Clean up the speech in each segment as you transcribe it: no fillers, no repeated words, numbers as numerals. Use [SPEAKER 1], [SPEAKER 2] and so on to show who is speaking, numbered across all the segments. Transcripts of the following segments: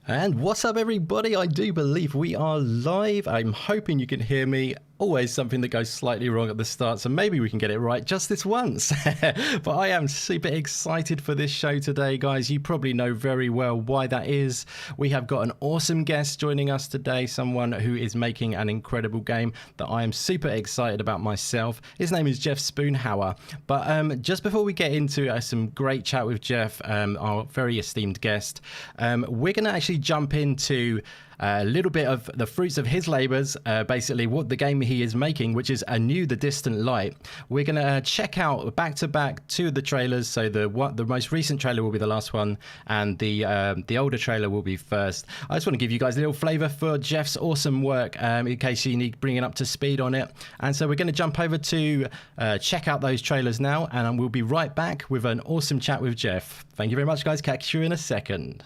[SPEAKER 1] And what's up, everybody? I do believe we are live. I'm hoping you can hear me. Always something that goes slightly wrong at the start, so maybe we can get it right just this once. But I am super excited for this show today, guys. You probably know very well why that is. We have got an awesome guest joining us today, someone who is making an incredible game that I am super excited about myself. His name is Jeff Spoonhower. But just before we get into some great chat with Jeff, our very esteemed guest, we're going to actually jump into a little bit of the fruits of his labors, basically what the game he is making, which is Anew The Distant Light. We're going to check out back-to-back two of the trailers. So the most recent trailer will be the last one, and the older trailer will be first. I just want to give you guys a little flavor for Jeff's awesome work, in case you need bringing up to speed on it. And so we're going to jump over to check out those trailers now, and we'll be right back with an awesome chat with Jeff. Thank you very much, guys. Catch you in a second.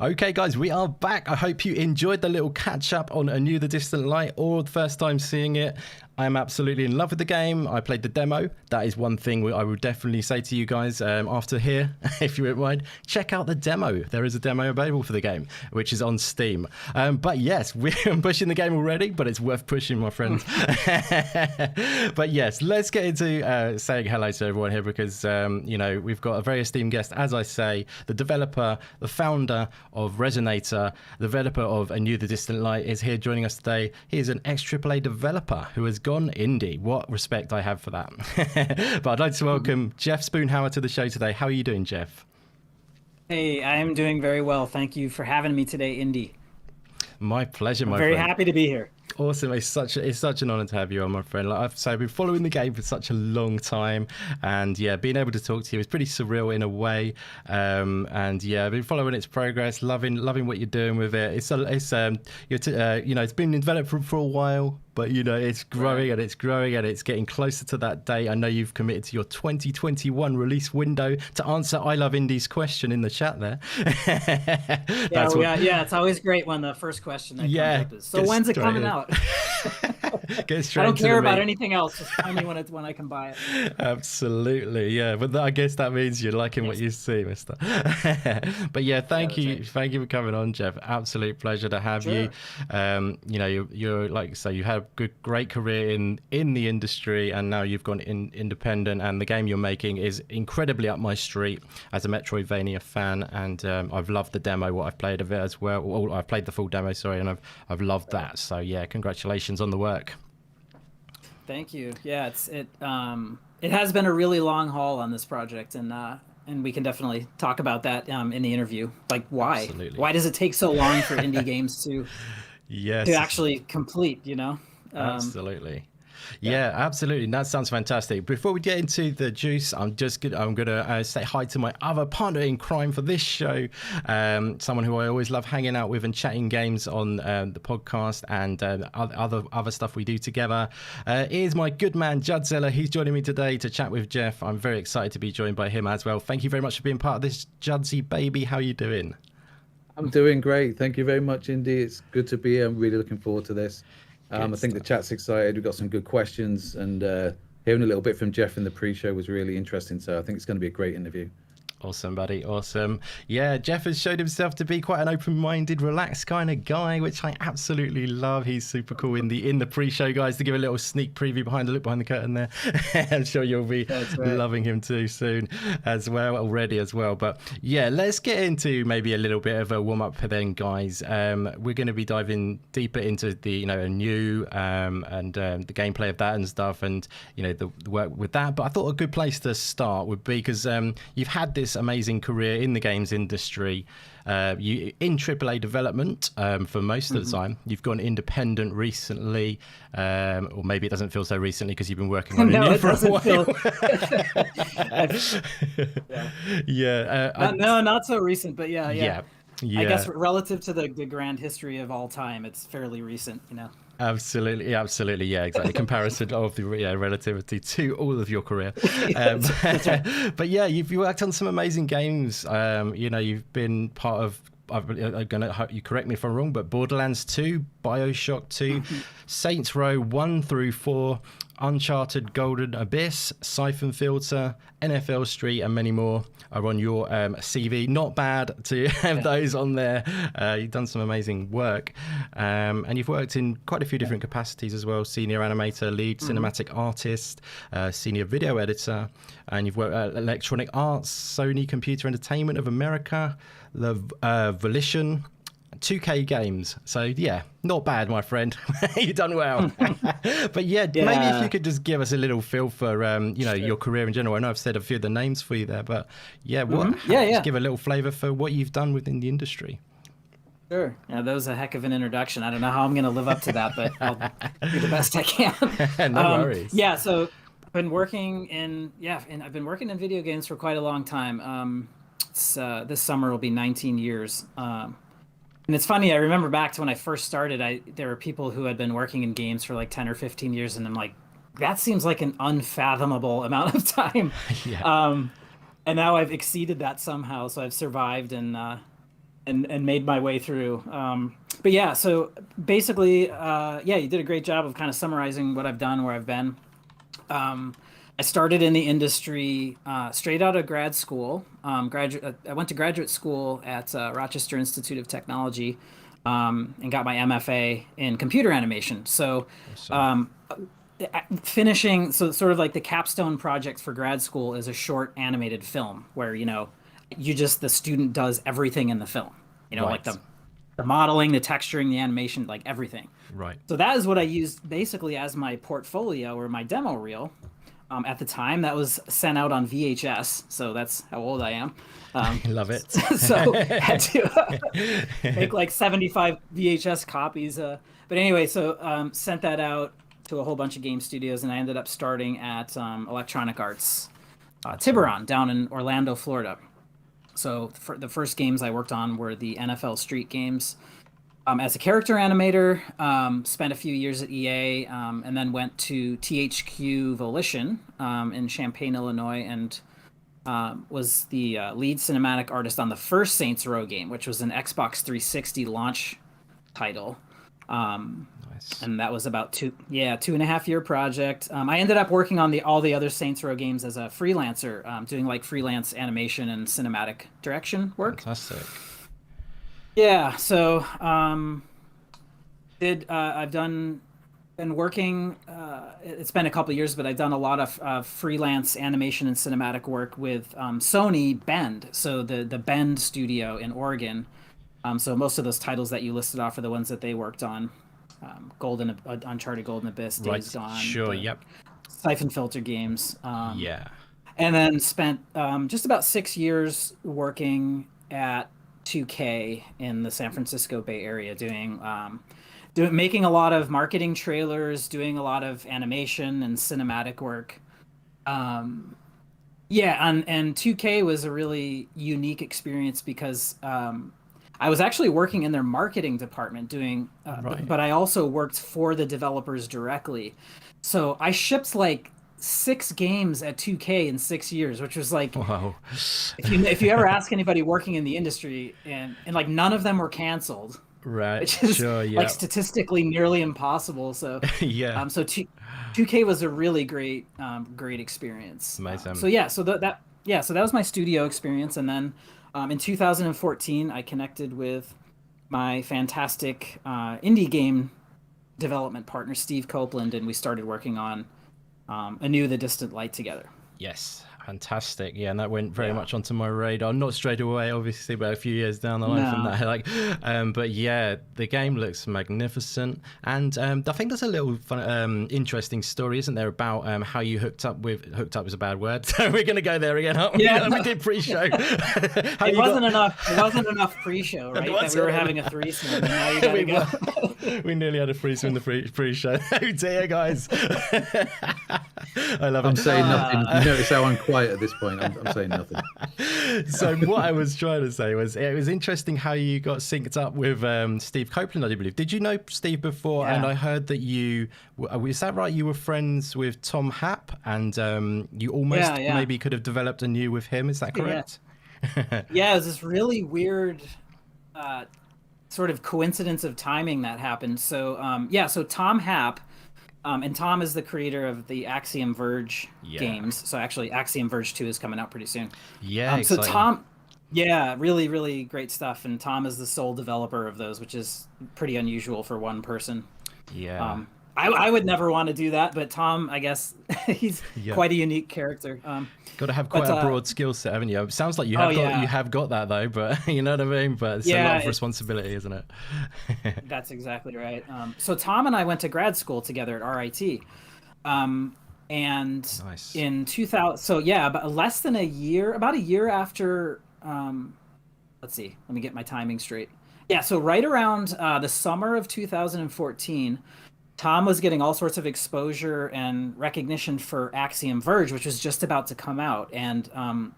[SPEAKER 1] Okay, guys, we are back. I hope you enjoyed the little catch-up on Anew The Distant Light, or the first time seeing it. I am absolutely in love with the game. I played the demo. That is one thing I would definitely say to you guys after here, if you wouldn't mind. Check out the demo. There is a demo available for the game, which is on Steam. But yes, we're pushing the game already, but it's worth pushing, my friends. But yes, let's get into saying hello to everyone here because, you know, we've got a very esteemed guest, as I say, the developer, the founder of Resonator, the developer of Anew The Distant Light is here joining us today. He is an ex-AAA developer who has gone indie. What respect I have for that. But I'd like to welcome Jeff Spoonhower to the show today. How are you doing, Jeff?
[SPEAKER 2] Hey, I am doing very well. Thank you for having me today, Indy.
[SPEAKER 1] My pleasure, my
[SPEAKER 2] friend. Very
[SPEAKER 1] friend.
[SPEAKER 2] happy to be here.
[SPEAKER 1] Awesome. It's such an honor to have you on, my friend. Like I've been following the game for such a long time, and yeah, being able to talk to you is pretty surreal in a way. And yeah, I've been following its progress, loving what you're doing with it. It's been in development for a while, but you know, it's growing and it's growing and it's getting closer to that date. I know you've committed to your 2021 release window to answer I Love Indie's question in the chat there.
[SPEAKER 2] Yeah, it's always great when the first question that comes up is, so when's it coming out?
[SPEAKER 1] Get straight
[SPEAKER 2] I don't care about anything else. Just tell me when I can buy it.
[SPEAKER 1] Absolutely, yeah. But I guess that means you're liking what you see, mister. But yeah, thank you for coming on, Jeff. Absolute pleasure to have you. You know, you're like I say, you had a great career in the industry, and now you've gone independent, and the game you're making is incredibly up my street as a Metroidvania fan, and I've loved the demo, what I've played of it as well. Well, I've played the full demo, sorry, and I've loved that. So yeah, congratulations on the work.
[SPEAKER 2] Thank you. Yeah, it has been a really long haul on this project, and we can definitely talk about that in the interview. Like why?
[SPEAKER 1] Absolutely.
[SPEAKER 2] Why does it take so long for indie games to actually complete? You know.
[SPEAKER 1] Absolutely. Yeah, absolutely. That sounds fantastic. Before we get into the juice, I'm gonna say hi to my other partner in crime for this show, someone who I always love hanging out with and chatting games on the podcast and other stuff we do together. Is my good man Judzilla. He's joining me today to chat with Jeff. I'm very excited to be joined by him as well. Thank you very much for being part of this, Judsy baby. How are you doing?
[SPEAKER 3] I'm doing great. Thank you very much, Indy. It's good to be here. I'm really looking forward to this. I think the chat's excited. We've got some good questions, and hearing a little bit from Jeff in the pre-show was really interesting. So I think it's going to be a great interview.
[SPEAKER 1] Awesome, buddy. Awesome. Yeah, Jeff has showed himself to be quite an open-minded, relaxed kind of guy, which I absolutely love. He's super cool in the pre-show, guys. To give a little sneak preview behind the curtain there. I'm sure you'll be loving him too soon as well, But yeah, let's get into maybe a little bit of a warm-up then, guys. We're going to be diving deeper into the Anew and the gameplay of that and stuff, and the work with that. But I thought a good place to start would be because you've had this amazing career in the games industry, you in AAA development for most of the time. You've gone independent recently, or maybe it doesn't feel so recently because you've been working on it for a while.
[SPEAKER 2] No, not so recent, but yeah. I guess relative to the grand history of all time, it's fairly recent,
[SPEAKER 1] Absolutely, yeah, exactly. Comparison of the relativity to all of your career. But yeah, you've worked on some amazing games. You've been part of, I'm gonna hope you correct me if I'm wrong, but Borderlands 2, BioShock 2, Saints Row 1 through 4, Uncharted Golden Abyss, Siphon Filter, NFL Street, and many more are on your CV. Not bad to have those on there. You've done some amazing work. And you've worked in quite a few different capacities as well. Senior animator, lead cinematic artist, senior video editor. And you've worked at Electronic Arts, Sony Computer Entertainment of America, Volition, 2K Games. So yeah, not bad, my friend. You've done well. But yeah, maybe if you could just give us a little feel for your career in general. I know I've said a few of the names for you there, but just give a little flavor for what you've done within the industry.
[SPEAKER 2] Sure. Yeah, that was a heck of an introduction. I don't know how I'm going to live up to that, but I'll do the best I can.
[SPEAKER 1] No worries.
[SPEAKER 2] Yeah, so I've been working in video games for quite a long time. This summer will be 19 years. And it's funny, I remember back to when I first started, there were people who had been working in games for like 10 or 15 years, and I'm like, that seems like an unfathomable amount of time. And now I've exceeded that somehow, so I've survived and and made my way through. But yeah, so basically, yeah, you did a great job of kind of summarizing what I've done, where I've been. I started in the industry straight out of grad school. I went to graduate school at Rochester Institute of Technology, and got my MFA in computer animation. So, finishing, so sort of like the capstone project for grad school is a short animated film where, the student does everything in the film, like the modeling, the texturing, the animation, like everything.
[SPEAKER 1] Right.
[SPEAKER 2] So that is what I used basically as my portfolio or my demo reel. At the time, that was sent out on VHS, so that's how old I am.
[SPEAKER 1] I love it.
[SPEAKER 2] So had to make like 75 VHS copies. But anyway, so sent that out to a whole bunch of game studios, and I ended up starting at Electronic Arts Tiburon down in Orlando, Florida. So for the first games I worked on were the NFL Street games. As a character animator, spent a few years at EA, and then went to THQ Volition in Champaign, Illinois, and was the lead cinematic artist on the first Saints Row game, which was an Xbox 360 launch title.
[SPEAKER 1] Nice.
[SPEAKER 2] And that was about 2.5 year project. I ended up working on all the other Saints Row games as a freelancer, doing like freelance animation and cinematic direction work.
[SPEAKER 1] Fantastic.
[SPEAKER 2] Yeah, so been working. It's been a couple of years, but I've done a lot of freelance animation and cinematic work with Sony Bend, so the Bend studio in Oregon. So most of those titles that you listed off are the ones that they worked on. Uncharted Golden Abyss, Days Gone.
[SPEAKER 1] Sure. Yep.
[SPEAKER 2] Siphon Filter games.
[SPEAKER 1] Yeah.
[SPEAKER 2] And then spent just about 6 years working at 2K in the San Francisco Bay Area, making a lot of marketing trailers, doing a lot of animation and cinematic work. And 2K was a really unique experience because I was actually working in their marketing department doing, but I also worked for the developers directly. So I shipped like 6 games at 2K in 6 years, which was like,
[SPEAKER 1] wow.
[SPEAKER 2] If you ever ask anybody working in the industry, and like none of them were canceled,
[SPEAKER 1] right?
[SPEAKER 2] Which is
[SPEAKER 1] yeah.
[SPEAKER 2] like statistically nearly impossible. So
[SPEAKER 1] yeah.
[SPEAKER 2] So 2K was a really great experience.
[SPEAKER 1] Amazing.
[SPEAKER 2] So that was my studio experience, and then in 2014 I connected with my fantastic indie game development partner Steve Copeland, and we started working on Anew The Distant Light together.
[SPEAKER 1] Yes, fantastic. Yeah, and that went very much onto my radar. Not straight away, obviously, but a few years down the line from that. But yeah, the game looks magnificent, and I think there's a little fun, interesting story, isn't there, about how you hooked up is a bad word. So we're going to go there again, aren't we?
[SPEAKER 2] Yeah,
[SPEAKER 1] we did pre-show.
[SPEAKER 2] It wasn't enough pre-show, right? That we were having a threesome, and now you gotta go.
[SPEAKER 1] We nearly had a threesome in the pre-show. Oh dear, guys. I love it.
[SPEAKER 3] I'm saying nothing. You notice how I'm quiet at this point. I'm saying nothing.
[SPEAKER 1] So what I was trying to say was, it was interesting how you got synced up with Steve Copeland, I do believe. Did you know Steve before? Yeah. And I heard that is that right? You were friends with Tom Happ, and you almost maybe could have developed Anew with him. Is that correct?
[SPEAKER 2] Yeah, it was this really weird sort of coincidence of timing that happened. So so Tom Happ, and Tom is the creator of the Axiom Verge games. So actually Axiom Verge 2 is coming out pretty soon.
[SPEAKER 1] Yeah,
[SPEAKER 2] so Tom, really, really great stuff. And Tom is the sole developer of those, which is pretty unusual for one person.
[SPEAKER 1] Yeah.
[SPEAKER 2] I would never want to do that, but Tom, I guess he's quite a unique character.
[SPEAKER 1] Got to have quite a broad skill set, haven't you? It sounds like you have got that though, but you know what I mean. But it's a lot of responsibility, isn't it?
[SPEAKER 2] That's exactly right. So Tom and I went to grad school together at RIT, and
[SPEAKER 1] nice.
[SPEAKER 2] In 2000. So about about a year after. Let's see. Let me get my timing straight. Yeah. So right around the summer of 2014. Tom was getting all sorts of exposure and recognition for Axiom Verge, which was just about to come out. And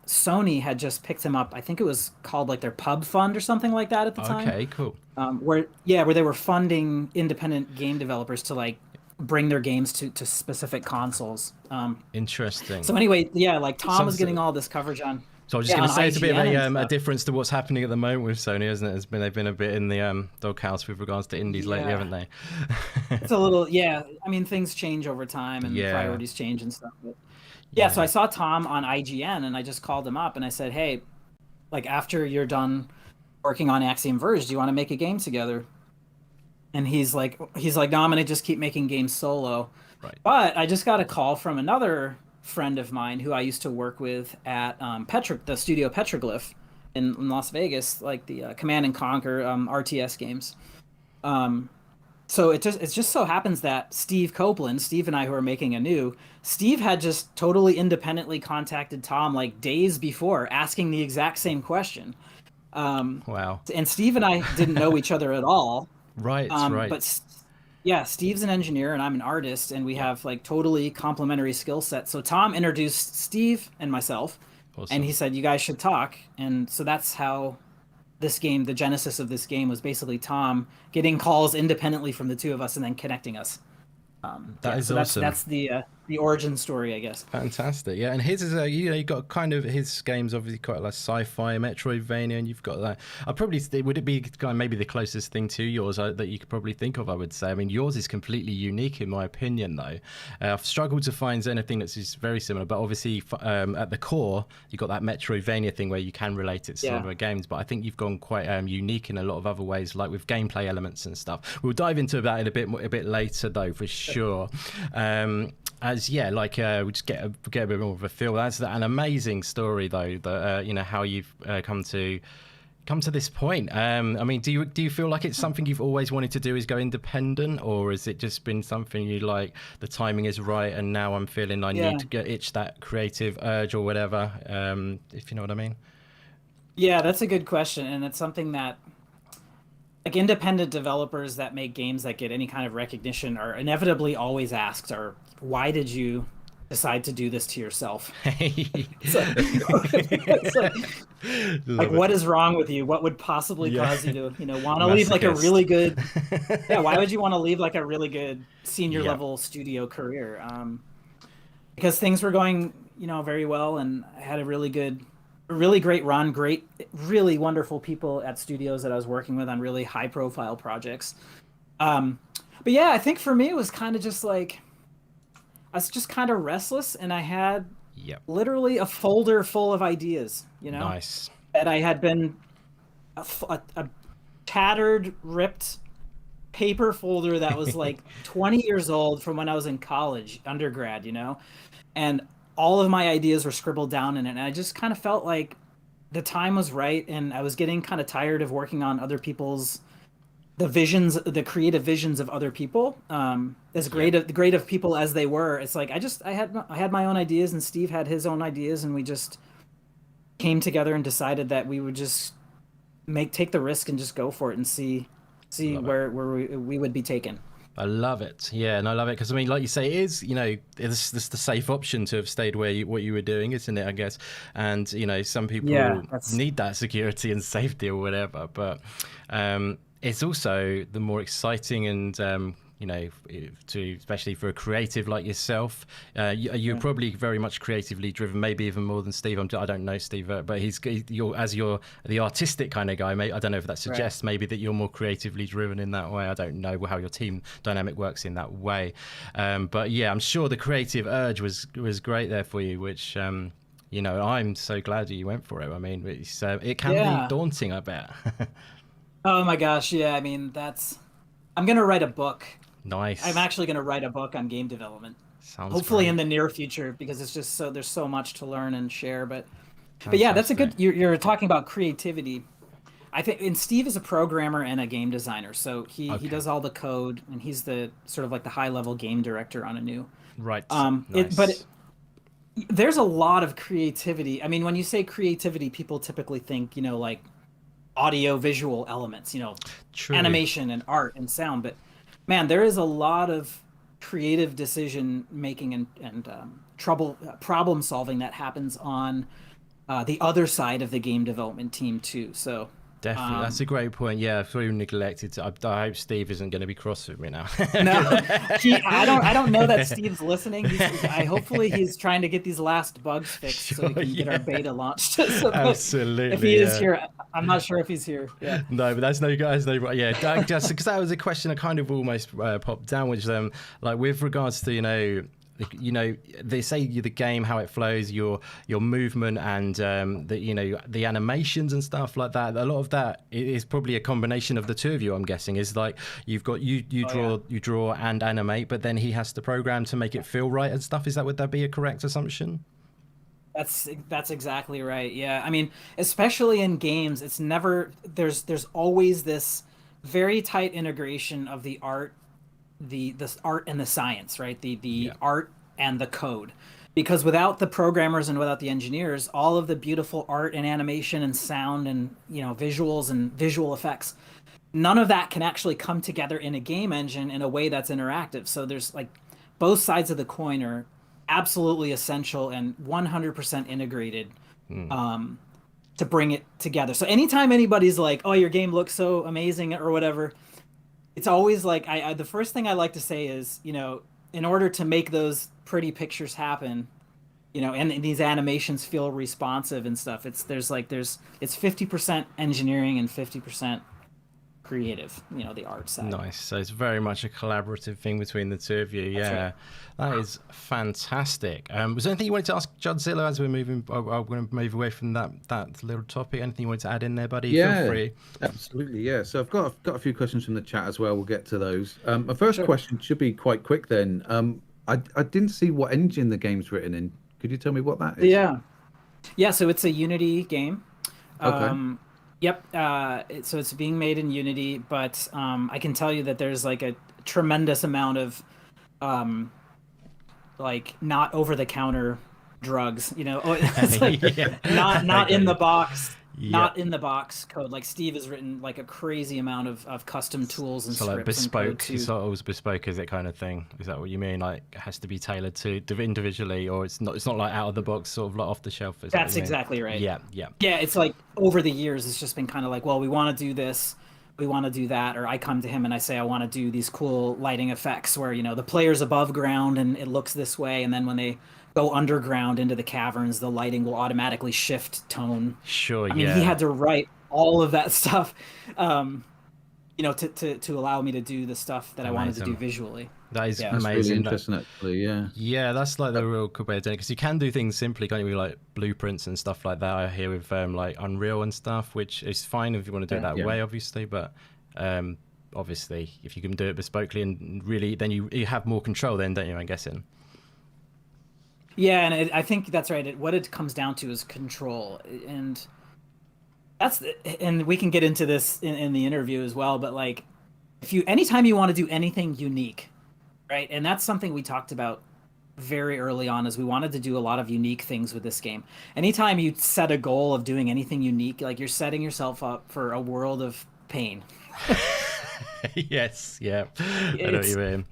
[SPEAKER 2] Sony had just picked him up. I think it was called like their pub fund or something like that at the time.
[SPEAKER 1] Okay, cool.
[SPEAKER 2] Where they were funding independent game developers to like bring their games to specific consoles.
[SPEAKER 1] Interesting.
[SPEAKER 2] So anyway, like Tom was getting all this coverage on.
[SPEAKER 1] So I was just
[SPEAKER 2] Yeah,
[SPEAKER 1] going to
[SPEAKER 2] on
[SPEAKER 1] say it's a bit of
[SPEAKER 2] IGN and
[SPEAKER 1] a
[SPEAKER 2] stuff.
[SPEAKER 1] difference to what's happening at the moment with Sony, isn't it? They've been a bit in the doghouse with regards to indies lately,
[SPEAKER 2] Yeah.
[SPEAKER 1] haven't they?
[SPEAKER 2] It's a little, yeah. I mean, things change over time and
[SPEAKER 1] Yeah,
[SPEAKER 2] priorities change and stuff. But yeah, so I
[SPEAKER 1] yeah,
[SPEAKER 2] saw Tom on IGN and I just called him up and I said, hey, like after you're done working on Axiom Verge, do you want to make a game together? And he's like, no, I'm gonna just keep making games solo.
[SPEAKER 1] right.
[SPEAKER 2] But I just got a call from another friend of mine who I used to work with at the studio Petroglyph in Las Vegas, like the Command and Conquer RTS games. Um, so it just so happens that Steve and I who are making Anew, Steve had just totally independently contacted Tom like days before, asking the exact same question. Um,
[SPEAKER 1] Wow.
[SPEAKER 2] and Steve and I didn't know each other at all.
[SPEAKER 1] Right,
[SPEAKER 2] But
[SPEAKER 1] right.
[SPEAKER 2] yeah, Steve's an engineer and I'm an artist, and we
[SPEAKER 1] Yeah,
[SPEAKER 2] have like totally complementary skill sets. So Tom introduced Steve and myself, and he
[SPEAKER 1] awesome.
[SPEAKER 2] said, "You guys should talk." And so that's how this game, the genesis of this game, was basically Tom getting calls independently from the two of us and then connecting us.
[SPEAKER 1] That
[SPEAKER 2] Yeah,
[SPEAKER 1] is
[SPEAKER 2] so that's
[SPEAKER 1] awesome.
[SPEAKER 2] that's the origin story, I guess.
[SPEAKER 1] Fantastic, yeah. And his is you got kind of his games obviously quite like sci-fi, Metroidvania, and you've got that. I probably would it be kind of maybe the closest thing to yours that you could probably think of. I would say. I mean, yours is completely unique in my opinion, though. I've struggled to find anything that's just very similar, but obviously at the core, you got that Metroidvania thing where you can relate it to some
[SPEAKER 2] Yeah.
[SPEAKER 1] other games. But I think you've gone quite unique in a lot of other ways, like with gameplay elements and stuff. We'll dive into that in a bit later, though, for sure. As yeah, like we just get a bit more of a feel. That's an amazing story, though. That how you've come to this point. I mean, do you feel like it's something you've always wanted to do, is go independent, or has it just been something you like? The timing is right, and now I'm feeling I
[SPEAKER 2] Yeah.
[SPEAKER 1] need to itch that creative urge or whatever. If you know what I mean.
[SPEAKER 2] Yeah, that's a good question, and it's something that like independent developers that make games that get any kind of recognition are inevitably always asked are, why did you decide to do this to yourself? So, it's like
[SPEAKER 1] Love it.
[SPEAKER 2] what is wrong with you? What would possibly
[SPEAKER 1] Yeah.
[SPEAKER 2] cause you to, want to leave like a
[SPEAKER 1] Masochist.
[SPEAKER 2] really good, yeah, why would you want to leave like a really good senior
[SPEAKER 1] Yeah.
[SPEAKER 2] level studio career? Because things were going, very well, and I had a really great run, really wonderful people at studios that I was working with on really high profile projects. Um, but yeah, I think for me it was kind of just like I was just kind of restless, and I had
[SPEAKER 1] Yep.
[SPEAKER 2] literally a folder full of ideas,
[SPEAKER 1] Nice.
[SPEAKER 2] that I had been a tattered, ripped paper folder that was like 20 years old from when I was in college, undergrad, and all of my ideas were scribbled down in it. And I just kind of felt like the time was right, and I was getting kind of tired of working on other people's the creative visions of other people. As
[SPEAKER 1] Yep.
[SPEAKER 2] great of people as they were, it's like I had my own ideas, and Steve had his own ideas, and we just came together and decided that we would just take the risk and just go for it and see
[SPEAKER 1] Love it.
[SPEAKER 2] where we would be taken.
[SPEAKER 1] I love it. Yeah, and I love it because I mean, like you say, it is it's the safe option to have stayed what you were doing, isn't it? I guess, and some
[SPEAKER 2] Yeah,
[SPEAKER 1] people
[SPEAKER 2] that's
[SPEAKER 1] need that security and safety or whatever, but it's also the more exciting and to especially for a creative like yourself, you're
[SPEAKER 2] yeah,
[SPEAKER 1] probably very much creatively driven, maybe even more than Steve. I don't know Steve, but you're the artistic kind of guy. I don't know if that
[SPEAKER 2] right.
[SPEAKER 1] suggests maybe that you're more creatively driven in that way. I don't know how your team dynamic works in that way, but yeah, I'm sure the creative urge was great there for you, which. I'm so glad that you went for it. I mean, it can be
[SPEAKER 2] Yeah.
[SPEAKER 1] daunting, I bet.
[SPEAKER 2] Oh my gosh, yeah. I mean, I'm gonna write a book. I'm
[SPEAKER 1] Nice.
[SPEAKER 2] actually gonna write a book on game development.
[SPEAKER 1] Sounds
[SPEAKER 2] Hopefully in
[SPEAKER 1] great.
[SPEAKER 2] the near future, because it's just there's so much to learn and share. But yeah, that's a
[SPEAKER 1] Fantastic.
[SPEAKER 2] good. You're talking about creativity. I think, and Steve is a programmer and a game designer, so he
[SPEAKER 1] Okay.
[SPEAKER 2] does all the code, and he's the sort of like the high level game director on Anew.
[SPEAKER 1] Right.
[SPEAKER 2] But
[SPEAKER 1] Nice.
[SPEAKER 2] there's a lot of creativity. I mean, when you say creativity, people typically think, like audio visual elements,
[SPEAKER 1] True.
[SPEAKER 2] animation and art and sound. But man, there is a lot of creative decision making and trouble problem solving that happens on the other side of the game development team too. So
[SPEAKER 1] Definitely, that's a great point. Yeah, I've really neglected. I hope Steve isn't going to be cross with me now.
[SPEAKER 2] No, I don't know that Steve's listening. Hopefully he's trying to get these last bugs fixed so we can get our beta launched. So
[SPEAKER 1] absolutely.
[SPEAKER 2] If he is here, I'm not sure if he's here. Yeah.
[SPEAKER 1] No, but that's no guys. No, yeah, just because that was a question I kind of almost popped down, which like with regards to they say the game, how it flows, your movement, and the animations and stuff like that. A lot of that is probably a combination of the two of you. I'm guessing is like you've got you draw and animate, but then he has to program to make it feel right and stuff. Would that be a correct assumption?
[SPEAKER 2] That's exactly right. Yeah, I mean, especially in games, it's never there's always this very tight integration of the art. The art and the science, right? The art and the code, because without the programmers and without the engineers, all of the beautiful art and animation and sound and visuals and visual effects, none of that can actually come together in a game engine in a way that's interactive. So there's like both sides of the coin are absolutely essential and 100% integrated to bring it together. So anytime anybody's like, "Oh, your game looks so amazing" or whatever, it's always like the first thing I like to say is, in order to make those pretty pictures happen, and these animations feel responsive and stuff, it's 50% engineering and 50% creative, the art side.
[SPEAKER 1] Nice. So it's very much a collaborative thing between the two of you. Yeah, right. That is fantastic. Was there anything you wanted to ask Judzilla as we're moving? I'm going to move away from that little topic. Anything you wanted to add in there, buddy?
[SPEAKER 3] Yeah,
[SPEAKER 1] feel free.
[SPEAKER 3] Absolutely. Yeah. So I've got a few questions from the chat as well. We'll get to those. My first question should be quite quick then. I didn't see what engine the game's written in. Could you tell me what that is?
[SPEAKER 2] Yeah. So it's a Unity game.
[SPEAKER 3] Okay.
[SPEAKER 2] Yep. So it's being made in Unity, but I can tell you that there's like a tremendous amount of like not over the counter drugs. It's like not in the box. Yep. Not in the box code. Like Steve has written like a crazy amount of custom tools and scripts.
[SPEAKER 1] So like bespoke,
[SPEAKER 2] and
[SPEAKER 1] it's not always bespoke, is it, kind of thing? Is that what you mean? Like it has to be tailored to individually, or it's not like out of the box, sort of like off the shelf.
[SPEAKER 2] That's exactly right.
[SPEAKER 1] Yeah.
[SPEAKER 2] Yeah, it's like over the years, it's just been kind of like, well, we want to do this, we want to do that, or I come to him and I say I want to do these cool lighting effects where the player's above ground and it looks this way, and then when they go underground into the caverns, the lighting will automatically shift tone.
[SPEAKER 1] Sure.
[SPEAKER 2] I mean, he had to write all of that stuff, to allow me to do the stuff that I wanted to do visually.
[SPEAKER 1] That is
[SPEAKER 3] amazing. That's really interesting, actually. Yeah.
[SPEAKER 1] Yeah, that's like the real cool way of doing it, because you can do things simply, can't you? With like blueprints and stuff like that. I hear with like Unreal and stuff, which is fine if you want to do it that way, obviously. But obviously, if you can do it bespokely and really, then you have more control, then, don't you? I'm guessing.
[SPEAKER 2] Yeah, and I think that's right. What it comes down to is control, and we can get into this in the interview as well. But like, anytime you want to do anything unique, right? And that's something we talked about very early on, is we wanted to do a lot of unique things with this game. Anytime you set a goal of doing anything unique, like you're setting yourself up for a world of pain.
[SPEAKER 1] Yes, yeah, I know what you mean.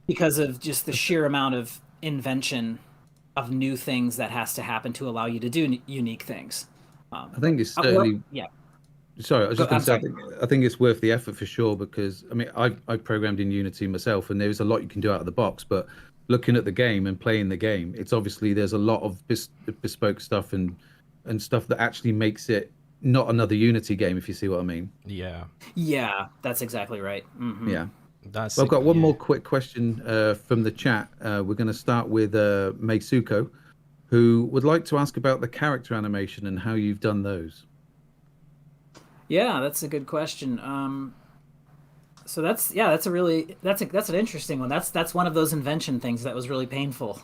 [SPEAKER 2] Because of just the sheer amount of invention of new things that has to happen to allow you to do unique things.
[SPEAKER 3] I think it's certainly. Sorry, I was just going to say, I think it's worth the effort for sure, because I mean, I programmed in Unity myself, and there's a lot you can do out of the box. But looking at the game and playing the game, it's obviously there's a lot of bespoke stuff and stuff that actually makes it not another Unity game, if you see what I mean.
[SPEAKER 2] Yeah, that's exactly right. Mm-hmm.
[SPEAKER 3] Yeah. Well, I've got one more quick question from the chat. We're going to start with Meisuko, who would like to ask about the character animation and how you've done those.
[SPEAKER 2] Yeah, that's a good question. So that's an interesting one. That's one of those invention things that was really painful.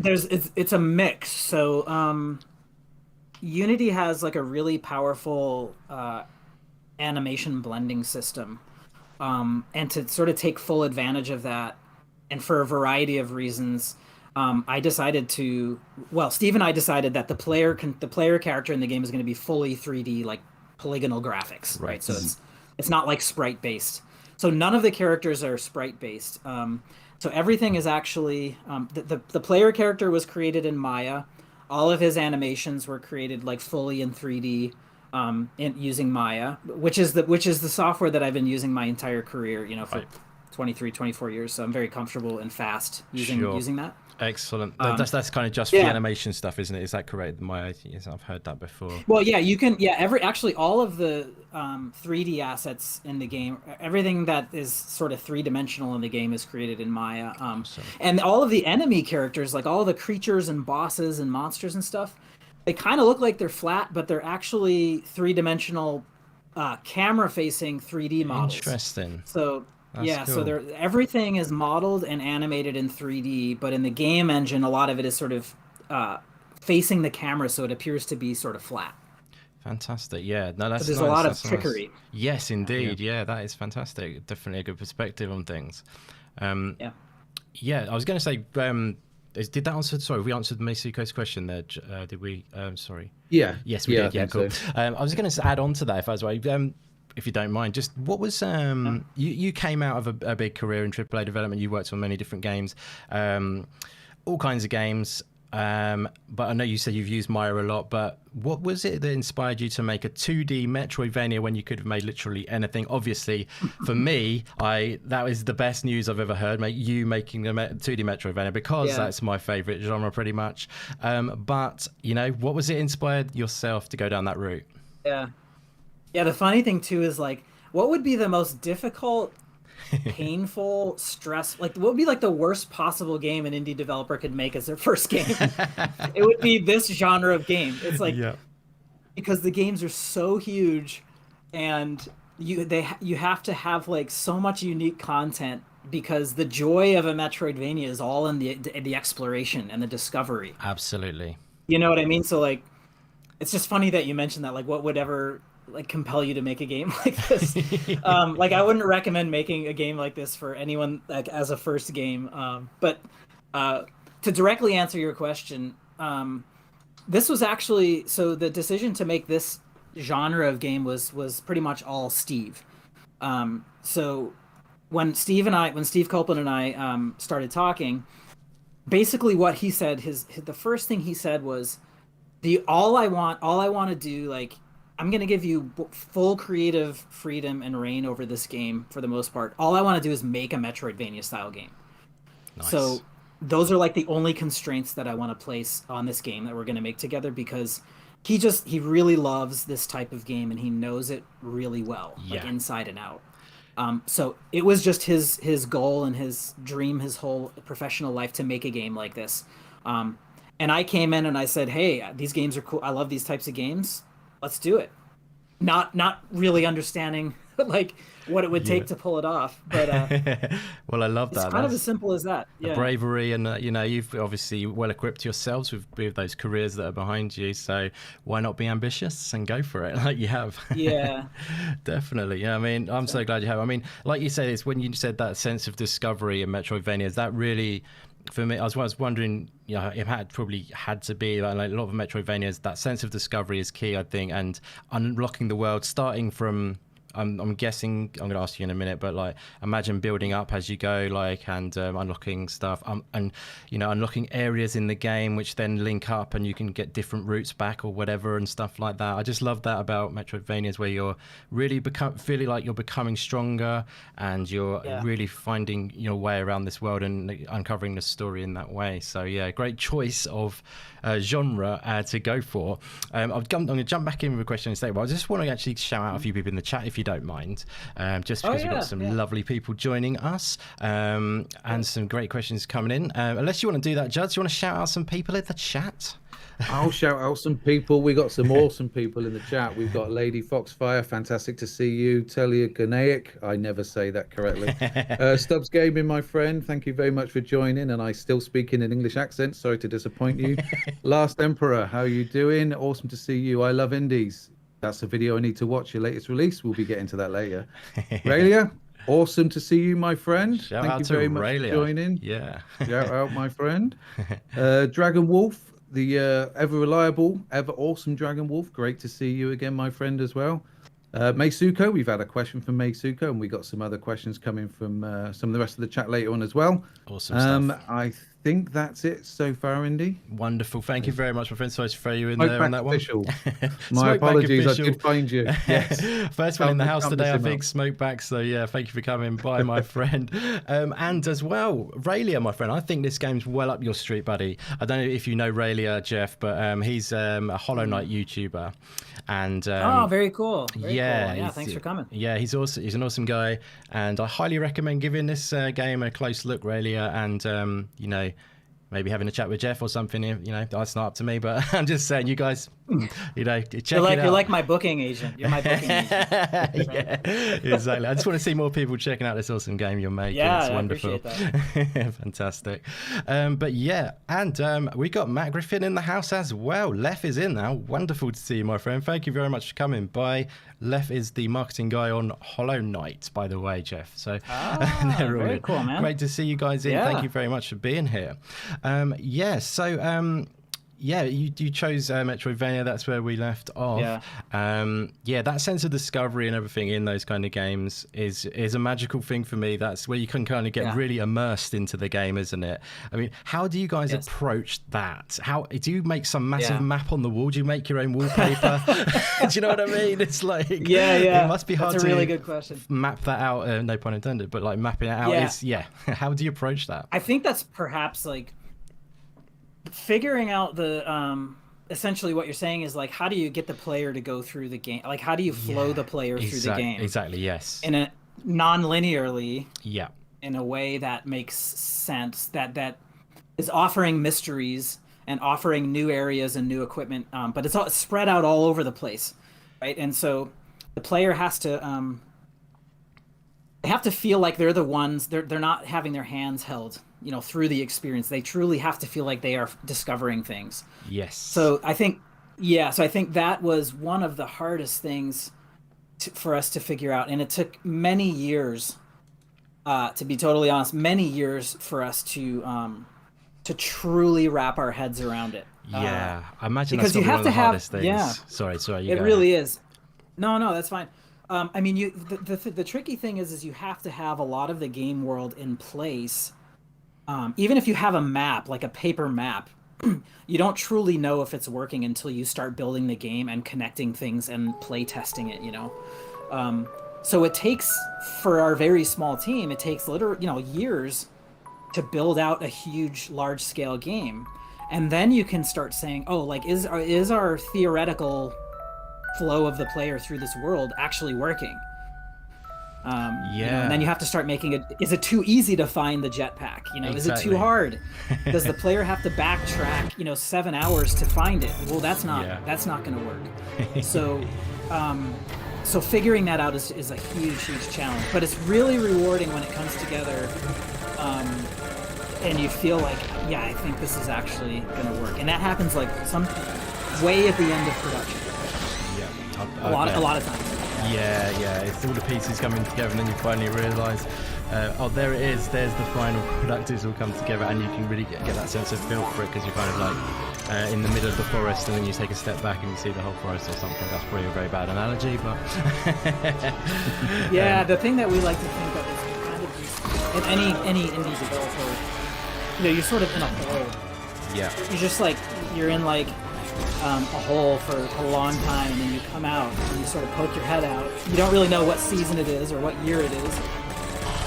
[SPEAKER 2] It's a mix. So Unity has like a really powerful animation blending system. And to sort of take full advantage of that, and for a variety of reasons, Steve and I decided that the player character in the game is going to be fully 3D, like polygonal graphics, right? So it's not like sprite based. So none of the characters are sprite based. So everything is actually the player character was created in Maya. All of his animations were created like fully in 3D. in using Maya, which is the software that I've been using my entire career, for
[SPEAKER 1] Right.
[SPEAKER 2] 23, 24 years. So I'm very comfortable and fast using that.
[SPEAKER 1] Excellent. That's kind of just for the animation stuff, isn't it? Is that correct? Yes, I've heard that before.
[SPEAKER 2] Well, yeah, you can. Yeah, actually all of the 3D assets in the game, everything that is sort of three-dimensional in the game is created in Maya. And all of the enemy characters, like all the creatures and bosses and monsters and stuff, they kind of look like they're flat, but they're actually three-dimensional camera-facing 3D models.
[SPEAKER 1] Interesting.
[SPEAKER 2] So.
[SPEAKER 1] That's
[SPEAKER 2] cool. So everything is modeled and animated in 3D, but in the game engine, a lot of it is sort of facing the camera, so it appears to be sort of flat.
[SPEAKER 1] Fantastic. Yeah, no, that's.
[SPEAKER 2] So there's
[SPEAKER 1] nice.
[SPEAKER 2] a lot
[SPEAKER 1] That's
[SPEAKER 2] of trickery.
[SPEAKER 1] Nice. Yes, indeed. Yeah, that is fantastic. Definitely a good perspective on things. Yeah, I was going to say, did that answer? Sorry, we answered Meisuko's question there. Did we? Sorry.
[SPEAKER 3] Yeah.
[SPEAKER 1] Yes, we did. Yeah, cool.
[SPEAKER 3] So.
[SPEAKER 1] I was going to add on to that if I was right. If you don't mind, just what was you came out of a big career in AAA development. You worked on many different games, all kinds of games. But I know you said you've used Maya a lot. But what was it that inspired you to make a 2D Metroidvania when you could have made literally anything? Obviously, for me, that was the best news I've ever heard. You making a 2D Metroidvania because that's my favorite genre, pretty much. But what was it inspired yourself to go down that route?
[SPEAKER 2] Yeah. Yeah, the funny thing too is like, what would be the most difficult, painful, stress? Like, what would be like the worst possible game an indie developer could make as their first game? It would be this genre of game. It's like, because the games are so huge, and you have to have like so much unique content, because the joy of a Metroidvania is all in the exploration and the discovery.
[SPEAKER 1] Absolutely.
[SPEAKER 2] You know what I mean? So like, it's just funny that you mentioned that. Like, what would ever like compel you to make a game like this? Like, I wouldn't recommend making a game like this for anyone like as a first game. But to directly answer your question, this was actually, so the decision to make this genre of game was pretty much all Steve. So when Steve Copeland and I started talking, basically what he said, the first thing he said was, all I want to do, like, I'm going to give you full creative freedom and reign over this game for the most part. All I want to do is make a Metroidvania style game. Nice. So those are like the only constraints that I want to place on this game that we're going to make together, because he really loves this type of game and he knows it really well, like inside and out. So it was just his goal and his dream, his whole professional life, to make a game like this. And I came in and I said, hey, these games are cool. I love these types of games. Let's do it. Not really understanding like what it would take to pull it off, but
[SPEAKER 1] well, I love that.
[SPEAKER 2] It's kind of as simple as that.
[SPEAKER 1] The bravery, and you've obviously well equipped yourselves with those careers that are behind you. So why not be ambitious and go for it like you have?
[SPEAKER 2] Yeah,
[SPEAKER 1] definitely. Yeah, I mean, I'm so glad you have. I mean, like you said, it's when you said that sense of discovery in Metroidvania, is that really? For me, I was wondering, it probably had to be like a lot of Metroidvanias. That sense of discovery is key, I think, and unlocking the world, starting from. I'm guessing, I'm going to ask you in a minute, but like, imagine building up as you go, like, and unlocking stuff, and unlocking areas in the game which then link up, and you can get different routes back or whatever and stuff like that. I just love that about Metroidvanias, where you're really feeling like you're becoming stronger, and you're really finding your way around this world and uncovering the story in that way. So yeah, great choice of genre to go for. I'm going to jump back in with a question in a second, but I just want to actually shout out a few people in the chat, if you don't mind, just because we've got some lovely people joining us, and some great questions coming in. Unless you want to do that, Judd, do you want to shout out some people in the chat?
[SPEAKER 3] I'll shout out some people. We got some awesome people in the chat. We've got Lady Foxfire, fantastic to see you. Telia Ganaic, I never say that correctly. Stubbs Gaming, my friend, thank you very much for joining. And I still speak in an English accent. Sorry to disappoint you. Last Emperor, how you doing? Awesome to see you. I love indies. That's a video I need to watch, your latest release. We'll be getting to that later. Raelia, awesome to see you, my friend. Thank you very much for joining.
[SPEAKER 1] Yeah.
[SPEAKER 3] Shout out, my friend. Dragon Wolf, the ever reliable, ever awesome Dragon Wolf. Great to see you again, my friend, as well. Meisuko, we've had a question from Meisuko, and we got some other questions coming from some of the rest of the chat later on as well.
[SPEAKER 1] Awesome stuff.
[SPEAKER 3] I think that's it so far, Indy.
[SPEAKER 1] Wonderful. Thank you very much, my friend. Sorry to throw you in
[SPEAKER 3] Smoke
[SPEAKER 1] there
[SPEAKER 3] back
[SPEAKER 1] on that one.
[SPEAKER 3] official. My
[SPEAKER 1] Smoke back
[SPEAKER 3] apologies.
[SPEAKER 1] official.
[SPEAKER 3] I did find you. Yes.
[SPEAKER 1] First one in the house
[SPEAKER 3] Can't
[SPEAKER 1] today,
[SPEAKER 3] miss
[SPEAKER 1] I
[SPEAKER 3] him
[SPEAKER 1] think.
[SPEAKER 3] out.
[SPEAKER 1] Smoke back. So yeah, thank you for coming by, my friend. And as well, Raylia, my friend. I think this game's well up your street, buddy. I don't know if you know Raylia, Jeff, but he's a Hollow Knight YouTuber. And
[SPEAKER 2] oh, very cool. Very
[SPEAKER 1] yeah,
[SPEAKER 2] cool. Yeah, thanks for coming.
[SPEAKER 1] Yeah, he's awesome. He's an awesome guy, and I highly recommend giving this game a close look, Raylia, and you know, maybe having a chat with Jeff or something. You know, that's not up to me, but I'm just saying, you guys, you know, check it out.
[SPEAKER 2] You're like my booking agent. You're my booking agent.
[SPEAKER 1] Yeah, exactly. I just want to see more people checking out this awesome game you're making.
[SPEAKER 2] Yeah,
[SPEAKER 1] it's wonderful.
[SPEAKER 2] I appreciate that.
[SPEAKER 1] Fantastic. But yeah, and we got Matt Griffin in the house as well. Lef is in now. Wonderful to see you, my friend. Thank you very much for coming by. Lef is the marketing guy on Hollow Knight, by the way, Jeff. So they're all
[SPEAKER 2] very
[SPEAKER 1] in.
[SPEAKER 2] cool, man.
[SPEAKER 1] Great to see you guys in.
[SPEAKER 2] Yeah.
[SPEAKER 1] Thank you very much for being here. Yeah, you chose Metroidvania. That's where we left off.
[SPEAKER 2] Yeah.
[SPEAKER 1] That sense of discovery and everything in those kind of games is a magical thing for me. That's where you can kind of get really immersed into the game, isn't it? I mean, how do you guys approach that? How do you make some massive map on the wall? Do you make your own wallpaper? Do you know what I mean? It's like it must be hard
[SPEAKER 2] That's a really good question.
[SPEAKER 1] map that out. No pun intended, but like mapping it out is How do you approach that?
[SPEAKER 2] I think that's perhaps like figuring out the essentially what you're saying is like, how do you get the player to go through the game? Like, how do you flow the player through the game?
[SPEAKER 1] Exactly, yes.
[SPEAKER 2] In a non-linearly,
[SPEAKER 1] Yeah.
[SPEAKER 2] in a way that makes sense, that is offering mysteries and offering new areas and new equipment, but it's all spread out all over the place, right? And so the player has to they have to feel like they're the ones, they're not having their hands held, you know, through the experience. They truly have to feel like they are discovering things.
[SPEAKER 1] Yes.
[SPEAKER 2] So I think that was one of the hardest things for us to figure out, and it took many years, to be totally honest, many years for us to truly wrap our heads around it.
[SPEAKER 1] Yeah, I imagine
[SPEAKER 2] because
[SPEAKER 1] that's
[SPEAKER 2] you have
[SPEAKER 1] one
[SPEAKER 2] to
[SPEAKER 1] of the
[SPEAKER 2] have
[SPEAKER 1] hardest things.
[SPEAKER 2] yeah.
[SPEAKER 1] Sorry.
[SPEAKER 2] It really is. No, that's fine. I mean, the tricky thing is you have to have a lot of the game world in place. Even if you have a map, like a paper map, you don't truly know if it's working until you start building the game and connecting things and play testing it, you know? So it takes, for our very small team, it takes literally, years to build out a huge, large scale game. And then you can start saying, oh, like, is our theoretical flow of the player through this world actually working? And then you have to start making it. Is it too easy to find the jetpack?
[SPEAKER 1] Exactly.
[SPEAKER 2] Is it too hard? Does the player have to backtrack, 7 hours to find it? Well, that's not going to work. So figuring that out is a huge challenge. But it's really rewarding when it comes together, and you feel like, I think this is actually going to work. And that happens like way at the end of production.
[SPEAKER 1] Yeah,
[SPEAKER 2] a lot of times.
[SPEAKER 1] Yeah, it's all the pieces coming together, and then you finally realise, there it is. There's the final product. It's all come together, and you can really get that sense of feel for it, because you're kind of like in the middle of the forest, and then you take a step back and you see the whole forest or something. That's probably a very bad analogy, but
[SPEAKER 2] the thing that we like to think of is kind of just, in any indie developer, you're sort of in a hole.
[SPEAKER 1] Yeah.
[SPEAKER 2] You're just like, you're in like a hole for a long time, and then you come out and you sort of poke your head out. You don't really know what season it is or what year it is,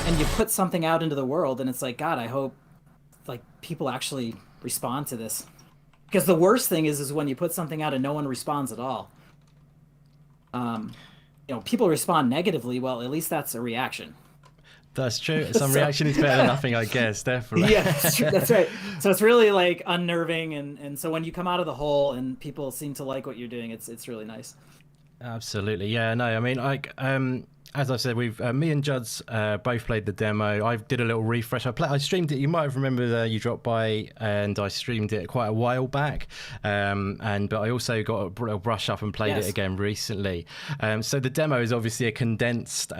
[SPEAKER 2] and you put something out into the world, and it's like, God, I hope like people actually respond to this, because the worst thing is when you put something out and no one responds at all. People respond negatively. Well, at least that's a reaction.
[SPEAKER 1] That's true. Some reaction is better than nothing, I guess, definitely.
[SPEAKER 2] Yeah, that's true. That's right. So it's really like unnerving, and so when you come out of the hole and people seem to like what you're doing, it's really nice.
[SPEAKER 1] Absolutely. Yeah, no, I mean, as I said, me and Judd's both played the demo. I did a little refresh. I streamed it. You might have remembered you dropped by, and I streamed it quite a while back. But I also got a brush up and played it again recently. So the demo is obviously a condensed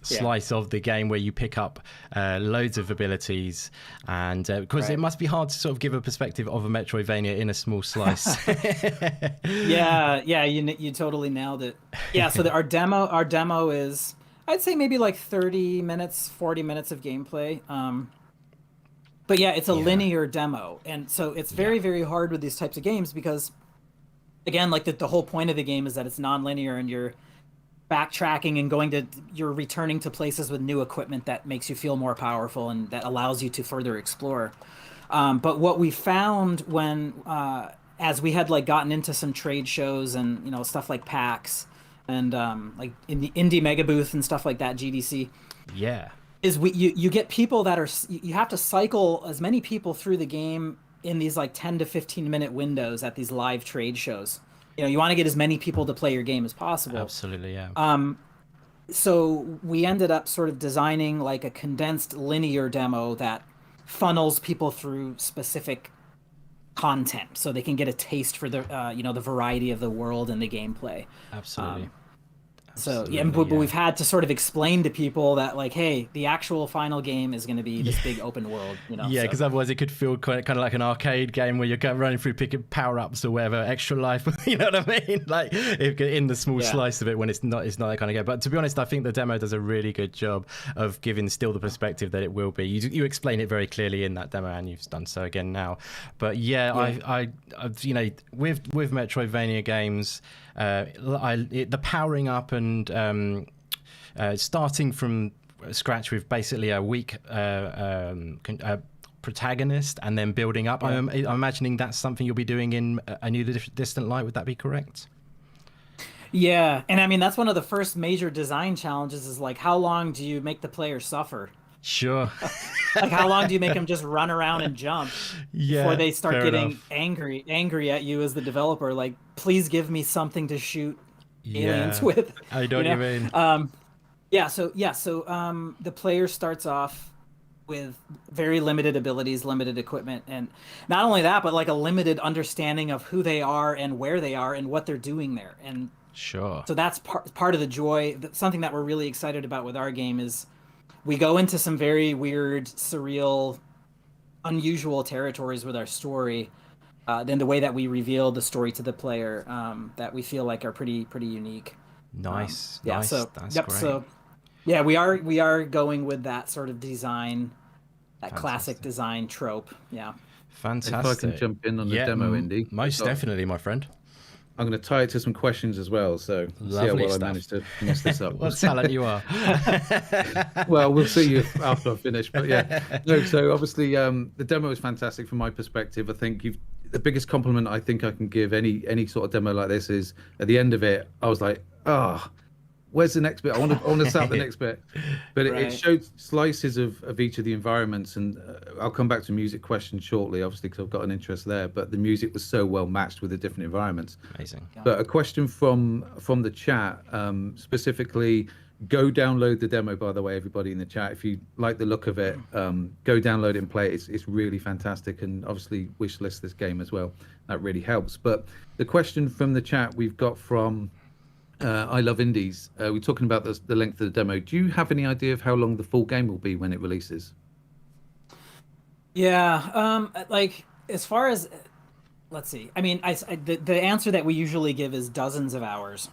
[SPEAKER 1] slice of the game where you pick up loads of abilities, and because it must be hard to sort of give a perspective of a Metroidvania in a small slice.
[SPEAKER 2] You totally nailed it. Yeah, so our demo is, I'd say maybe like 30 minutes, 40 minutes of gameplay. but yeah, it's a linear demo, and so it's very, very hard with these types of games because, again, like the whole point of the game is that it's non-linear and you're backtracking and you're returning to places with new equipment that makes you feel more powerful and that allows you to further explore. But what we found when, as we had like gotten into some trade shows and, you know, stuff like PAX and like in the Indie Mega Booth and stuff like that, GDC.
[SPEAKER 1] Yeah.
[SPEAKER 2] Is you get people that are, you have to cycle as many people through the game in these like 10 to 15 minute windows at these live trade shows. You know, you want to get as many people to play your game as possible.
[SPEAKER 1] Absolutely, yeah.
[SPEAKER 2] So we ended up sort of designing like a condensed linear demo that funnels people through specific content so they can get a taste for the, you know, the variety of the world and the gameplay.
[SPEAKER 1] Absolutely.
[SPEAKER 2] So yeah, but we've had to sort of explain to people that like, hey, the actual final game is going to be this big open world, you know.
[SPEAKER 1] Yeah, because otherwise it could feel kind of like an arcade game where you're running through picking power-ups or whatever, extra life. You know what I mean? Like in the small slice of it when it's not that kind of game. But to be honest, I think the demo does a really good job of giving still the perspective that it will be. You explain it very clearly in that demo, and you've done so again now. But I you know, with Metroidvania games, the powering up and starting from scratch with basically a weak protagonist and then building up. I'm imagining that's something you'll be doing in Anew the Distant Light. Would that be correct?
[SPEAKER 2] Yeah, and I mean that's one of the first major design challenges is like how long do you make the player suffer?
[SPEAKER 1] Sure.
[SPEAKER 2] Like how long do you make them just run around and jump before they start getting angry at you as the developer? Like, please give me something to shoot aliens with.
[SPEAKER 1] I don't even.
[SPEAKER 2] So the player starts off with very limited abilities, limited equipment, and not only that, but like a limited understanding of who they are and where they are and what they're doing there. And
[SPEAKER 1] sure.
[SPEAKER 2] So that's part of the joy. Something that we're really excited about with our game is we go into some very weird, surreal, unusual territories with our story. Then the way that we reveal the story to the player, that we feel like are pretty unique.
[SPEAKER 1] Nice.
[SPEAKER 2] Yeah.
[SPEAKER 1] Nice.
[SPEAKER 2] So
[SPEAKER 1] that's
[SPEAKER 2] yep.
[SPEAKER 1] Great.
[SPEAKER 2] So yeah, we are going with that sort of design, that classic design trope. Yeah.
[SPEAKER 1] Fantastic.
[SPEAKER 3] If I can jump in on the demo, Indy.
[SPEAKER 1] Most definitely, my friend.
[SPEAKER 3] I'm going to tie it to some questions as well, so see how well I managed to mess this up.
[SPEAKER 1] What talent you are.
[SPEAKER 3] Well, we'll see you after I finish, but yeah. No, so obviously the demo is fantastic from my perspective. I think the biggest compliment I think I can give any sort of demo like this is at the end of it, I was like, where's the next bit? I want to start the next bit. But it showed slices of each of the environments, and I'll come back to music questions shortly, obviously, because I've got an interest there. But the music was so well matched with the different environments.
[SPEAKER 1] Amazing.
[SPEAKER 3] But a question from the chat, specifically, go download the demo, by the way, everybody in the chat. If you like the look of it, go download it and play it. It's really fantastic, and obviously wish list this game as well. That really helps. But the question from the chat we've got from I Love Indies. We're talking about the length of the demo. Do you have any idea of how long the full game will be when it releases?
[SPEAKER 2] Yeah, like as far as, let's see. I mean, the answer that we usually give is dozens of hours,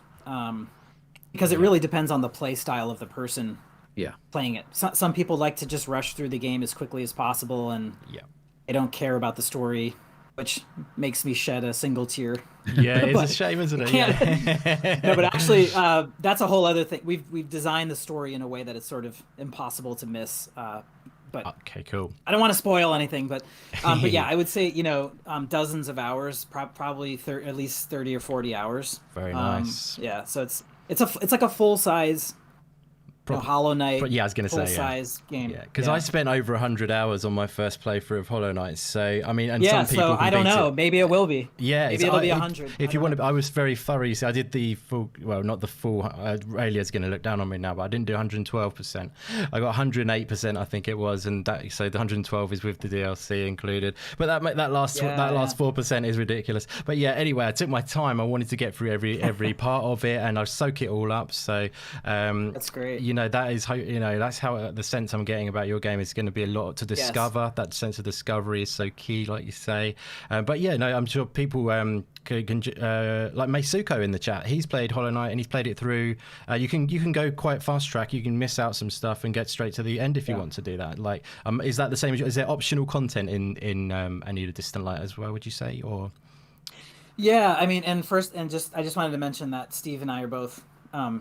[SPEAKER 2] because it really depends on the play style of the person playing it. Some people like to just rush through the game as quickly as possible, and they don't care about the story, which makes me shed a single tear.
[SPEAKER 1] Yeah, it's a shame, isn't it? Yeah.
[SPEAKER 2] No, but actually, that's a whole other thing. We've designed the story in a way that it's sort of impossible to miss. But
[SPEAKER 1] okay, cool.
[SPEAKER 2] I don't want to spoil anything, but yeah, I would say dozens of hours, probably at least 30 or 40 hours.
[SPEAKER 1] Very nice.
[SPEAKER 2] Yeah, so it's like a full size. Hollow Knight.
[SPEAKER 1] Yeah, I was going to say
[SPEAKER 2] full-size game.
[SPEAKER 1] Yeah, because I spent over 100 hours on my first playthrough of Hollow Knight. So I mean, and some people.
[SPEAKER 2] So I don't know. Maybe it will be.
[SPEAKER 1] Yeah,
[SPEAKER 2] maybe it'll be 100.
[SPEAKER 1] If you want to, I was very thorough. So I did the full. Well, not the full. Raylia's going to look down on me now, but I didn't do 112%. I got 108%, I think it was, and the 112 is with the DLC included. But that last 4% is ridiculous. But yeah, anyway, I took my time. I wanted to get through every part of it, and I soak it all up. So
[SPEAKER 2] that's great.
[SPEAKER 1] that is how, that's how the sense I'm getting about your game is going to be a lot to discover. Yes. That sense of discovery is so key, like you say. But yeah, no, I'm sure people can like Meisuko in the chat. He's played Hollow Knight and he's played it through. You can go quite fast track. You can miss out some stuff and get straight to the end if you want to do that. Like, is that the same? Is there optional content in Anew The Distant Light as well? Would you say, or?
[SPEAKER 2] Yeah, I mean, I just wanted to mention that Steve and I are both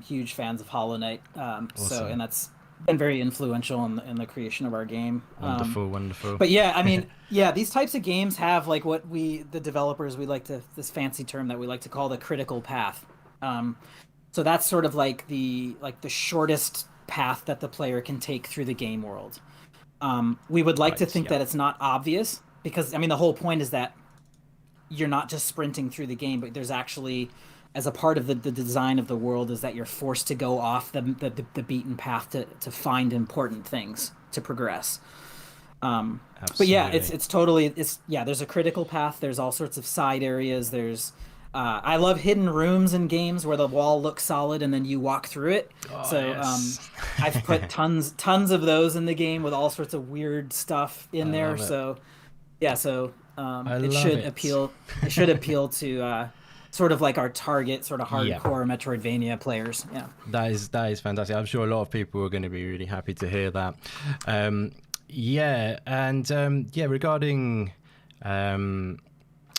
[SPEAKER 2] huge fans of Hollow Knight. Awesome. So, and that's been very influential in the creation of our game.
[SPEAKER 1] Wonderful.
[SPEAKER 2] But yeah, I mean, yeah, these types of games have like what the developers, we like to, this fancy term that we like to call the critical path. So that's sort of like the shortest path that the player can take through the game world. We would like to think that it's not obvious, because I mean, the whole point is that you're not just sprinting through the game, but there's actually, as a part of the design of the world, is that you're forced to go off the beaten path to find important things to progress. But yeah, it's totally, there's a critical path. There's all sorts of side areas. There's, I love hidden rooms in games where the wall looks solid and then you walk through it. I've put tons of those in the game with all sorts of weird stuff in there. So yeah, so it should appeal to sort of like our target, sort of hardcore Metroidvania players. Yeah, that
[SPEAKER 1] is fantastic. I'm sure a lot of people are going to be really happy to hear that. Regarding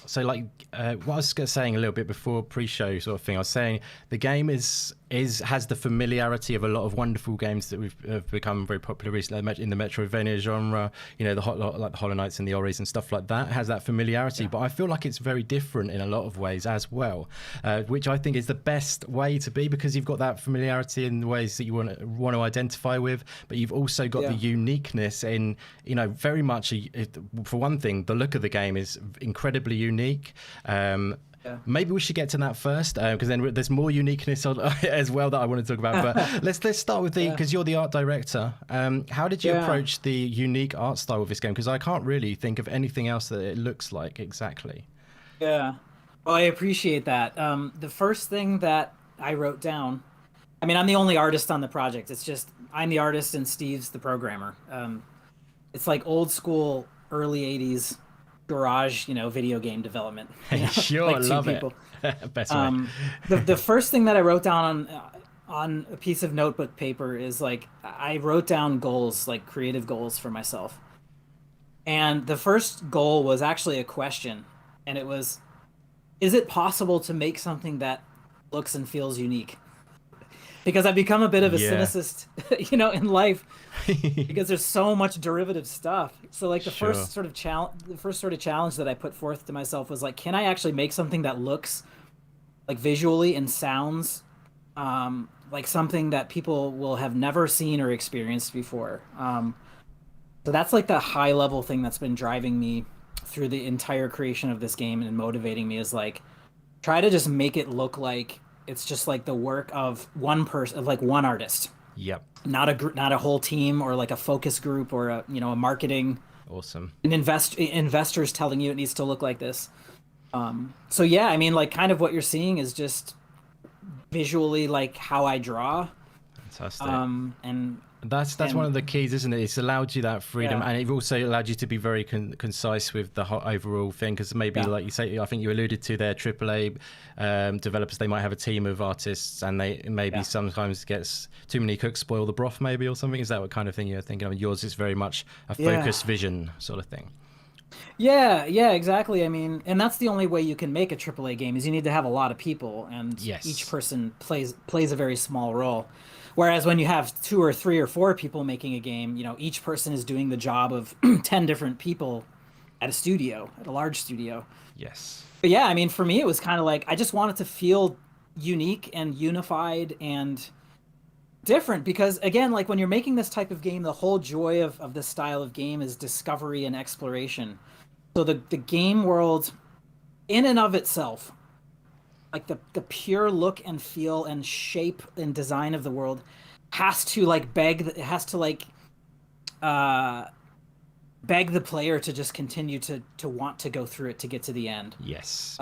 [SPEAKER 1] so like what I was saying a little bit before pre-show sort of thing, I was saying the game has the familiarity of a lot of wonderful games that have become very popular recently in the Metroidvania genre. The Hollow Knights and the Oris and stuff like that. It has that familiarity, but I feel like it's very different in a lot of ways as well, which I think is the best way to be, because you've got that familiarity in the ways that you want to identify with, but you've also got the uniqueness in, very much. For one thing, the look of the game is incredibly unique. Maybe we should get to that first, because then there's more uniqueness as well that I want to talk about. But let's start with because you're the art director. How did you approach the unique art style of this game? Because I can't really think of anything else that it looks like exactly.
[SPEAKER 2] Yeah, well, I appreciate that. The first thing that I wrote down, I mean, I'm the only artist on the project. It's just I'm the artist and Steve's the programmer. It's like old school, early '80s. Garage, video game development.
[SPEAKER 1] Sure, like love people. It. Best way.
[SPEAKER 2] The first thing that I wrote down on a piece of notebook paper is like I wrote down goals, like creative goals for myself. And the first goal was actually a question, and it was, is it possible to make something that looks and feels unique? Because I've become a bit of a cynicist, in life, because there's so much derivative stuff. So like the first sort of challenge that I put forth to myself was like, can I actually make something that looks like visually and sounds like something that people will have never seen or experienced before? So that's like the high level thing that's been driving me through the entire creation of this game and motivating me, is like, try to just make it look like it's just like the work of one person, like one artist.
[SPEAKER 1] Yep.
[SPEAKER 2] Not a whole team or like a focus group or a marketing.
[SPEAKER 1] Awesome.
[SPEAKER 2] And investors telling you it needs to look like this. So yeah, I mean, like kind of what you're seeing is just visually like how I draw.
[SPEAKER 1] Fantastic.
[SPEAKER 2] And
[SPEAKER 1] that's one of the keys, isn't it? It's allowed you that freedom, and it also allowed you to be very concise with the whole overall thing. Because maybe, like you say, I think you alluded to their AAA developers, they might have a team of artists, and they maybe sometimes gets too many cooks spoil the broth, maybe, or something. Is that what kind of thing you're thinking of? Yours is very much a focused vision sort of thing.
[SPEAKER 2] Yeah, exactly. I mean, and that's the only way you can make a AAA game, is you need to have a lot of people, and each person plays a very small role. Whereas when you have 2 or 3 or 4 people making a game, each person is doing the job of 10 different people at a large studio.
[SPEAKER 1] Yes.
[SPEAKER 2] But yeah, I mean, for me, it was kind of like, I just wanted to feel unique and unified and different, because again, like when you're making this type of game, the whole joy of this style of game is discovery and exploration. So the game world in and of itself, like the pure look and feel and shape and design of the world has to like beg the player to just continue to want to go through it to get to the end.
[SPEAKER 1] Yes.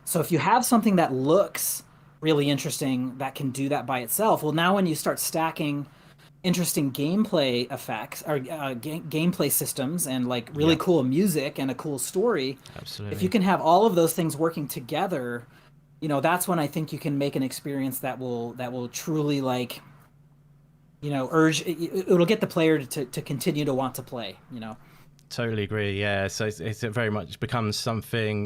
[SPEAKER 2] So if you have something that looks really interesting that can do that by itself, well, now when you start stacking interesting gameplay effects or gameplay systems and like really
[SPEAKER 1] Yeah.
[SPEAKER 2] cool music and a cool story, if you
[SPEAKER 1] Absolutely.
[SPEAKER 2] can have all of those things working together, that's when I think you can make an experience that will truly like, it'll get the player to continue to want to play.
[SPEAKER 1] Totally agree. Yeah. So it's it very much becomes something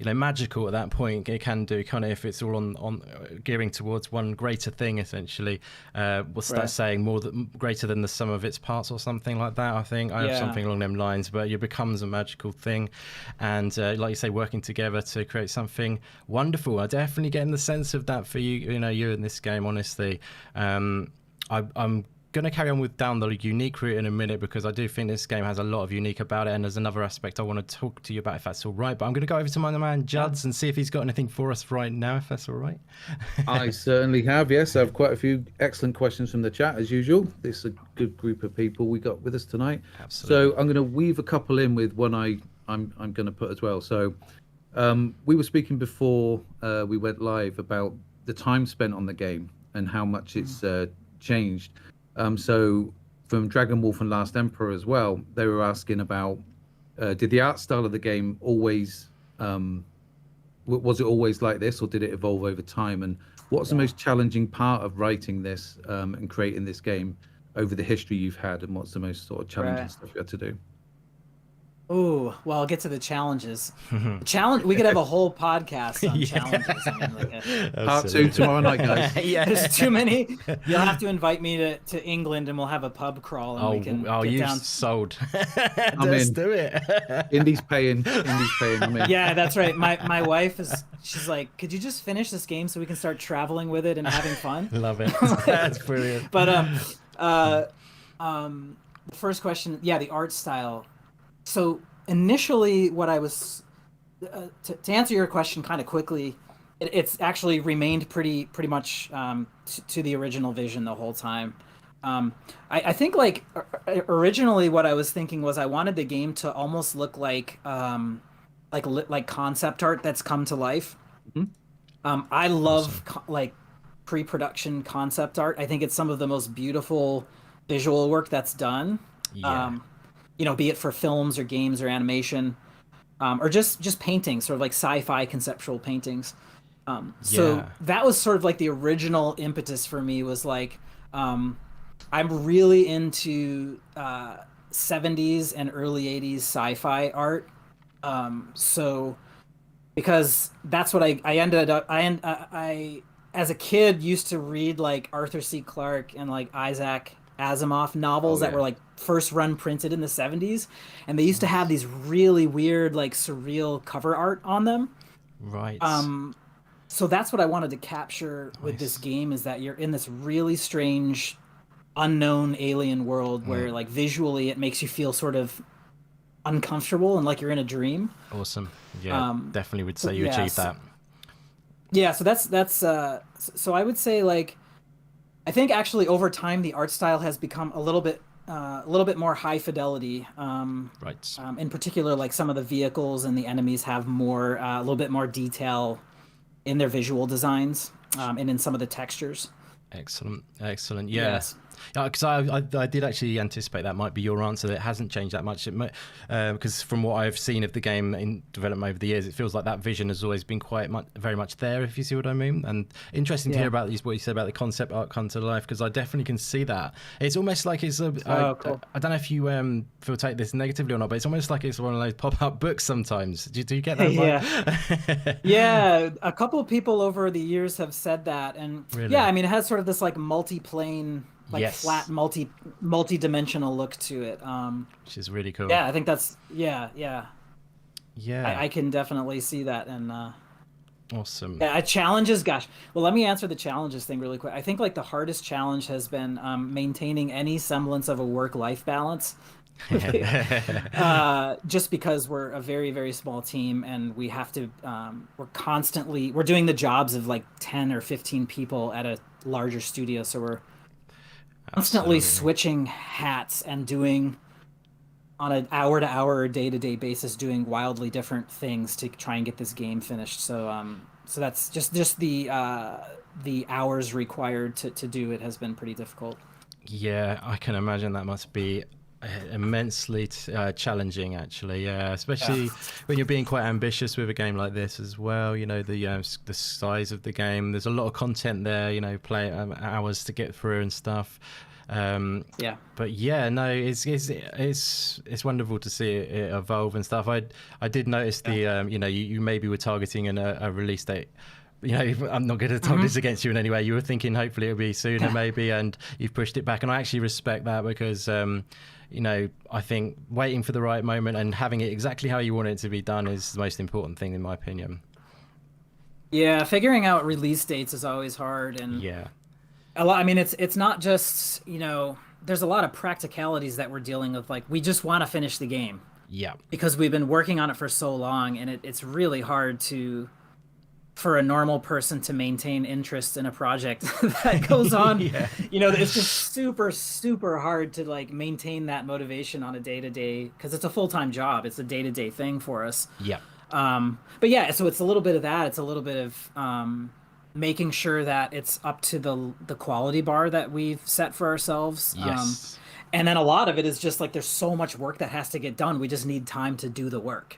[SPEAKER 1] magical at that point. It can do kind of if it's all on gearing towards one greater thing essentially. We'll start
[SPEAKER 2] Right.
[SPEAKER 1] saying greater than the sum of its parts or something like that. I think I have
[SPEAKER 2] Yeah.
[SPEAKER 1] something along them lines, but it becomes a magical thing, and like you say, working together to create something wonderful. I definitely getting the sense of that for you. You in this game, honestly. I'm going to carry on with down the unique route in a minute because I do think this game has a lot of unique about it, and there's another aspect I want to talk to you about if that's all right. But I'm going to go over to my man Juds and see if he's got anything for us right now, if that's all right.
[SPEAKER 3] I certainly have, yes. I have quite a few excellent questions from the chat, as usual. This is a good group of people we got with us tonight.
[SPEAKER 1] Absolutely.
[SPEAKER 3] So I'm going to weave a couple in with one I'm going to put as well. So we were speaking before we went live about the time spent on the game and how much it's changed. So from Dragon Wolf and Last Emperor as well, they were asking about did the art style of the game always was it always like this, or did it evolve over time? And what's the most challenging part of writing this and creating this game over the history you've had, and what's the most sort of challenging stuff you had to do?
[SPEAKER 2] Oh, well, I'll get to the challenges. We could have a whole podcast on challenges. I mean, like
[SPEAKER 3] Part 2 tomorrow night, guys.
[SPEAKER 1] Yeah.
[SPEAKER 2] there's too many. You'll have to invite me to England, and we'll have a pub crawl, and we can get
[SPEAKER 1] you
[SPEAKER 2] down.
[SPEAKER 1] sold.
[SPEAKER 3] I'm
[SPEAKER 1] Let's
[SPEAKER 3] in.
[SPEAKER 1] do it.
[SPEAKER 3] Indy's paying. I'm in.
[SPEAKER 2] Yeah, that's right. My wife she's like, could you just finish this game so we can start traveling with it and having fun?
[SPEAKER 1] Love it. That's brilliant.
[SPEAKER 2] But the first question, the art style. So initially, what I was to answer your question kind of quickly, it's actually remained pretty much to the original vision the whole time. I think like originally what I was thinking was I wanted the game to almost look like concept art that's come to life. I love like pre-production concept art. I think it's some of the most beautiful visual work that's done.
[SPEAKER 1] Yeah.
[SPEAKER 2] Be it for films or games or animation, or just paintings, sort of like sci-fi conceptual paintings. So that was sort of like the original impetus for me, was like, I'm really into 70s and early 80s sci-fi art. So because that's what I ended up, I as a kid used to read like Arthur C. Clarke and like Isaac Asimov novels that were like first run printed in the 70s, and they used to have these really weird like surreal cover art on them.
[SPEAKER 1] Right.
[SPEAKER 2] So that's what I wanted to capture with this game, is that you're in this really strange unknown alien world where like visually it makes you feel sort of uncomfortable and like you're in a dream.
[SPEAKER 1] Awesome. Yeah, definitely would say you achieved that.
[SPEAKER 2] Yeah, so that's so I would say, like, I think actually over time the art style has become a little bit more high fidelity.
[SPEAKER 1] Right.
[SPEAKER 2] In particular, like some of the vehicles and the enemies have more a little bit more detail in their visual designs, and in some of the textures.
[SPEAKER 1] Excellent. Yeah.
[SPEAKER 2] Yes.
[SPEAKER 1] Because I did actually anticipate that might be your answer, that it hasn't changed that much. Because from what I've seen of the game in development over the years, it feels like that vision has always been very much there, if you see what I mean. And interesting to hear about what you said about the concept art come to life, because I definitely can see that. It's almost like it's
[SPEAKER 2] cool.
[SPEAKER 1] I don't know if you feel take this negatively or not, but it's almost like it's one of those pop-up books sometimes. Do you get that?
[SPEAKER 2] Yeah. Yeah, a couple of people over the years have said that, and
[SPEAKER 1] Really?
[SPEAKER 2] yeah, I mean, it has sort of this like multi-plane, like flat multi-dimensional look to it,
[SPEAKER 1] which is really cool.
[SPEAKER 2] I think that's yeah I can definitely see that. And
[SPEAKER 1] awesome.
[SPEAKER 2] Challenges, gosh, well, let me answer the challenges thing really quick. I think like the hardest challenge has been maintaining any semblance of a work-life balance. Just because we're a very, very small team, and we have to we're doing the jobs of like 10 or 15 people at a larger studio, so we're constantly switching hats and doing on an hour-to-hour or day-to-day basis, doing wildly different things to try and get this game finished. So so that's just the hours required to do it has been pretty difficult.
[SPEAKER 1] Yeah, I can imagine that must be immensely challenging, actually. Yeah, especially when you're being quite ambitious with a game like this as well. You know, the size of the game. There's a lot of content there. You know, play hours to get through and stuff. But yeah, no, it's wonderful to see it evolve and stuff. I did notice the you know, you maybe were targeting a release date. You know, I'm not going to talk this against you in any way. You were thinking hopefully it'll be sooner maybe, and you've pushed it back, and I actually respect that because you know, I think waiting for the right moment and having it exactly how you want it to be done is the most important thing in my opinion.
[SPEAKER 2] Yeah, figuring out release dates is always hard, and a lot. I mean, it's not just, you know, there's a lot of practicalities that we're dealing with. Like, we just want to finish the game. Yeah. Because we've been working on it for so long, and it's really hard for a normal person to maintain interest in a project that goes on. You know, it's just super hard to like maintain that motivation on a day-to-day, because it's a full-time job. It's a day-to-day thing for us. But yeah, so it's a little bit of that. It's a little bit of making sure that it's up to the quality bar that we've set for ourselves. And then a lot of it is just like, there's so much work that has to get done. We just need time to do the work.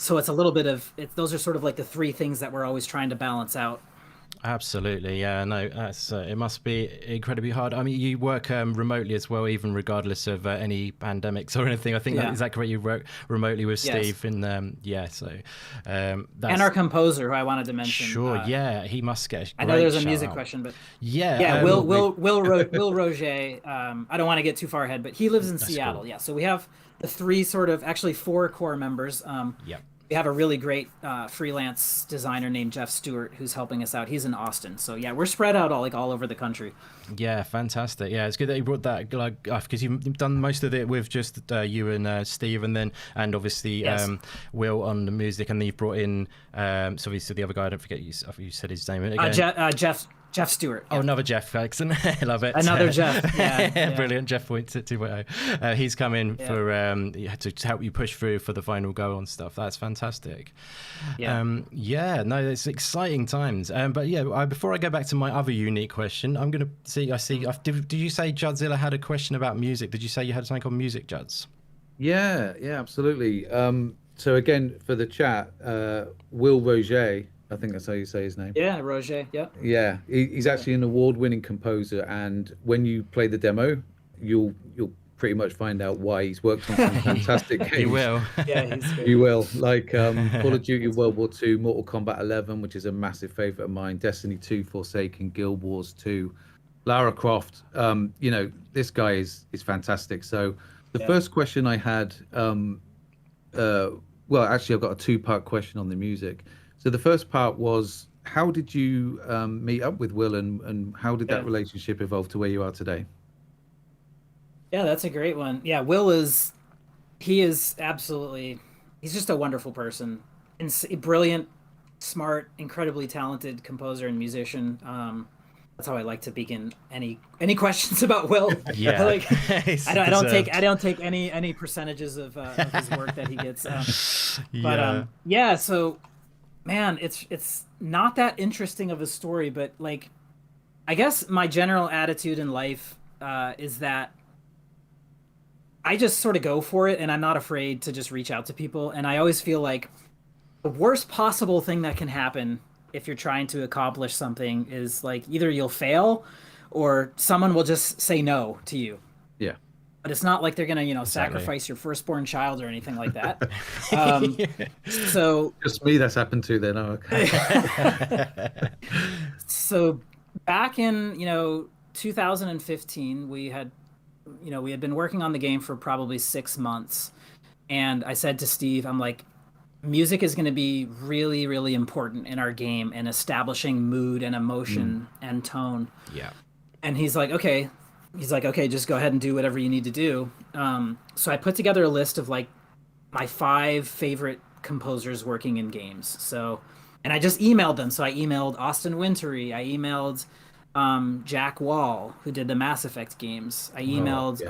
[SPEAKER 2] So it's a little bit of those are sort of like the three things that we're always trying to balance out.
[SPEAKER 1] Absolutely, yeah. No, that's it must be incredibly hard. I mean, you work remotely as well, even regardless of any pandemics or anything. I think is that correct? You work remotely with Steve, and so that's...
[SPEAKER 2] and our composer, who I wanted to mention.
[SPEAKER 1] Sure, he must get.
[SPEAKER 2] I know there's a music question, but Will Roger. I don't want to get too far ahead, but he lives in Seattle. Cool. Yeah, so we have the four core members. We have a really great freelance designer named Jeff Stewart who's helping us out. He's in Austin. So yeah, we're spread out all over the country. Yeah,
[SPEAKER 1] fantastic. Yeah, it's good that you brought that, like, because you've done most of it with just you and Steve, and obviously Will on the music, and then you've brought in so obviously the other guy. I don't forget you said his name again.
[SPEAKER 2] Jeff Stewart.
[SPEAKER 1] Oh, another Jeff, excellent. I love it.
[SPEAKER 2] Another Jeff. Yeah.
[SPEAKER 1] Brilliant. Jeff 2.0. He's come in to help you push through for the final go on stuff. That's fantastic. No, it's exciting times. But before I go back to my other unique question, I'm going to see. Did you say Judzilla had a question about music? Did you say you had something called Music Juds?
[SPEAKER 3] Yeah, absolutely. So again, for the chat, Will Roger, I think that's how you say his name.
[SPEAKER 2] Yeah, Roger. Yeah.
[SPEAKER 3] Yeah, he's actually an award-winning composer, and when you play the demo, you'll pretty much find out why he's worked on some fantastic games.
[SPEAKER 1] You will.
[SPEAKER 2] Yeah, he's good.
[SPEAKER 3] You will. Like Call of Duty World War II, Mortal Kombat 11, which is a massive favorite of mine, Destiny 2, Forsaken, Guild Wars 2, Lara Croft. You know, this guy is fantastic. So the first question I had, well, actually, I've got a two-part question on the music. So the first part was, how did you meet up with Will, and how did that relationship evolve to where you are today?
[SPEAKER 2] Yeah, that's a great one. Yeah, Will is absolutely, he's just a wonderful person. Brilliant, smart, incredibly talented composer and musician. That's how I like to begin any questions about Will.
[SPEAKER 1] Yeah,
[SPEAKER 2] like, I don't take any percentages of his work that he gets. But so, man, it's not that interesting of a story, but like, I guess my general attitude in life is that I just sort of go for it, and I'm not afraid to just reach out to people. And I always feel like the worst possible thing that can happen if you're trying to accomplish something is like either you'll fail or someone will just say no to you.
[SPEAKER 3] Yeah.
[SPEAKER 2] But it's not like they're going to, sacrifice your firstborn child or anything like that. So
[SPEAKER 3] just me that's happened to then. Oh, okay.
[SPEAKER 2] So back in, 2015, we had been working on the game for probably 6 months. And I said to Steve, I'm like, music is going to be really, really important in our game and establishing mood and emotion and tone.
[SPEAKER 1] Yeah.
[SPEAKER 2] And he's like, okay, just go ahead and do whatever you need to do. So I put together a list of like my 5 favorite composers working in games. So, and I just emailed them. So I emailed Austin Wintory. I emailed Jack Wall, who did the Mass Effect games. I emailed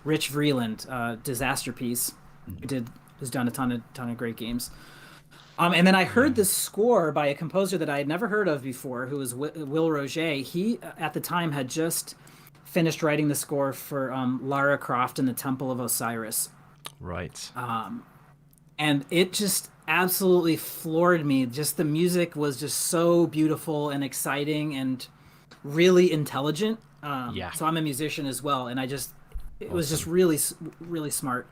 [SPEAKER 2] Rich Vreeland, Disaster Piece, who's done a ton of great games. And then I heard this score by a composer that I had never heard of before, who was Will Roger. He, at the time, had just finished writing the score for Lara Croft and the Temple of Osiris.
[SPEAKER 1] Right.
[SPEAKER 2] And it just absolutely floored me. Just the music was just so beautiful and exciting and really intelligent. So I'm a musician as well, and it was just really, really smart.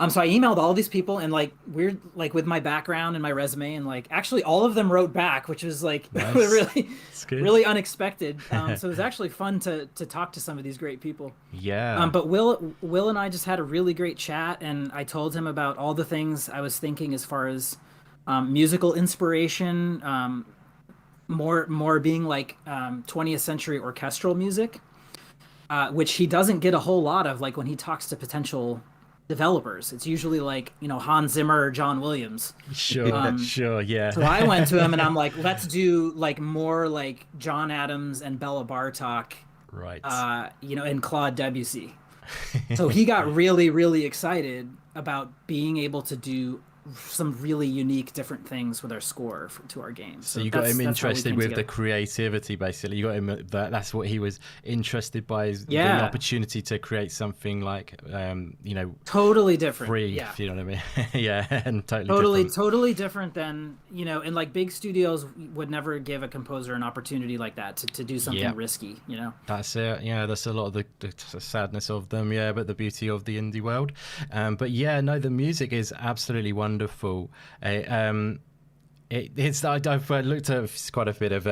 [SPEAKER 2] So I emailed all these people, and like weird, like with my background and my resume, and like actually all of them wrote back, which was like
[SPEAKER 1] Nice.
[SPEAKER 2] really unexpected. So it was actually fun to talk to some of these great people.
[SPEAKER 1] Yeah.
[SPEAKER 2] But Will and I just had a really great chat, and I told him about all the things I was thinking as far as musical inspiration, more being like 20th century orchestral music, which he doesn't get a whole lot of. Like when he talks to potential developers, it's usually like, you know, Hans Zimmer or John Williams.
[SPEAKER 1] Sure, yeah.
[SPEAKER 2] So I went to him and I'm like, let's do like more like John Adams and Bela Bartok,
[SPEAKER 1] right?
[SPEAKER 2] You know, and Claude Debussy. So he got really, really excited about being able to do some really unique different things with our score to our game.
[SPEAKER 1] So you got him interested with the creativity, basically. You got him that's what he was interested by, is the opportunity to create something like you know,
[SPEAKER 2] totally different,
[SPEAKER 1] free, if you know what I mean. Yeah, and totally
[SPEAKER 2] different than, you know, and like big studios would never give a composer an opportunity like that to do something risky, you know. That's
[SPEAKER 1] it. Yeah, that's a lot of the sadness of them, but the beauty of the indie world. But yeah, no, the music is absolutely wonderful. I've looked at quite a bit of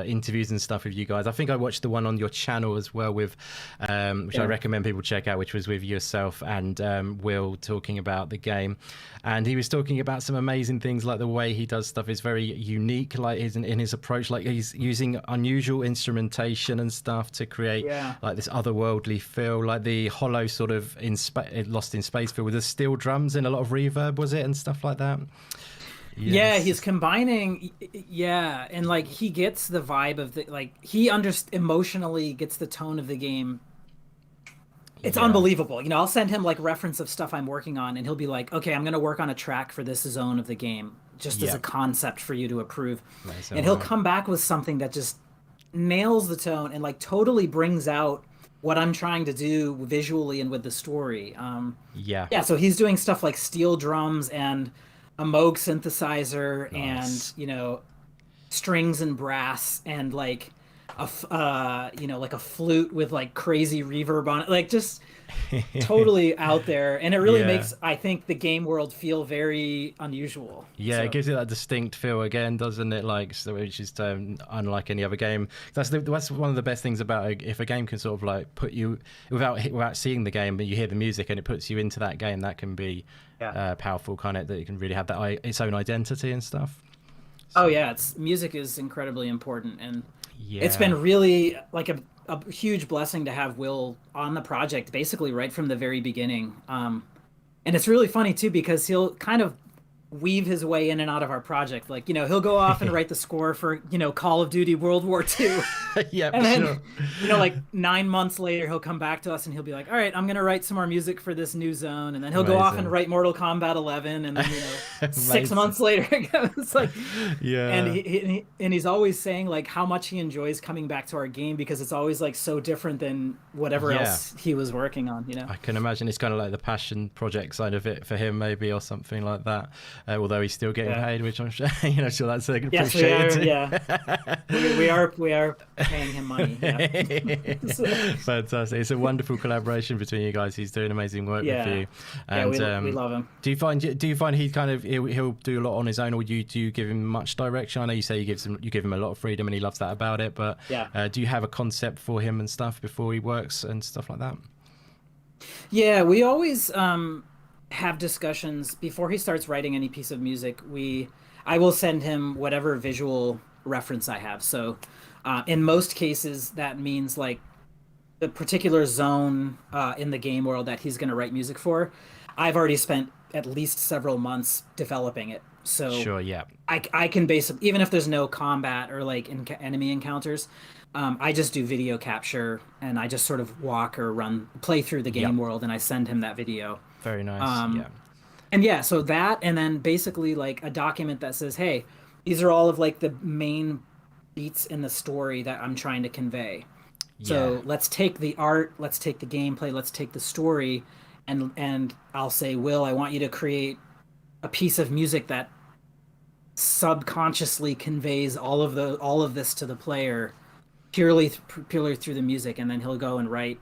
[SPEAKER 1] interviews and stuff with you guys. I think I watched the one on your channel as well with which I recommend people check out, which was with yourself and Will talking about the game. And he was talking about some amazing things, like the way he does stuff is very unique, like in his approach, like he's using unusual instrumentation and stuff to create like this otherworldly feel, like the hollow sort of Lost in Space feel with the steel drums and a lot of reverb, was it, and stuff like that. Yes.
[SPEAKER 2] Yeah, he's combining, and like he gets the vibe of the, like he emotionally gets the tone of the game. It's unbelievable. You know, I'll send him like reference of stuff I'm working on, and he'll be like, "Okay, I'm going to work on a track for this zone of the game, just as a concept for you to approve." Nice. And he'll come back with something that just nails the tone and like totally brings out what I'm trying to do visually and with the story. So he's doing stuff like steel drums and a Moog synthesizer, and you know, strings and brass, and like you know, like a flute with like crazy reverb on it, like just totally out there. And it really makes, I think, the game world feel very unusual.
[SPEAKER 1] It gives you that distinct feel again, doesn't it? Like, so which is unlike any other game. That's one of the best things about if a game can sort of like put you without seeing the game, but you hear the music and it puts you into that game. That can be powerful, kind of, that you can really have that its own identity and stuff.
[SPEAKER 2] So. Music is incredibly important, and it's been really like a huge blessing to have Will on the project basically right from the very beginning. And it's really funny too, because he'll kind of weave his way in and out of our project. Like, you know, he'll go off and write the score for, you know, Call of Duty World War II. And then, you know, like 9 months later, he'll come back to us and he'll be like, all right, I'm going to write some more music for this new zone. And then he'll go off and write Mortal Kombat 11. And then, you know, 6 months later, it's like, and he's always saying like how much he enjoys coming back to our game, because it's always like so different than whatever else he was working on, you know?
[SPEAKER 1] I can imagine it's kind of like the passion project side of it for him, maybe, or something like that. Although he's still getting paid, which I'm sure, you know, sure that's appreciated.
[SPEAKER 2] We are paying him money.
[SPEAKER 1] Fantastic! It's a wonderful collaboration between you guys. He's doing amazing work with you, and
[SPEAKER 2] we love him.
[SPEAKER 1] Do you find he kind of he'll do a lot on his own, or do you give him much direction? I know you say you give him a lot of freedom, and he loves that about it. But do you have a concept for him and stuff before he works and stuff like that?
[SPEAKER 2] Yeah, we always have discussions before he starts writing any piece of music. I will send him whatever visual reference I have. So in most cases that means like the particular zone in the game world that he's going to write music for, I've already spent at least several months developing it. So I can basically, even if there's no combat or like enemy encounters, I just do video capture, and I just sort of walk or play through the game world, and I send him that video.
[SPEAKER 1] Very nice.
[SPEAKER 2] And so that, and then basically like a document that says, hey, these are all of like the main beats in the story that I'm trying to convey. So let's take the art, let's take the gameplay, let's take the story, and I'll say, Will, I want you to create a piece of music that subconsciously conveys all of this to the player purely through the music, and then he'll go and write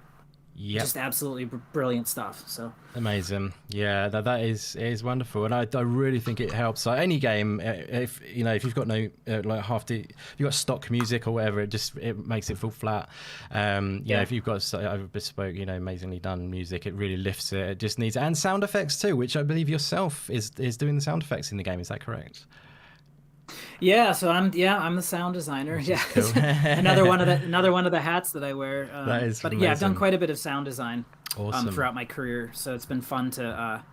[SPEAKER 2] just absolutely brilliant stuff. So
[SPEAKER 1] amazing. Yeah, that is wonderful, and I really think it helps. Like any game, if you've got no if you've got stock music or whatever, it makes it fall flat. If you've got bespoke, amazingly done music, it really lifts it. It just needs, and sound effects too, which I believe yourself is doing the sound effects in the game. Is that correct?
[SPEAKER 2] Yeah, so I'm the sound designer. Yeah, cool. another one of the hats that I wear.
[SPEAKER 1] That is amazing.
[SPEAKER 2] I've done quite a bit of sound design throughout my career, so it's been fun to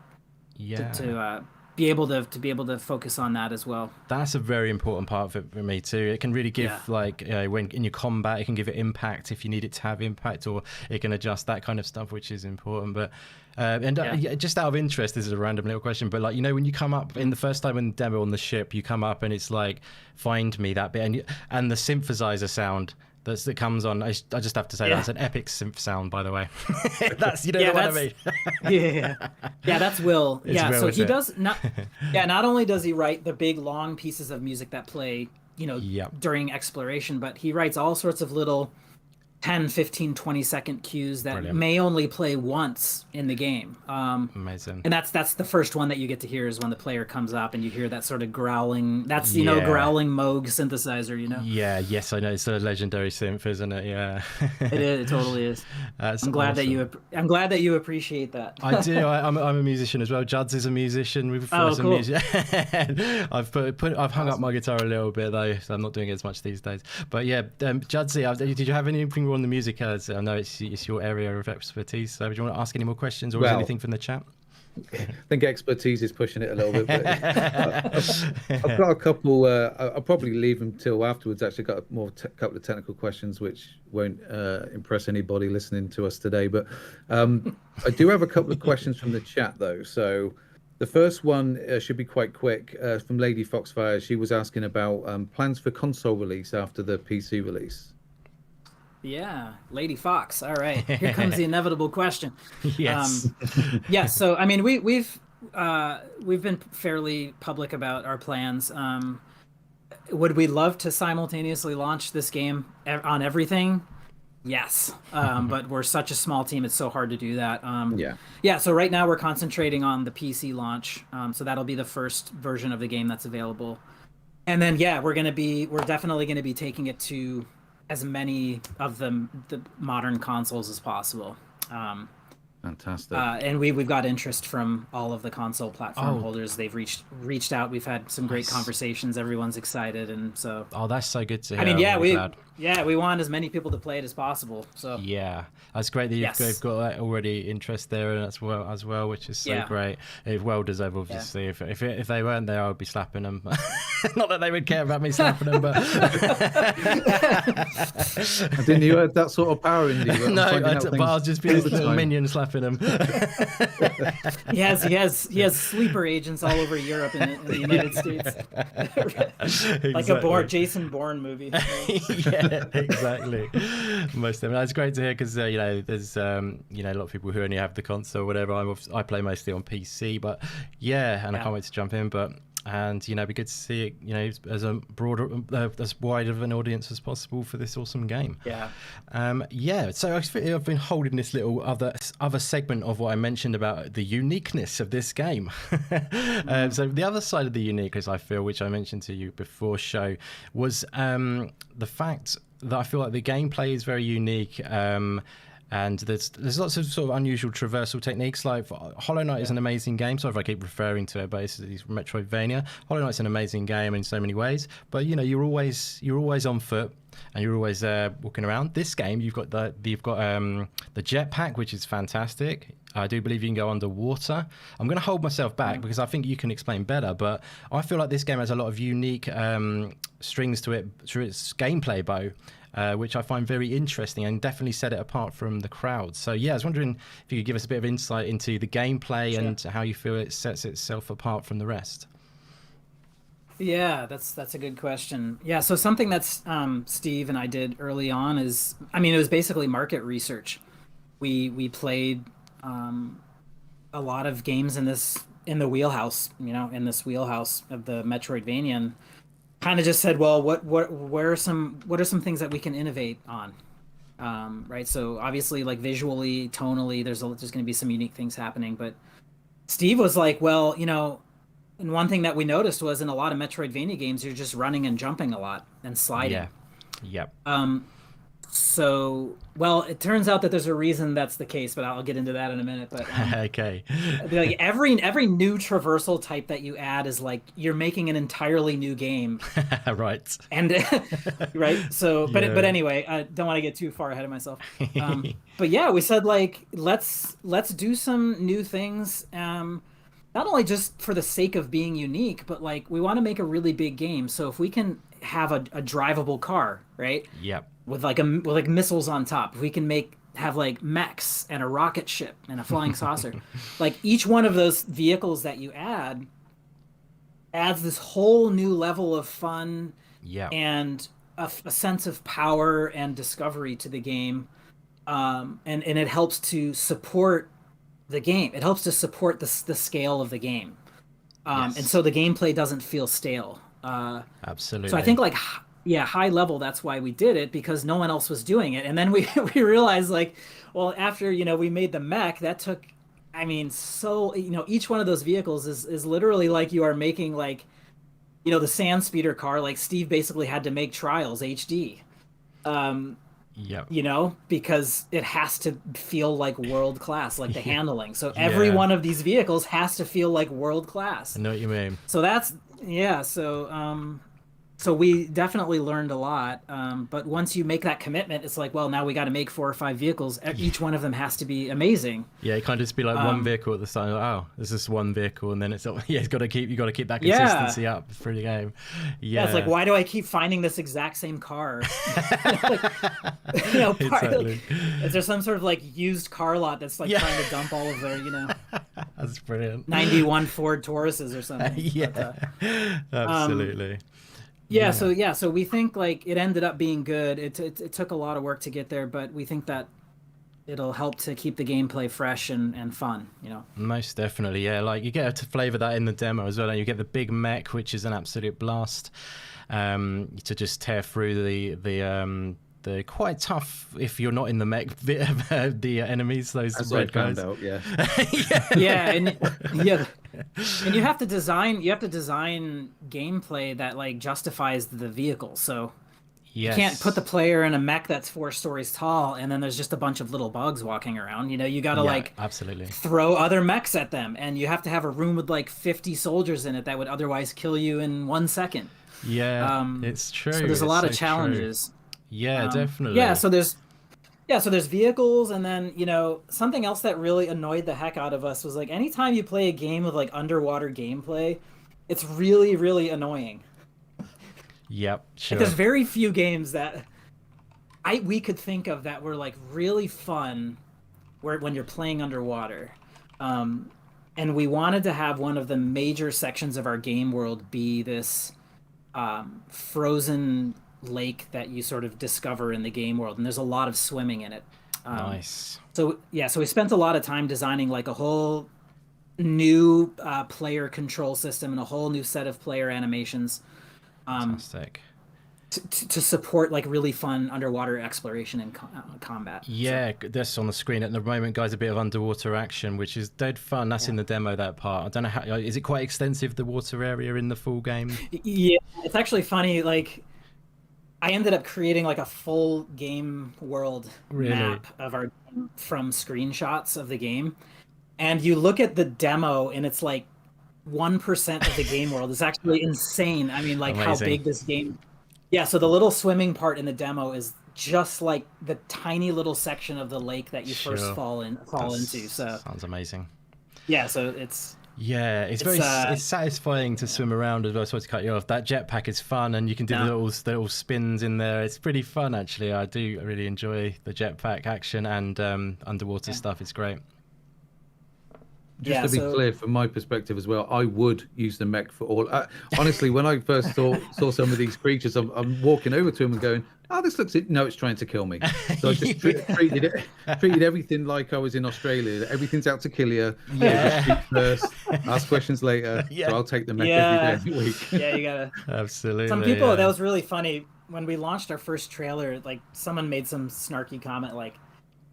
[SPEAKER 2] be able to focus on that as well.
[SPEAKER 1] That's a very important part of it for me too. It can really give when in your combat, it can give it impact if you need it to have impact, or it can adjust that kind of stuff, which is important. But just out of interest, this is a random little question, but when you come up in the first time in the demo on the ship, you come up and it's like, find me that bit, and the synthesizer sound that comes on. I just have to say that's an epic synth sound, by the way. That's what I mean.
[SPEAKER 2] That's Will.
[SPEAKER 1] It's Will,
[SPEAKER 2] so he does not. Not only does he write the big long pieces of music that play, during exploration, but he writes all sorts of little 10, 15, 20-second cues that may only play once in the game.
[SPEAKER 1] Amazing.
[SPEAKER 2] And that's the first one that you get to hear, is when the player comes up and you hear that sort of growling. That's growling Moog synthesizer.
[SPEAKER 1] Yeah. Yes, I know. It's a legendary synth, isn't it? Yeah.
[SPEAKER 2] It is. It totally is.
[SPEAKER 1] I'm glad
[SPEAKER 2] that you appreciate that.
[SPEAKER 1] I do. I'm a musician as well. Juds is a musician. We've some
[SPEAKER 2] cool.
[SPEAKER 1] music. I've hung up my guitar a little bit though, so I'm not doing it as much these days. But yeah, Judsy, did you have anything on the music? As I know it's your area of expertise, so do you want to ask any more questions, or is anything from the chat?
[SPEAKER 3] I think expertise is pushing it a little bit, but I've got a couple. I'll probably leave them till afterwards. Actually got a couple of technical questions which won't impress anybody listening to us today, but I do have a couple of questions from the chat though. So the first one should be quite quick, from Lady Foxfire. She was asking about plans for console release after the PC release.
[SPEAKER 2] Yeah, Lady Fox. All right, here comes the inevitable question.
[SPEAKER 1] Yes.
[SPEAKER 2] So I mean, we've been fairly public about our plans. Would we love to simultaneously launch this game on everything? Yes, but we're such a small team; it's so hard to do that. So right now we're concentrating on the PC launch. So that'll be the first version of the game that's available, and then we're definitely gonna be taking it to as many of the modern consoles as possible.
[SPEAKER 3] Fantastic.
[SPEAKER 2] And we've got interest from all of the console platform holders. They've reached out. We've had some great conversations. Everyone's excited, and so.
[SPEAKER 1] Oh, that's so good to hear.
[SPEAKER 2] I mean, we want as many people to play it as possible. So.
[SPEAKER 1] Yeah, that's great that you've got already interest there, and as well, which is so great. It's well deserved, obviously. Yeah. If they weren't there, I would be slapping them. Not that they would care about me slapping them, but.
[SPEAKER 3] Didn't you have that sort of power in you?
[SPEAKER 1] No, but I'll just be this little minion slapping him.
[SPEAKER 2] He has sleeper agents all over Europe and the United States. Like a Jason Bourne movie.
[SPEAKER 1] Yeah, exactly. Most of them. That's great to hear, because there's a lot of people who only have the console or whatever. I play mostly on PC, but I can't wait to jump in. And it'd be good to see it, as a broader, as wide of an audience as possible for this awesome game. So I've been holding this little other segment of what I mentioned about the uniqueness of this game. So the other side of the uniqueness, I feel, which I mentioned to you before show, was the fact that I feel like the gameplay is very unique. And there's lots of sort of unusual traversal techniques. Like Hollow Knight is an amazing game. Sorry if I keep referring to it, but it's Metroidvania. Hollow Knight's an amazing game in so many ways. But you're always on foot, and you're always walking around. This game, you've got the jetpack, which is fantastic. I do believe you can go underwater. I'm going to hold myself back because I think you can explain better, but I feel like this game has a lot of unique strings to it through its gameplay bow. Which I find very interesting and definitely set it apart from the crowd. So I was wondering if you could give us a bit of insight into the gameplay and how you feel it sets itself apart from the rest.
[SPEAKER 2] Yeah, that's a good question. Yeah, so something that's Steve and I did early on is, I mean, it was basically market research. We played a lot of games in the wheelhouse, in this wheelhouse of the Metroidvania, and kind of just said, well, what are some things that we can innovate on? Right. So obviously, like visually, tonally, there's going to be some unique things happening. But Steve was like, well, and one thing that we noticed was in a lot of Metroidvania games, you're just running and jumping a lot and sliding.
[SPEAKER 1] Yeah. Yep.
[SPEAKER 2] So, well, it turns out that there's a reason that's the case, but I'll get into that in a minute. But
[SPEAKER 1] Okay.
[SPEAKER 2] like every new traversal type that you add is like you're making an entirely new game.
[SPEAKER 1] Right.
[SPEAKER 2] And right. So, but
[SPEAKER 1] Yeah.
[SPEAKER 2] but anyway, I don't want to get too far ahead of myself. But yeah, we said like let's do some new things. Not only just for the sake of being unique, but like we want to make a really big game. So if we can have a drivable car, right?
[SPEAKER 1] Yep.
[SPEAKER 2] With like missiles on top, if we can have like mechs and a rocket ship and a flying saucer, like each one of those vehicles that you adds this whole new level of fun.
[SPEAKER 1] Yeah.
[SPEAKER 2] And a sense of power and discovery to the game. And it helps to support the game. It helps to support the scale of the game.
[SPEAKER 1] Yes.
[SPEAKER 2] And so the gameplay doesn't feel stale.
[SPEAKER 1] Absolutely.
[SPEAKER 2] So I think like, yeah, high level, that's why we did it, because no one else was doing it. And then we realized like, well, after, we made the mech, that took, I mean, so, each one of those vehicles is literally like you are making like, the sand speeder car, like Steve basically had to make Trials HD.
[SPEAKER 1] Yep.
[SPEAKER 2] Because it has to feel like world class, like the handling. So every one of these vehicles has to feel like world class.
[SPEAKER 1] I know what you mean.
[SPEAKER 2] So that's, yeah. So we definitely learned a lot. But once you make that commitment, it's like, well, now we got to make 4 or 5 vehicles. Each one of them has to be amazing.
[SPEAKER 1] Yeah, it can't just be like one vehicle at the start. Like, oh, there's just one vehicle, and then it's you got to keep that consistency up through the game. Yeah,
[SPEAKER 2] it's like, why do I keep finding this exact same car?
[SPEAKER 1] Exactly.
[SPEAKER 2] Is there some sort of like used car lot that's like trying to dump all of their,
[SPEAKER 1] That's brilliant.
[SPEAKER 2] 91 Ford Tauruses or something?
[SPEAKER 1] Yeah, absolutely.
[SPEAKER 2] So we think like it ended up being good. It took a lot of work to get there, but we think that it'll help to keep the gameplay fresh and fun,
[SPEAKER 1] Most definitely, yeah. Like you get to flavor that in the demo as well, and you get the big mech, which is an absolute blast to just tear through the quite tough, if you're not in the mech, the enemies, those red guys.
[SPEAKER 3] Out, yeah.
[SPEAKER 2] And you have to design gameplay that like justifies the vehicle. So you can't put the player in a mech that's 4 stories tall and then there's just a bunch of little bugs walking around. You got to
[SPEAKER 1] absolutely
[SPEAKER 2] throw other mechs at them, and you have to have a room with like 50 soldiers in it that would otherwise kill you in 1 second.
[SPEAKER 1] Yeah, it's true.
[SPEAKER 2] So there's a lot of challenges.
[SPEAKER 1] True. Yeah, definitely.
[SPEAKER 2] So there's vehicles, and then something else that really annoyed the heck out of us was like anytime you play a game with like underwater gameplay, it's really, really annoying.
[SPEAKER 1] Yep, sure.
[SPEAKER 2] Like, there's very few games that we could think of that were like really fun when you're playing underwater. And we wanted to have one of the major sections of our game world be this frozen lake that you sort of discover in the game world, and there's a lot of swimming in it.
[SPEAKER 1] Nice.
[SPEAKER 2] So we spent a lot of time designing like a whole new player control system and a whole new set of player animations.
[SPEAKER 1] Fantastic.
[SPEAKER 2] To support like really fun underwater exploration and combat.
[SPEAKER 1] Yeah, that's on the screen at the moment, guys. A bit of underwater action, which is dead fun. That's in the demo, that part. I don't know how. Is it quite extensive, the water area in the full game?
[SPEAKER 2] Yeah, it's actually funny. Like, I ended up creating like a full game world map of our game from screenshots of the game, and you look at the demo, and it's like 1% of the game world. It's actually insane. I mean, like Amazing. How big this game. Yeah, so the little swimming part in the demo is just like the tiny little section of the lake that you first fall into. So
[SPEAKER 1] sounds amazing.
[SPEAKER 2] Yeah, so it's
[SPEAKER 1] it's satisfying to swim around as well. Sorry to cut you off. That jetpack is fun, and you can do the little spins in there. It's pretty fun, actually. I really enjoy the jetpack action and underwater stuff. It's great.
[SPEAKER 3] Just to be clear, from my perspective as well, I would use the mech for all. Honestly, when I first saw some of these creatures, I'm walking over to them and going, "Oh, this looks it." No, it's trying to kill me. So I just treated everything like I was in Australia. Everything's out to kill you.
[SPEAKER 1] Yeah.
[SPEAKER 3] Shoot first, ask questions later.
[SPEAKER 1] Yeah.
[SPEAKER 3] So I'll take the mech every day, every week.
[SPEAKER 2] Yeah, you gotta.
[SPEAKER 1] Absolutely.
[SPEAKER 2] Some people, that was really funny when we launched our first trailer. Like, someone made some snarky comment like,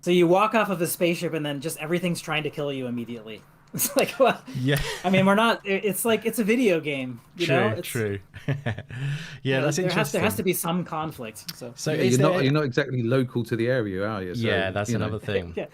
[SPEAKER 2] "So you walk off of a spaceship and then just everything's trying to kill you immediately." It's like, well,
[SPEAKER 1] yeah.
[SPEAKER 2] I mean, we're not. It's like it's a video game, you know. It's,
[SPEAKER 1] true. Yeah, that's interesting.
[SPEAKER 2] There has to be some conflict. So
[SPEAKER 3] Yeah, you're not exactly local to the area, are you? So,
[SPEAKER 1] yeah, that's another thing.
[SPEAKER 2] Yeah.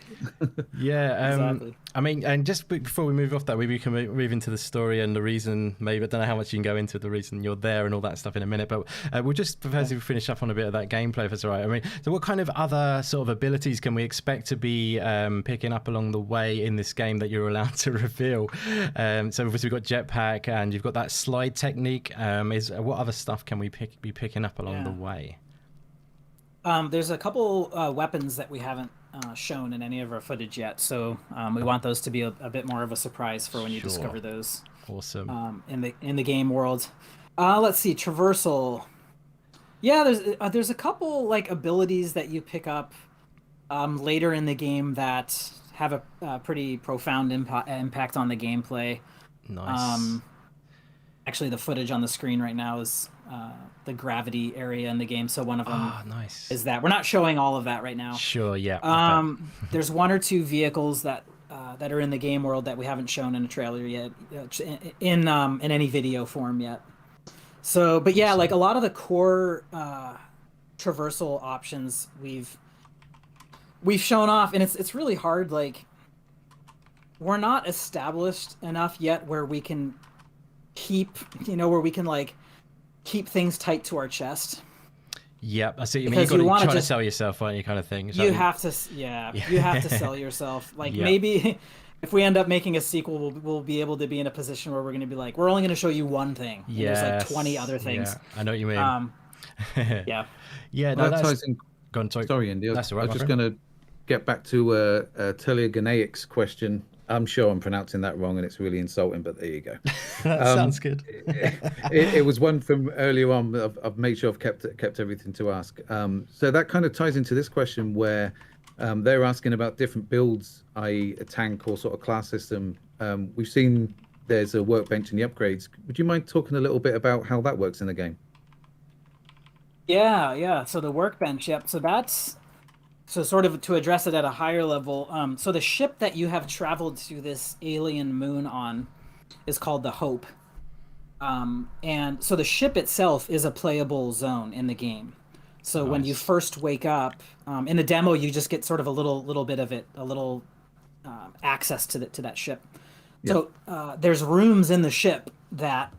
[SPEAKER 1] Yeah.
[SPEAKER 2] Exactly.
[SPEAKER 1] I mean, and just before we move off that, maybe we can move into the story and the reason. Maybe I don't know how much you can go into the reason you're there and all that stuff in a minute, but we'll just propose we finish up on a bit of that gameplay, if that's all right. I mean, so what kind of other sort of abilities can we expect to be picking up along the way in this game that you're allowed to reveal? So obviously we've got jetpack and you've got that slide technique. What other stuff can we be picking up along the way?
[SPEAKER 2] There's a couple weapons that we haven't shown in any of our footage yet, so we want those to be a bit more of a surprise for when you discover those.
[SPEAKER 1] Awesome.
[SPEAKER 2] In the game world. Let's see, traversal. Yeah, there's a couple like abilities that you pick up later in the game that have a pretty profound impact on the gameplay.
[SPEAKER 1] Nice.
[SPEAKER 2] Actually, the footage on the screen right now is the gravity area in the game. So one of them is that. We're not showing all of that right now.
[SPEAKER 1] Sure, yeah.
[SPEAKER 2] There's one or two vehicles that are in the game world that we haven't shown in a trailer yet, in any video form yet. So, but yeah, like a lot of the core traversal options we've shown off, and it's really hard. Like, we're not established enough yet where we can keep things tight to our chest.
[SPEAKER 1] Yep, I see. You mean you're trying to sell yourself, aren't you, kind of thing?
[SPEAKER 2] You have to sell yourself. Like, maybe if we end up making a sequel, we'll be able to be in a position where we're going to be like, we're only going to show you one thing. And there's like 20 other things.
[SPEAKER 1] Yeah, I know what you mean.
[SPEAKER 2] Yeah.
[SPEAKER 1] Yeah,
[SPEAKER 3] no, that ties in.
[SPEAKER 1] Go on,
[SPEAKER 3] sorry, Andy.
[SPEAKER 1] That's all right.
[SPEAKER 3] I was just going to get back to Teleganeic's question. I'm sure I'm pronouncing that wrong, and it's really insulting, but there you go.
[SPEAKER 1] That sounds good.
[SPEAKER 3] it was one from earlier on. I've made sure I've kept everything to ask. So that kind of ties into this question where they're asking about different builds, i.e. a tank or sort of class system. We've seen there's a workbench in the upgrades. Would you mind talking a little bit about how that works in the game?
[SPEAKER 2] Yeah. So the workbench, yep. So sort of to address it at a higher level, so the ship that you have traveled to this alien moon on is called the Hope. And so the ship itself is a playable zone in the game. So when you first wake up, in the demo, you just get sort of a little bit of it, a little access to that ship. Yep. So there's rooms in the ship that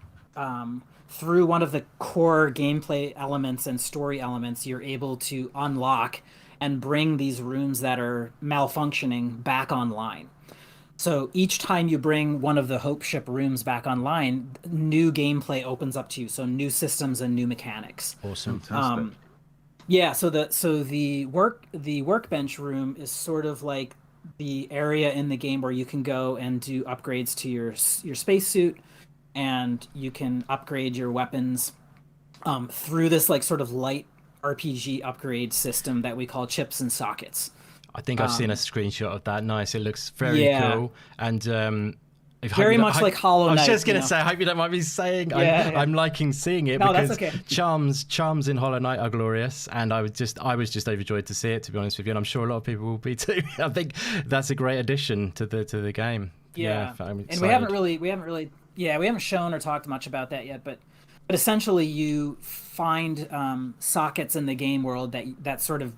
[SPEAKER 2] through one of the core gameplay elements and story elements, you're able to unlock and bring these rooms that are malfunctioning back online. So each time you bring one of the Hope ship rooms back online, new gameplay opens up to you. So new systems and new mechanics.
[SPEAKER 1] Awesome.
[SPEAKER 2] Yeah. So the workbench room is sort of like the area in the game where you can go and do upgrades to your spacesuit, and you can upgrade your weapons through this like sort of light RPG upgrade system that we call chips and sockets.
[SPEAKER 1] I think I've seen a screenshot of that. Nice. It looks very cool. And
[SPEAKER 2] very much like Hollow Knight.
[SPEAKER 1] I was just going to say, I hope you don't mind me saying, I'm liking seeing it, because
[SPEAKER 2] that's okay.
[SPEAKER 1] charms in Hollow Knight are glorious, and I was just overjoyed to see it, to be honest with you, and I'm sure a lot of people will be too. I think that's a great addition to the game.
[SPEAKER 2] Yeah, and we haven't shown or talked much about that yet, but essentially you find sockets in the game world that sort of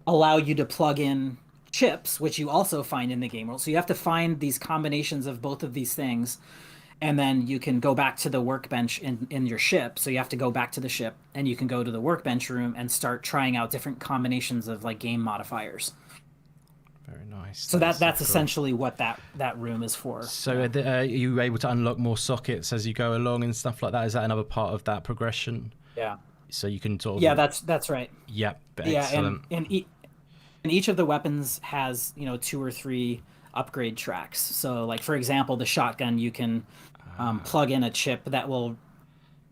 [SPEAKER 2] allow you to plug in chips, which you also find in the game world. So you have to find these combinations of both of these things, and then you can go back to the workbench in your ship. So you have to go back to the ship, and you can go to the workbench room and start trying out different combinations of like game modifiers.
[SPEAKER 1] Very nice.
[SPEAKER 2] So that's essentially what that room is for.
[SPEAKER 1] So are you able to unlock more sockets as you go along and stuff like that? Is that another part of that progression?
[SPEAKER 2] Yeah.
[SPEAKER 1] So you can sort of...
[SPEAKER 2] Yeah, that's right.
[SPEAKER 1] Yep. Excellent.
[SPEAKER 2] And each of the weapons has 2 or 3 upgrade tracks. So like, for example, the shotgun, you can plug in a chip that will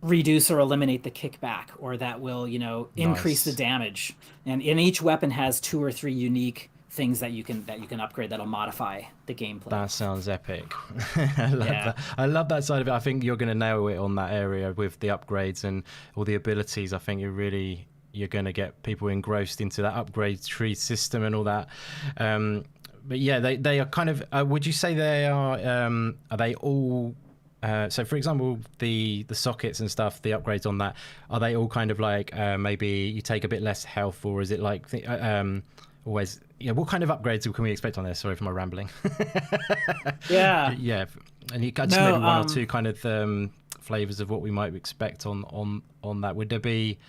[SPEAKER 2] reduce or eliminate the kickback, or that will, you know, increase the damage. And each weapon has 2 or 3 unique things that you can upgrade that'll modify the gameplay.
[SPEAKER 1] That sounds epic. I love that side of it. I think you're going to nail it on that area with the upgrades and all the abilities. I think you're going to get people engrossed into that upgrade tree system and all that. But yeah, they are kind of, would you say they are they all, so for example, the sockets and stuff, the upgrades on that, are they all kind of like, maybe you take a bit less health, or is it like, always, yeah, what kind of upgrades can we expect on this? Sorry for my rambling.
[SPEAKER 2] Yeah.
[SPEAKER 1] Yeah. And you got just maybe one or two kind of flavors of what we might expect on that. Would there be,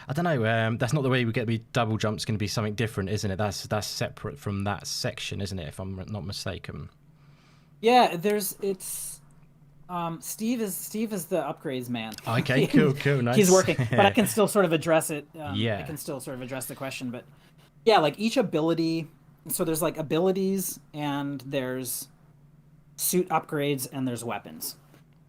[SPEAKER 1] I don't know, that's not the way we get the double jump's going to be something different, isn't it? That's separate from that section, isn't it, if I'm not mistaken?
[SPEAKER 2] Yeah, Steve is the upgrades man.
[SPEAKER 1] Okay, cool, nice.
[SPEAKER 2] He's working, but I can still sort of address it.
[SPEAKER 1] Yeah.
[SPEAKER 2] I can still sort of address the question, but yeah, like each ability, so there's like abilities, and there's suit upgrades, and there's weapons.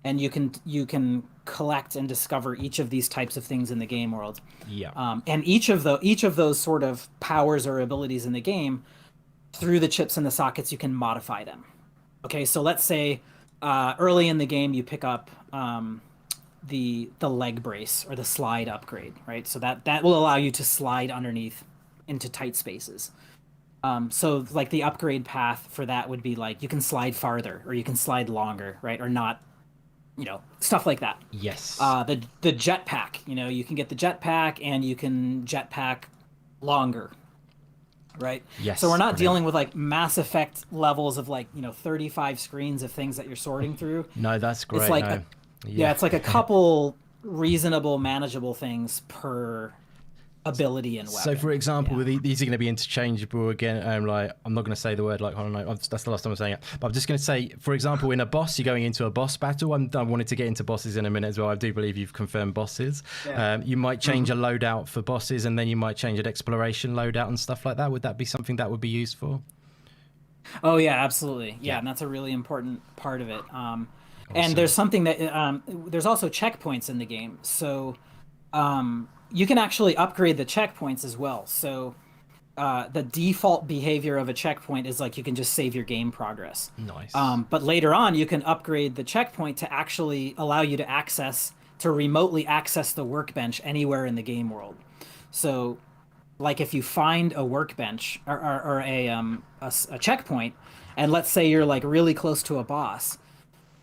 [SPEAKER 2] And you can collect and discover each of these types of things in the game world.
[SPEAKER 1] Yeah.
[SPEAKER 2] And each of those sort of powers or abilities in the game, through the chips and the sockets, you can modify them. Okay, so let's say early in the game you pick up the leg brace or the slide upgrade, right? So that will allow you to slide underneath into tight spaces. So like the upgrade path for that would be like you can slide farther, or you can slide longer, right? Or not, you know, stuff like that.
[SPEAKER 1] Yes.
[SPEAKER 2] The jetpack, you know, you can get the jetpack, and you can jetpack longer, right?
[SPEAKER 1] Yes.
[SPEAKER 2] So we're not dealing with like Mass Effect levels of like, you know, 35 screens of things that you're sorting through.
[SPEAKER 1] No, that's great.
[SPEAKER 2] It's like it's like a couple reasonable, manageable things per ability and weapon.
[SPEAKER 1] So, for example, these are going to be interchangeable again. Like, I'm not going to say the word like Hollow Knight. That's the last time I'm saying it. But I'm just going to say, for example, in a boss, you're going into a boss battle. I wanted to get into bosses in a minute as well. I do believe you've confirmed bosses. Yeah. You might change a loadout for bosses, and then you might change an exploration loadout and stuff like that. Would that be something that would be used for?
[SPEAKER 2] Oh yeah, absolutely. Yeah, and that's a really important part of it. And there's something that there's also checkpoints in the game. So you can actually upgrade the checkpoints as well. So the default behavior of a checkpoint is like you can just save your game progress.
[SPEAKER 1] Nice.
[SPEAKER 2] But later on, you can upgrade the checkpoint to actually allow you to remotely access the workbench anywhere in the game world. So, like if you find a workbench or a checkpoint, and let's say you're like really close to a boss,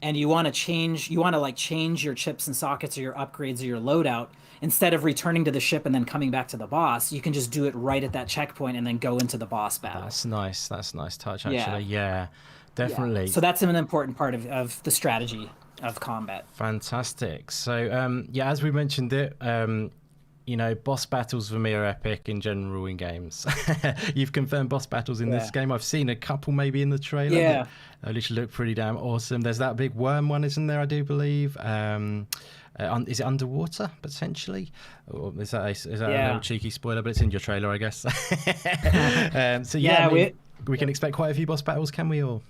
[SPEAKER 2] and you want to change your chips and sockets or your upgrades or your loadout, instead of returning to the ship and then coming back to the boss, you can just do it right at that checkpoint and then go into the boss battle.
[SPEAKER 1] That's nice. That's a nice touch, actually. Yeah, definitely.
[SPEAKER 2] Yeah. So that's an important part of the strategy of combat.
[SPEAKER 1] Fantastic. So, yeah, as we mentioned it, you know, boss battles for me are epic in general in games. You've confirmed boss battles in this game. I've seen a couple maybe in the trailer.
[SPEAKER 2] Yeah.
[SPEAKER 1] Which look pretty damn awesome. There's that big worm one, isn't there, I do believe? Is it underwater potentially, or is that a little cheeky spoiler? But it's in your trailer, I guess. So yeah, we can expect quite a few boss battles, can we all?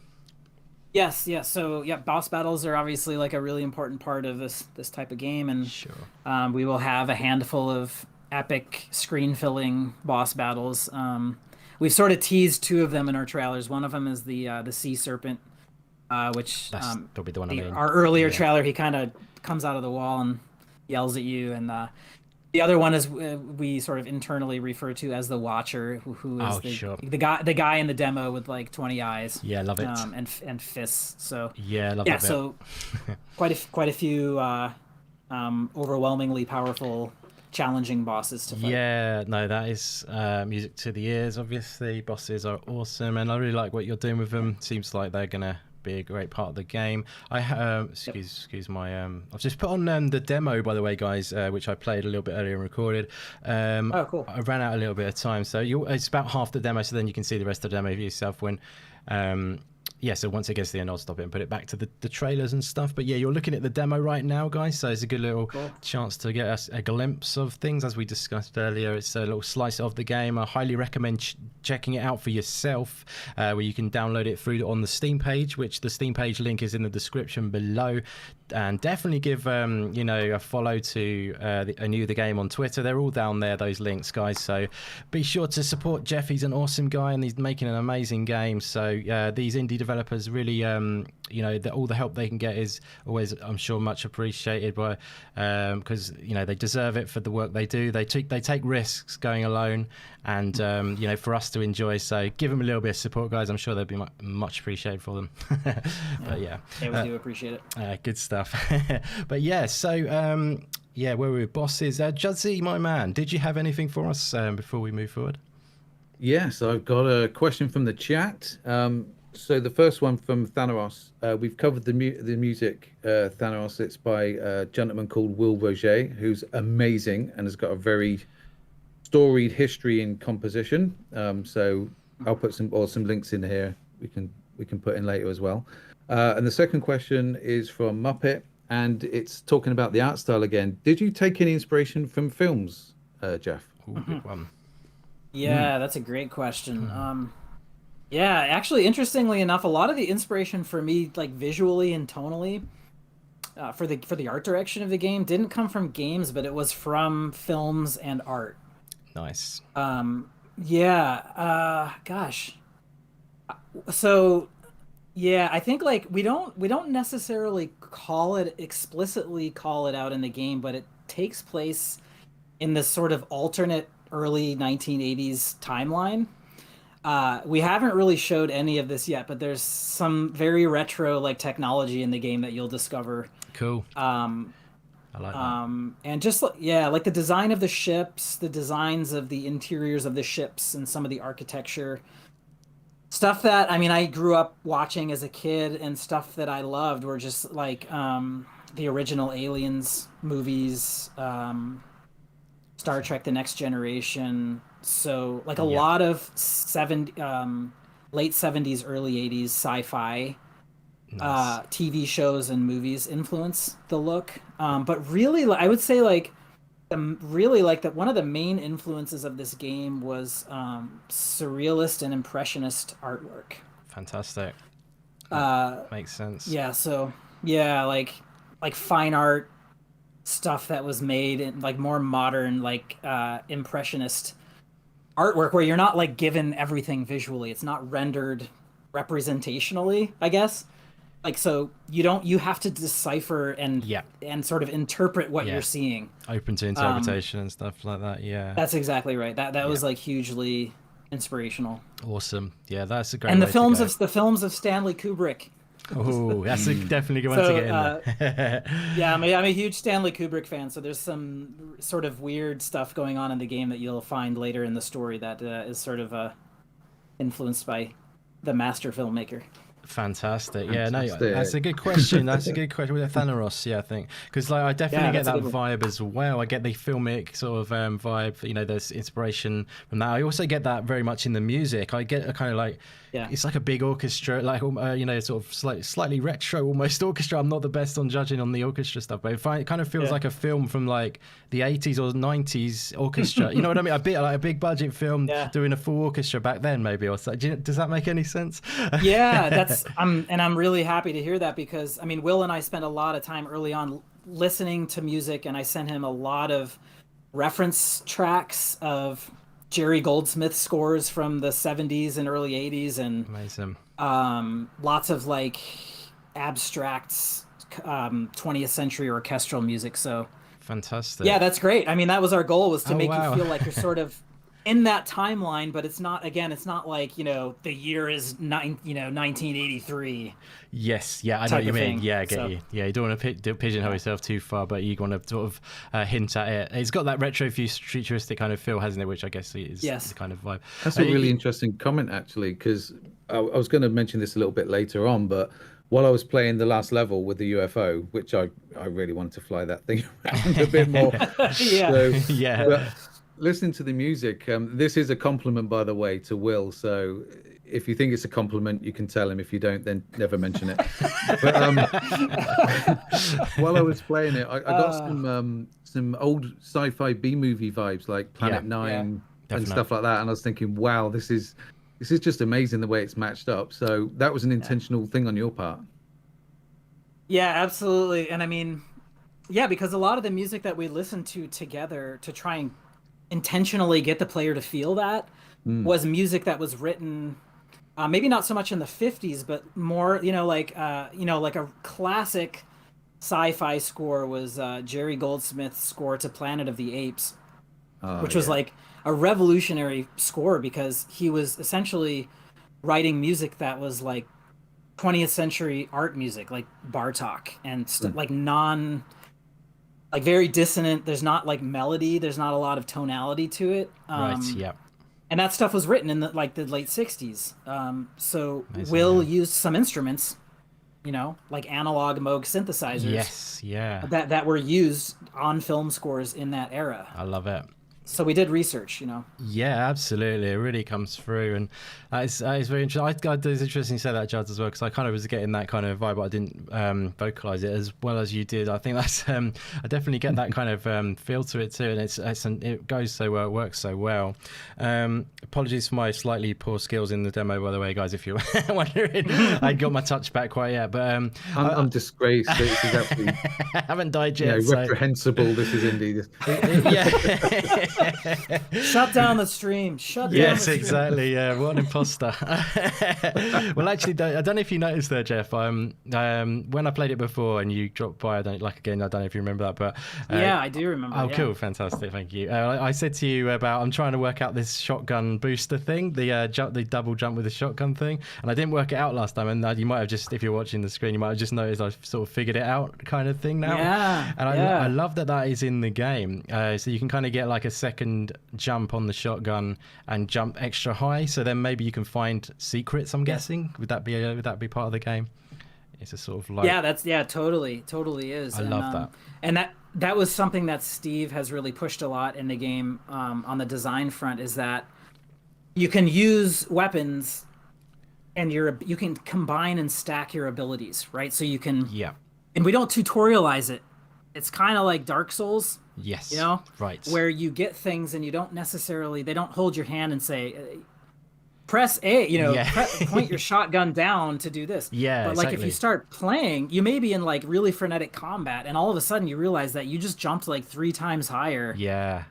[SPEAKER 2] Yes. So boss battles are obviously like a really important part of this type of game, and
[SPEAKER 1] sure.
[SPEAKER 2] We will have a handful of epic screen-filling boss battles. We've sort of teased 2 of them in our trailers. One of them is the sea serpent, which
[SPEAKER 1] that's probably the one I mean.
[SPEAKER 2] Our earlier trailer, he kind of comes out of the wall and yells at you, and the other one is we sort of internally refer to as the Watcher, who is the guy in the demo with like 20 eyes.
[SPEAKER 1] Yeah, love it.
[SPEAKER 2] And fists. So
[SPEAKER 1] yeah, love it.
[SPEAKER 2] So quite a few overwhelmingly powerful, challenging bosses to fight.
[SPEAKER 1] Yeah, no, that is music to the ears. Obviously, bosses are awesome, and I really like what you're doing with them. Seems like they're gonna be a great part of the game. Excuse my I've just put on the demo, by the way, guys, which I played a little bit earlier and recorded.
[SPEAKER 2] Oh, cool.
[SPEAKER 1] I ran out a little bit of time, so it's about half the demo, so then you can see the rest of the demo for yourself when yeah, so once it gets to the end, I'll stop it and put it back to the trailers and stuff. But yeah, you're looking at the demo right now, guys, so it's a good little chance to get us a glimpse of things. As we discussed earlier, it's a little slice of the game. I highly recommend checking it out for yourself, where you can download it through on the Steam page, which the Steam page link is in the description below. And definitely give a follow to Anew the Game on Twitter. They're all down there, those links, guys. So be sure to support Jeff. He's an awesome guy and he's making an amazing game. So these indie developers really, all the help they can get is always, I'm sure, much appreciated by because they deserve it for the work they do. They take risks going alone, and for us to enjoy. So give them a little bit of support, guys. I'm sure they'll be much appreciated for them. But yeah,
[SPEAKER 2] we do appreciate it.
[SPEAKER 1] Good stuff. But yeah, so where we're with bosses, Judzy, my man, did you have anything for us before we move forward?
[SPEAKER 3] Yes, I've got a question from the chat. So the first one from Thanos, we've covered the music, Thanos. It's by a gentleman called Will Roger, who's amazing and has got a very storied history in composition. So I'll put some links in here. We can put in later as well. And the second question is from Muppet, and it's talking about the art style again. Did you take any inspiration from films, Jeff?
[SPEAKER 1] Ooh, good one.
[SPEAKER 2] Yeah, that's a great question. Yeah, actually, interestingly enough, a lot of the inspiration for me, like visually and tonally, for the art direction of the game, didn't come from games, but it was from films and art.
[SPEAKER 1] Nice.
[SPEAKER 2] Gosh. So, yeah, I think like we don't necessarily explicitly call it out in the game, but it takes place in this sort of alternate early 1980s timeline. We haven't really showed any of this yet, but there's some very retro like technology in the game that you'll discover.
[SPEAKER 1] Cool. I like that.
[SPEAKER 2] And just like the design of the ships, the designs of the interiors of the ships, and some of the architecture stuff that I grew up watching as a kid, and stuff that I loved were just like the original Aliens movies, Star Trek: The Next Generation. So like a lot of late 70s, early 80s sci-fi TV shows and movies influence the look. But really, I would say like one of the main influences of this game was surrealist and impressionist artwork.
[SPEAKER 1] Fantastic. Makes sense.
[SPEAKER 2] Yeah. So yeah, like fine art stuff that was made in like more modern, like impressionist artwork, where you're not like given everything visually. It's not rendered representationally, I guess. Like, so you have to decipher and sort of interpret what you're seeing. Open
[SPEAKER 1] to interpretation and stuff like that. Yeah,
[SPEAKER 2] that's exactly right. That was like hugely inspirational.
[SPEAKER 1] Awesome. Yeah, that's a great.
[SPEAKER 2] And the films of Stanley Kubrick.
[SPEAKER 1] Oh, that's definitely a good one to get in there.
[SPEAKER 2] Yeah, I'm a huge Stanley Kubrick fan, so there's some sort of weird stuff going on in the game that you'll find later in the story that is sort of influenced by the master filmmaker.
[SPEAKER 1] Fantastic. Yeah, no, that's a good question. That's a good question with Thanos. Yeah, I think because like I definitely get that vibe as well. I get the filmic sort of vibe. There's inspiration from that. I also get that very much in the music. I get a kind of like it's like a big orchestra, like sort of slightly retro almost orchestra. I'm not the best on judging on the orchestra stuff, but it kind of feels like a film from like the 80s or 90s orchestra. You know what I mean? A big budget film doing a full orchestra back then, maybe. Or so. Does that make any sense?
[SPEAKER 2] Yeah, I'm really happy to hear that, because Will and I spent a lot of time early on listening to music, and I sent him a lot of reference tracks of Jerry Goldsmith scores from the 70s and early 80s, and
[SPEAKER 1] amazing.
[SPEAKER 2] Lots of like abstract 20th century orchestral music. So
[SPEAKER 1] fantastic.
[SPEAKER 2] Yeah, that's great. That was our goal, was to make you feel like you're sort of in that timeline, but it's not like, the year is 1983.
[SPEAKER 1] Yes, yeah, I know what you mean. Yeah, I get you. Yeah, you don't want to pigeonhole yourself too far, but you want to sort of hint at it. It's got that retro futuristic kind of feel, hasn't it? Which I guess is the kind of vibe.
[SPEAKER 3] That's a really interesting comment, actually, because I was going to mention this a little bit later on, but while I was playing the last level with the UFO, which I really wanted to fly that thing around a bit more. But listening to the music, this is a compliment, by the way, to Will. So if you think it's a compliment, you can tell him. If you don't, then never mention it. But while I was playing it, I got some old sci-fi B-movie vibes, like Planet Nine and stuff like that. And I was thinking, wow, this is just amazing the way it's matched up. So that was an intentional thing on your part.
[SPEAKER 2] Yeah, absolutely. And I mean, yeah, because a lot of the music that we listened to together to try and intentionally get the player to feel that was music that was written maybe not so much in the 50s, but more, like a classic sci-fi score was Jerry Goldsmith's score to Planet of the Apes, which was like a revolutionary score because he was essentially writing music that was like 20th century art music, like Bartok and like very dissonant. There's not like melody. There's not a lot of tonality to it.
[SPEAKER 1] Right. Yeah.
[SPEAKER 2] And that stuff was written in the late 60s. So
[SPEAKER 1] Amazing,
[SPEAKER 2] Will used some instruments, like analog Moog synthesizers.
[SPEAKER 1] Yes. Yeah.
[SPEAKER 2] That were used on film scores in that era.
[SPEAKER 1] I love it.
[SPEAKER 2] So we did research,
[SPEAKER 1] Yeah, absolutely. It really comes through, and that is very interesting. It's interesting you say that, Judd, as well, because I kind of was getting that kind of vibe, but I didn't vocalize it as well as you did. I think that's I definitely get that kind of feel to it too, and it goes so well, it works so well. Apologies for my slightly poor skills in the demo, by the way, guys. If you're wondering, I got my touch back quite yet, but
[SPEAKER 3] I'm disgraced. This is absolutely
[SPEAKER 1] I haven't died yet.
[SPEAKER 3] Reprehensible. This is indeed.
[SPEAKER 1] Yeah.
[SPEAKER 2] Shut down the stream.
[SPEAKER 1] Yes, exactly. Yeah, what an imposter. Well, actually, I don't know if you noticed there, Jeff. When I played it before and you dropped by, I don't know if you remember that, but
[SPEAKER 2] yeah, I do remember.
[SPEAKER 1] Oh, cool, fantastic, thank you. I said to you about I'm trying to work out this shotgun booster thing, the double jump with the shotgun thing, and I didn't work it out last time. And you might have just, if you're watching the screen, you might have just noticed I've sort of figured it out, kind of thing now.
[SPEAKER 2] Yeah,
[SPEAKER 1] and I love that is in the game, so you can kind of get like a second jump on the shotgun and jump extra high, so then maybe you can find secrets, I'm guessing. Would that be part of the game? It's a sort of like
[SPEAKER 2] totally is.
[SPEAKER 1] I love that.
[SPEAKER 2] And that was something that Steve has really pushed a lot in the game on the design front, is that you can use weapons and you can combine and stack your abilities, right? So you can and we don't tutorialize it. It's kind of like Dark Souls.
[SPEAKER 1] Yes. Right.
[SPEAKER 2] Where you get things and you don't necessarily, they don't hold your hand and say, press A, point your shotgun down to do this.
[SPEAKER 1] Yeah.
[SPEAKER 2] But like if you start playing, you may be in like really frenetic combat and all of a sudden you realize that you just jumped like 3 times higher.
[SPEAKER 1] Yeah.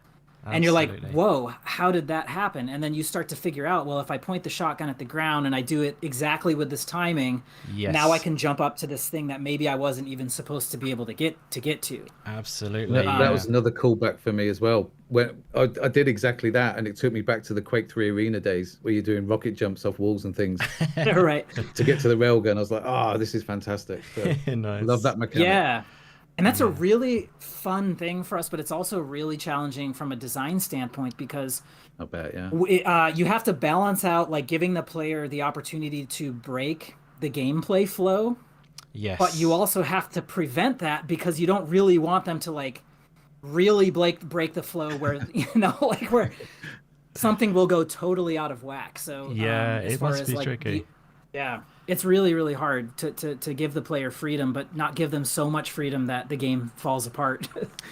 [SPEAKER 1] Absolutely.
[SPEAKER 2] And you're like, whoa, how did that happen? And then you start to figure out, well, if I point the shotgun at the ground and I do it exactly with this timing, now I can jump up to this thing that maybe I wasn't even supposed to be able to get to.
[SPEAKER 1] Absolutely.
[SPEAKER 3] That was another callback for me as well. When I did exactly that, and it took me back to the Quake 3 arena days where you're doing rocket jumps off walls and things.
[SPEAKER 2] Right.
[SPEAKER 3] To get to the railgun, I was like, this is fantastic. So,
[SPEAKER 1] nice.
[SPEAKER 3] Love that mechanic.
[SPEAKER 2] Yeah. And that's a really fun thing for us, but it's also really challenging from a design standpoint because
[SPEAKER 3] I bet,
[SPEAKER 2] you have to balance out like giving the player the opportunity to break the gameplay flow.
[SPEAKER 1] Yes.
[SPEAKER 2] But you also have to prevent that because you don't really want them to like really break the flow where like where something will go totally out of whack. So
[SPEAKER 1] it must be tricky.
[SPEAKER 2] It's really, really hard to give the player freedom, but not give them so much freedom that the game falls apart.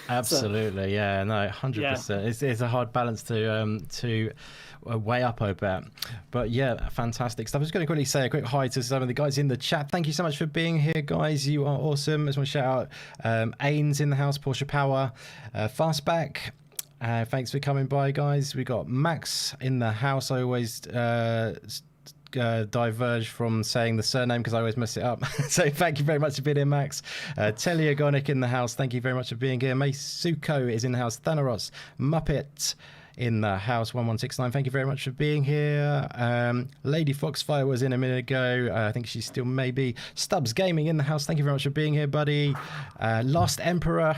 [SPEAKER 1] Absolutely, 100%. It's a hard balance to weigh up, I bet. But yeah, fantastic stuff. I'm just going to quickly say a quick hi to some of the guys in the chat. Thank you so much for being here, guys. You are awesome. I just want to shout out Ains in the house, Porsche Power, Fastback. Thanks for coming by, guys. We got Max in the house. I always diverge from saying the surname because I always mess it up. So thank you very much for being here, Max. Teleogonic in the house. Thank you very much for being here. Meisuko is in the house. Thanaros Muppet in the house 1169. Thank you very much for being here. Lady Foxfire was in a minute ago. I think she's still maybe. Stubbs Gaming in the house. Thank you very much for being here, buddy. Lost Emperor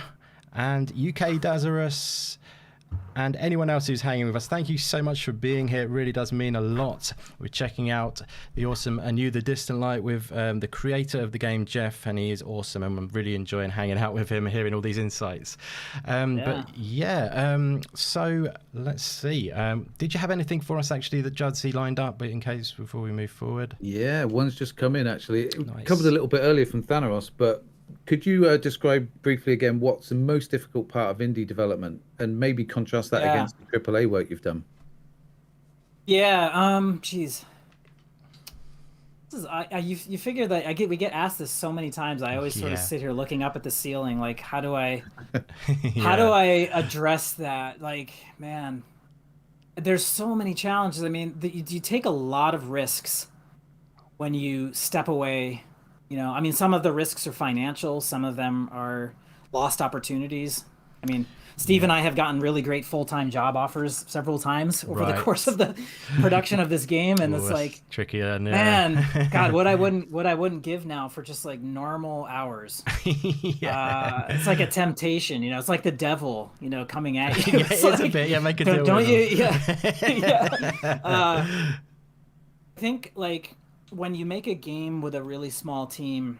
[SPEAKER 1] and UK Dazarus. And anyone else who's hanging with us, thank you so much for being here. It really does mean a lot. We're checking out the awesome Anew The Distant Light with the creator of the game, Jeff, and he is awesome, and I'm really enjoying hanging out with him, hearing all these insights. But yeah, so let's see. Did you have anything for us, actually, that Judsy lined up, but in case before we move forward?
[SPEAKER 3] Yeah, one's just come in, actually.
[SPEAKER 1] Nice.
[SPEAKER 3] Covered a little bit earlier from Thanaros, but could you describe briefly again what's the most difficult part of indie development, and maybe contrast that against the AAA work you've done?
[SPEAKER 2] Yeah, geez. This is, you figure that we get asked this so many times. I always sort of sit here looking up at the ceiling, like, how do I address that? Like, man, there's so many challenges. I mean, you take a lot of risks when you step away. You know, I mean, some of the risks are financial, some of them are lost opportunities. I mean, Steve and I have gotten really great full-time job offers several times over the course of the production of this game, and it's like
[SPEAKER 1] trickier.
[SPEAKER 2] Man, God, what I wouldn't give now for just like normal hours. It's like a temptation, you know. It's like the devil, you know, coming at you.
[SPEAKER 1] It's like, a bit. Yeah, make a deal.
[SPEAKER 2] Don't you? I think like, when you make a game with a really small team,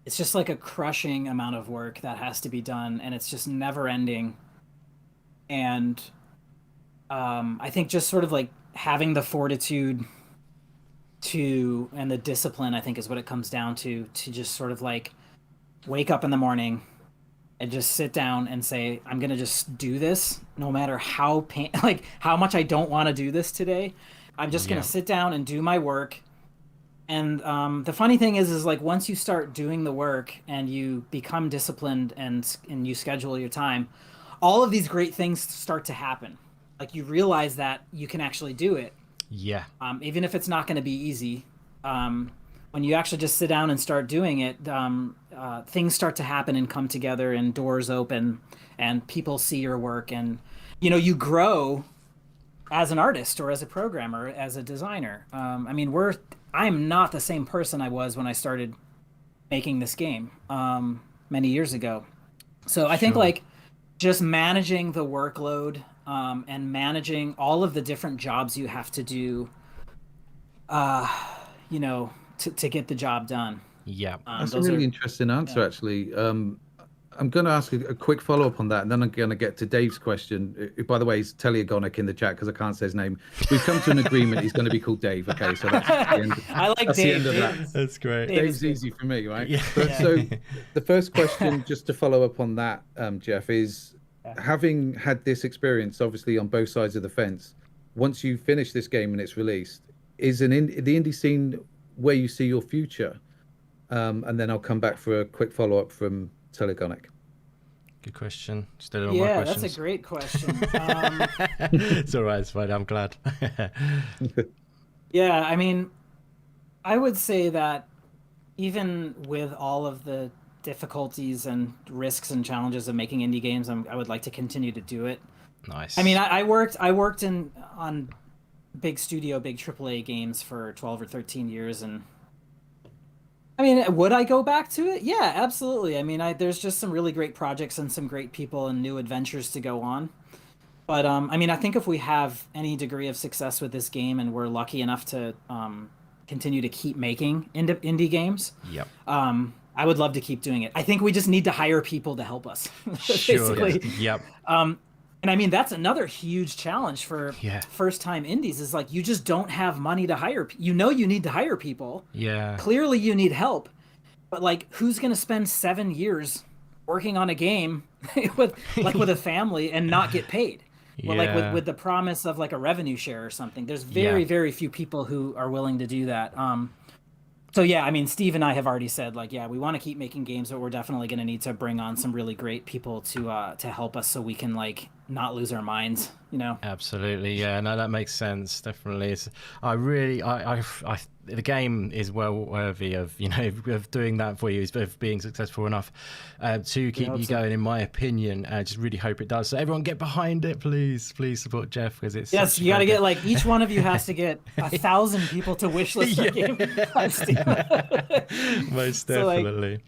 [SPEAKER 2] it's just like a crushing amount of work that has to be done, and it's just never ending. And I think just sort of like having the fortitude and the discipline, I think, is what it comes down to just sort of like wake up in the morning and just sit down and say, I'm going to just do this no matter how how much I don't want to do this today. I'm just going to sit down and do my work. And the funny thing is like, once you start doing the work and you become disciplined and you schedule your time, all of these great things start to happen. Like, you realize that you can actually do it.
[SPEAKER 1] Yeah.
[SPEAKER 2] Even if it's not going to be easy. When you actually just sit down and start doing it, things start to happen and come together, and doors open, and people see your work, and, you know, you grow as an artist or as a programmer, as a designer. I mean, I'm not the same person I was when I started making this game many years ago. So I think like just managing the workload and managing all of the different jobs you have to do, you know, to get the job done.
[SPEAKER 1] Yeah.
[SPEAKER 3] That's a really interesting answer, actually. I'm going to ask a quick follow-up on that, and then I'm going to get to Dave's question. By the way, he's Teleagonic in the chat because I can't say his name. We've come to an agreement. He's going to be called Dave. Okay, so that's the end.
[SPEAKER 2] I like
[SPEAKER 3] that's
[SPEAKER 2] Dave.
[SPEAKER 3] The end of that.
[SPEAKER 1] That's great.
[SPEAKER 3] Dave's easy for me, right?
[SPEAKER 1] Yeah.
[SPEAKER 3] But, so the first question, just to follow up on that, Jeff, is having had this experience, obviously on both sides of the fence, once you finish this game and it's released, is the indie scene where you see your future? And then I'll come back for a quick follow-up from Telegonic.
[SPEAKER 1] Good question. Still on my questions.
[SPEAKER 2] That's a great question.
[SPEAKER 1] It's all right. It's fine. I'm glad.
[SPEAKER 2] Yeah, I mean, I would say that even with all of the difficulties and risks and challenges of making indie games, I would like to continue to do it.
[SPEAKER 1] Nice.
[SPEAKER 2] I mean, I worked on big studio, big AAA games for 12 or 13 years, and I mean, would I go back to it? Yeah, absolutely. I mean, there's just some really great projects and some great people and new adventures to go on. But I mean, I think if we have any degree of success with this game and we're lucky enough to continue to keep making indie games,
[SPEAKER 1] yep.
[SPEAKER 2] I would love to keep doing it. I think we just need to hire people to help us.
[SPEAKER 1] Sure.
[SPEAKER 2] Basically.
[SPEAKER 1] Yep.
[SPEAKER 2] And I mean, that's another huge challenge for first-time indies, is like, you just don't have money to hire. You know you need to hire people. Yeah. Clearly you need help. But like, who's going to spend 7 years working on a game with a family and not get paid? Well, like with the promise of like a revenue share or something. There's very few people who are willing to do that. So yeah, I mean, Steve and I have already said, like, yeah, we want to keep making games, but we're definitely going to need to bring on some really great people to help us so we can like not lose our minds, you know?
[SPEAKER 1] Absolutely, yeah. No, that makes sense. Definitely, the game is well worthy of of doing that for you, of being successful enough to keep you going. In my opinion, I just really hope it does. So everyone, get behind it, please. Please support Jeff, because it's
[SPEAKER 2] you got to get like each one of you has to get 1,000 people to wishlist their game on Steam.
[SPEAKER 1] Most definitely.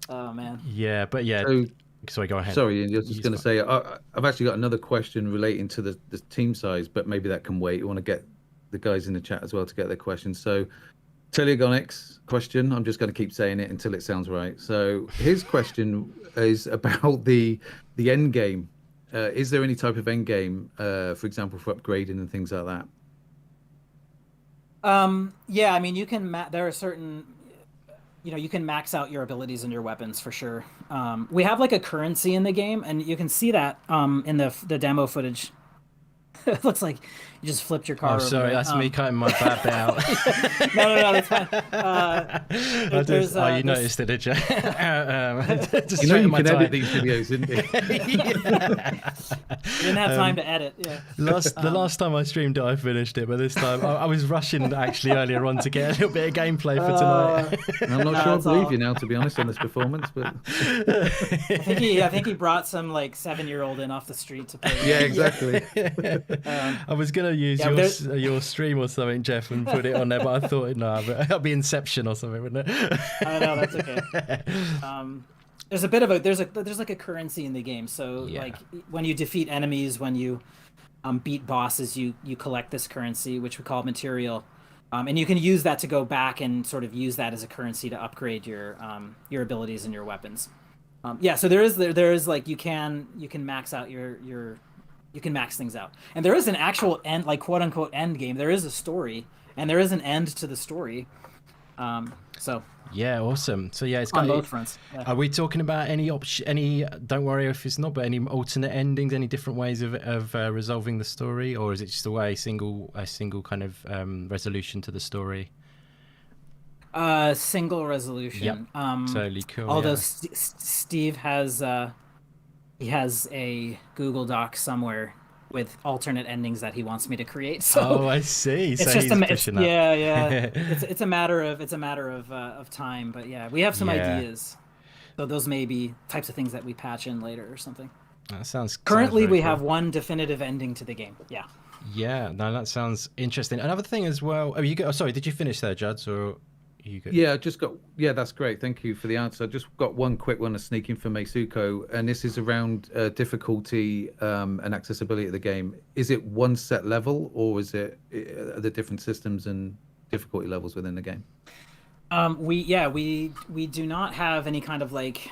[SPEAKER 2] Oh man.
[SPEAKER 1] Yeah, but yeah.
[SPEAKER 3] So
[SPEAKER 1] Sorry, go ahead.
[SPEAKER 3] Sorry, Ian, I was just going to say, I've actually got another question relating to the team size, but maybe that can wait. We want to get the guys in the chat as well to get their questions. So, Telegonix question, I'm just going to keep saying it until it sounds right. So, his question is about the end game. Is there any type of end game, for example, for upgrading and things like that?
[SPEAKER 2] Yeah, I mean, you can. There are certain, you can max out your abilities and your weapons for sure. We have like a currency in the game, and you can see that in the demo footage. It looks like you just flipped your car.
[SPEAKER 1] Oh, sorry,
[SPEAKER 2] over.
[SPEAKER 1] that's me cutting my bad bit out.
[SPEAKER 2] No, that's fine.
[SPEAKER 1] You noticed it, did you?
[SPEAKER 3] You know you can edit these videos, didn't you?
[SPEAKER 2] You didn't have time to edit. Yeah.
[SPEAKER 1] The last time I streamed it, I finished it, but this time I was rushing actually earlier on to get a little bit of gameplay for tonight.
[SPEAKER 3] I'm not sure I believe you now, to be honest, on this performance, but
[SPEAKER 2] I think he brought some like 7-year-old in off the street to play.
[SPEAKER 3] Yeah, exactly.
[SPEAKER 1] I was gonna use your stream or something, Jeff, and put it on there, but I thought that'll be Inception or something, wouldn't it?
[SPEAKER 2] I know, that's okay. There's a bit of there's like a currency in the game. So like when you defeat enemies, when you beat bosses, you collect this currency, which we call material, and you can use that to go back and sort of use that as a currency to upgrade your abilities and your weapons. So there is like you can max out you can max things out, and there is an actual end, like quote unquote end game. There is a story, and there is an end to the story.
[SPEAKER 1] Yeah, awesome. So yeah, it's
[SPEAKER 2] on both fronts. Yeah.
[SPEAKER 1] Are we talking about any option? Don't worry if it's not, but any alternate endings, any different ways of resolving the story, or is it just a single kind of resolution to the story?
[SPEAKER 2] Single resolution.
[SPEAKER 1] Yep. Totally cool.
[SPEAKER 2] Although Steve has he has a Google Doc somewhere with alternate endings that he wants me to create. So
[SPEAKER 1] I see.
[SPEAKER 2] It's
[SPEAKER 1] so
[SPEAKER 2] just
[SPEAKER 1] he's pushing up.
[SPEAKER 2] Yeah. it's a matter of time, but yeah, we have some ideas. So those may be types of things that we patch in later or something.
[SPEAKER 1] That sounds.
[SPEAKER 2] Currently, we
[SPEAKER 1] cool.
[SPEAKER 2] have one definitive ending to the game. Yeah.
[SPEAKER 1] Yeah. No, that sounds interesting. Another thing as well. Sorry, did you finish there, Juds, or?
[SPEAKER 3] Yeah, that's great. Thank you for the answer. I just got one quick one, a sneaking for Meisuko, and this is around difficulty and accessibility of the game. Is it one set level, or is it the different systems and difficulty levels within the game?
[SPEAKER 2] We do not have any kind of like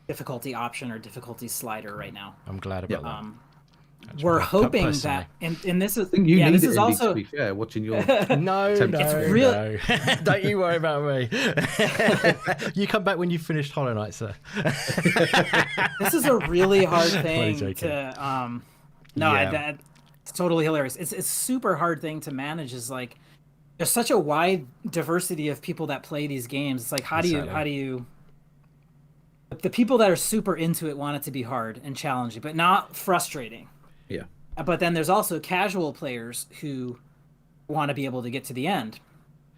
[SPEAKER 2] difficulty option or difficulty slider right now.
[SPEAKER 1] I'm glad about that.
[SPEAKER 2] We're hoping that, and this is,
[SPEAKER 3] this
[SPEAKER 2] is also,
[SPEAKER 3] to be fair, watching your
[SPEAKER 1] no, it's real. No. Don't you worry about me. You come back when you've finished Hollow Knight, sir.
[SPEAKER 2] This is a really hard thing to. It's totally hilarious. It's a super hard thing to manage. Is like there's such a wide diversity of people that play these games. It's like how do you the people that are super into it want it to be hard and challenging, but not frustrating.
[SPEAKER 3] Yeah.
[SPEAKER 2] But then there's also casual players who want to be able to get to the end.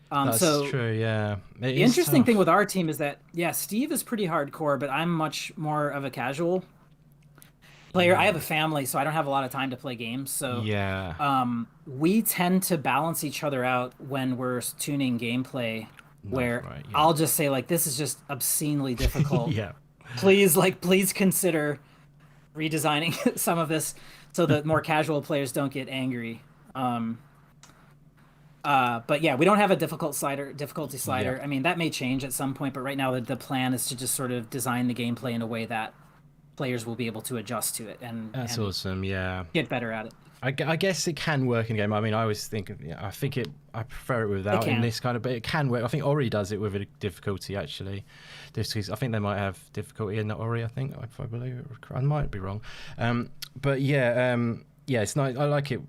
[SPEAKER 1] That's true, yeah.
[SPEAKER 2] The interesting thing with our team is that, Steve is pretty hardcore, but I'm much more of a casual player. I have a family, so I don't have a lot of time to play games. So we tend to balance each other out when we're tuning gameplay, where I'll just say, like, this is just obscenely difficult. Please consider redesigning some of this so that more casual players don't get angry. But yeah, we don't have a difficulty slider. I mean, that may change at some point, but right now the plan is to just sort of design the gameplay in a way that players will be able to adjust to it and
[SPEAKER 1] awesome. Yeah,
[SPEAKER 2] get better at it.
[SPEAKER 1] I guess it can work in game. I mean, I always think I prefer it without in this kind of, but it can work. I think Ori does it with a difficulty actually. I think they might have difficulty in Ori. I think, if I believe it, I might be wrong. But it's nice. I like it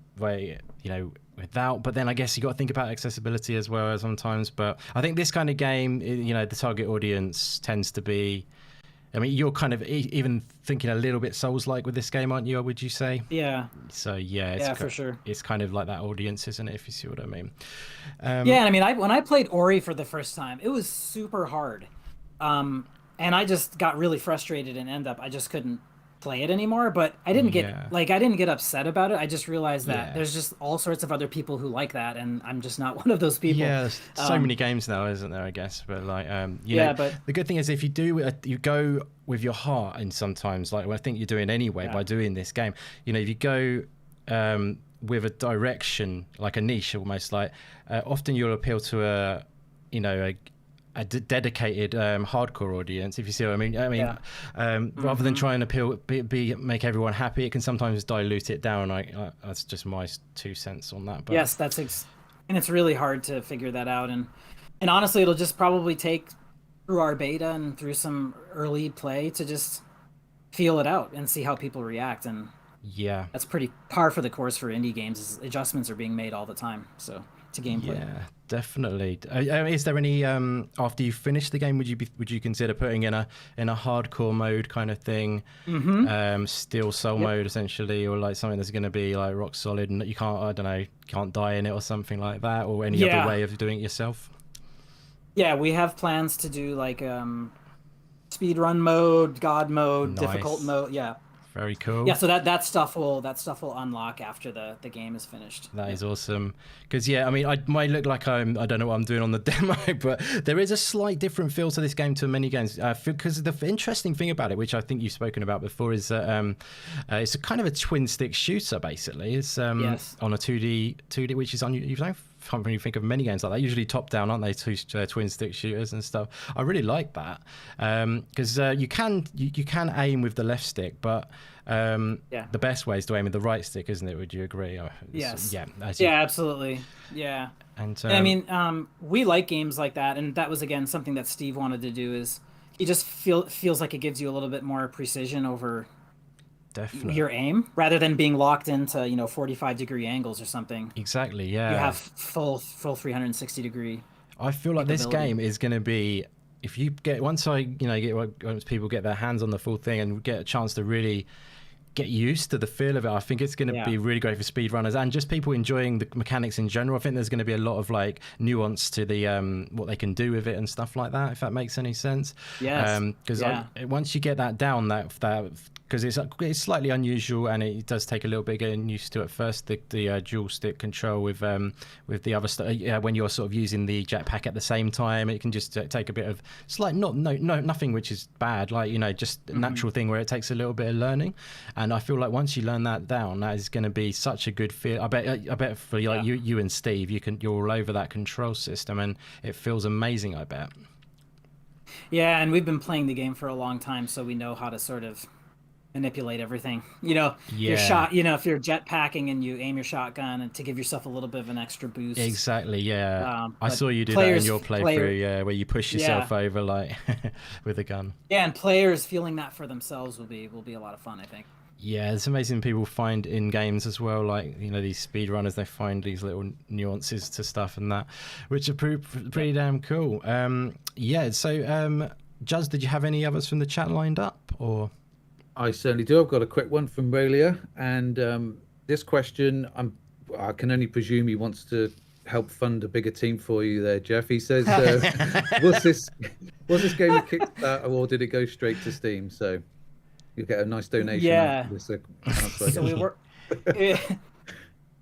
[SPEAKER 1] without, but then I guess you got to think about accessibility as well sometimes. But I think this kind of game, the target audience tends to be. I mean, you're kind of even thinking a little bit Souls-like with this game, aren't you? Would you say?
[SPEAKER 2] Yeah.
[SPEAKER 1] So for sure. It's kind of like that audience, isn't it? If you see what I mean.
[SPEAKER 2] And I mean, when I played Ori for the first time, it was super hard, and I just got really frustrated and I just couldn't play it anymore, but I didn't get
[SPEAKER 1] Yeah.
[SPEAKER 2] like I didn't get upset about it. I just realized that
[SPEAKER 1] Yeah.
[SPEAKER 2] there's just all sorts of other people who like that, and I'm just not one of those people.
[SPEAKER 1] Yeah, there's so many games now, isn't there? I guess, but like, you
[SPEAKER 2] Yeah,
[SPEAKER 1] know,
[SPEAKER 2] but
[SPEAKER 1] the good thing is if you do, you go with your heart, and sometimes, like, I think you're doing anyway by doing this game. You know, if you go with a direction, like a niche, almost like, often you'll appeal to a, you know, a dedicated hardcore audience, if you see what I mean. Rather than trying to make everyone happy, it can sometimes dilute it down. That's just my 2 cents on that. But
[SPEAKER 2] yes, and it's really hard to figure that out. And honestly, it'll just probably take through our beta and through some early play to just feel it out and see how people react. And
[SPEAKER 1] yeah,
[SPEAKER 2] that's pretty par for the course for indie games. Is adjustments are being made all the time. So to gameplay.
[SPEAKER 1] Yeah, definitely. Is there any after you finish the game, would you consider putting in a hardcore mode kind of thing, steel soul mode essentially, or like something that's going to be like rock solid and you can't die in it or something like that, or any other way of doing it yourself?
[SPEAKER 2] Yeah, we have plans to do like speedrun mode, god mode, difficult mode. Yeah.
[SPEAKER 1] Very cool.
[SPEAKER 2] Yeah, so that stuff will unlock after the game is finished.
[SPEAKER 1] That is awesome. Because I mean, I might look like I don't know what I'm doing on the demo, but there is a slight different feel to this game to many games. Because the interesting thing about it, which I think you've spoken about before, is that it's a kind of a twin stick shooter. Basically, it's on a 2D, which is unusual. Can't really think of many games like that. Usually top down, aren't they? Twin stick shooters and stuff. I really like that because you can aim with the left stick, but the best way is to aim with the right stick, isn't it? Would you agree?
[SPEAKER 2] Yes.
[SPEAKER 1] Yeah.
[SPEAKER 2] Absolutely. Yeah.
[SPEAKER 1] And
[SPEAKER 2] I mean, we like games like that, and that was again something that Steve wanted to do. Is he just feels like it gives you a little bit more precision over.
[SPEAKER 1] Definitely.
[SPEAKER 2] Your aim, rather than being locked into 45-degree angles or somking.
[SPEAKER 1] Exactly. Yeah.
[SPEAKER 2] You have full 360-degree.
[SPEAKER 1] I feel like this game is going to be, if you get once people get their hands on the full thing and get a chance to really get used to the feel of it, I think it's going to be really great for speedrunners and just people enjoying the mechanics in general. I think there's going to be a lot of like nuance to the what they can do with it and stuff like that, if that makes any sense.
[SPEAKER 2] Yes.
[SPEAKER 1] Because once you get that down, that because it's slightly unusual and it does take a little bit getting used to at first, the dual stick control with the other stuff. When you're sort of using the jetpack at the same time, it can just take a bit of slight nothing which is bad, like just a natural thing where it takes a little bit of learning. And I feel like once you learn that down, that is going to be such a good feel. I bet for like you and Steve, you're all over that control system and it feels amazing, I bet.
[SPEAKER 2] Yeah, and we've been playing the game for a long time, so we know how to sort of manipulate everything. Your shot, if you're jetpacking and you aim your shotgun and to give yourself a little bit of an extra boost.
[SPEAKER 1] Exactly, yeah. I saw you do that in your playthrough, where you push yourself over like with a gun.
[SPEAKER 2] Yeah, and players feeling that for themselves will be a lot of fun, I think.
[SPEAKER 1] Yeah, it's amazing people find in games as well, like these speedrunners, they find these little nuances to stuff and that, which are pretty damn cool. So Juz, did you have any others from the chat lined up, or?
[SPEAKER 3] I certainly do. I've got a quick one from Ralia, and this question, I can only presume he wants to help fund a bigger team for you there, Jeff. He says, was this game a Kickstarter or did it go straight to Steam? So you get a nice donation.
[SPEAKER 2] Yeah. So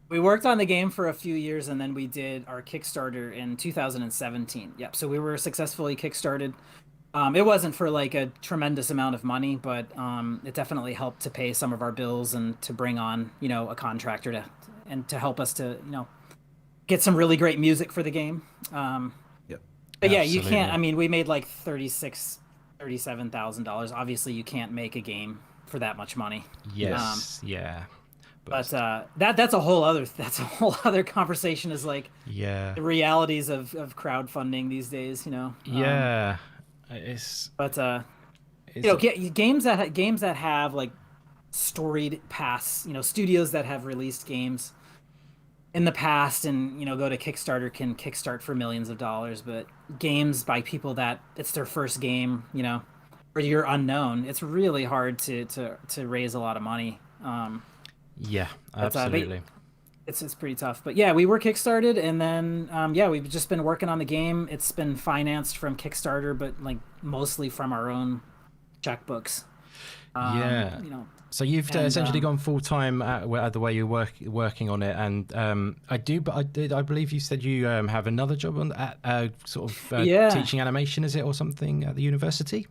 [SPEAKER 2] we worked on the game for a few years, and then we did our Kickstarter in 2017. Yep. So we were successfully kickstarted. It wasn't for like a tremendous amount of money, but it definitely helped to pay some of our bills and to bring on, a contractor to help us to, get some really great music for the game. But yeah, you can't. I mean, we made like $37,000. Obviously, you can't make a game for that much money.
[SPEAKER 1] Yes.
[SPEAKER 2] But that's a whole other conversation. Is like the realities of crowdfunding these days. Games that have like storied pasts, studios that have released games in the past and go to Kickstarter can kickstart for millions of dollars, but games by people that it's their first game, or you're unknown, it's really hard to raise a lot of money.
[SPEAKER 1] Absolutely.
[SPEAKER 2] It's pretty tough, but yeah, we were kickstarted, and then we've just been working on the game. It's been financed from Kickstarter, but like mostly from our own checkbooks.
[SPEAKER 1] Yeah.
[SPEAKER 2] You know,
[SPEAKER 1] So you've
[SPEAKER 2] and,
[SPEAKER 1] essentially gone full time at the way you're working on it, and I believe you said you have another job on sort of
[SPEAKER 2] yeah.
[SPEAKER 1] teaching animation, is it, or something at the university?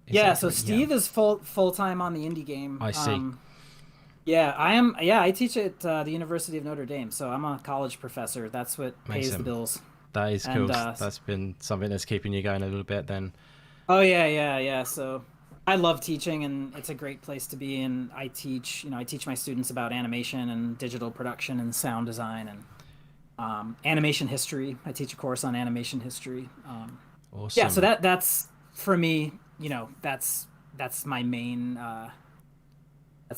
[SPEAKER 2] Yeah, so Steve is full time on the indie game.
[SPEAKER 1] I see.
[SPEAKER 2] Yeah, I am. Yeah, I teach at the University of Notre Dame, so I'm a college professor. That's what pays the bills.
[SPEAKER 1] That is cool. That's been something that's keeping you going a little bit then.
[SPEAKER 2] Oh yeah. So I love teaching, and it's a great place to be. And I teach my students about animation and digital production and sound design and animation history. I teach a course on animation history.
[SPEAKER 1] Awesome.
[SPEAKER 2] Yeah, so that's for me. That's my main.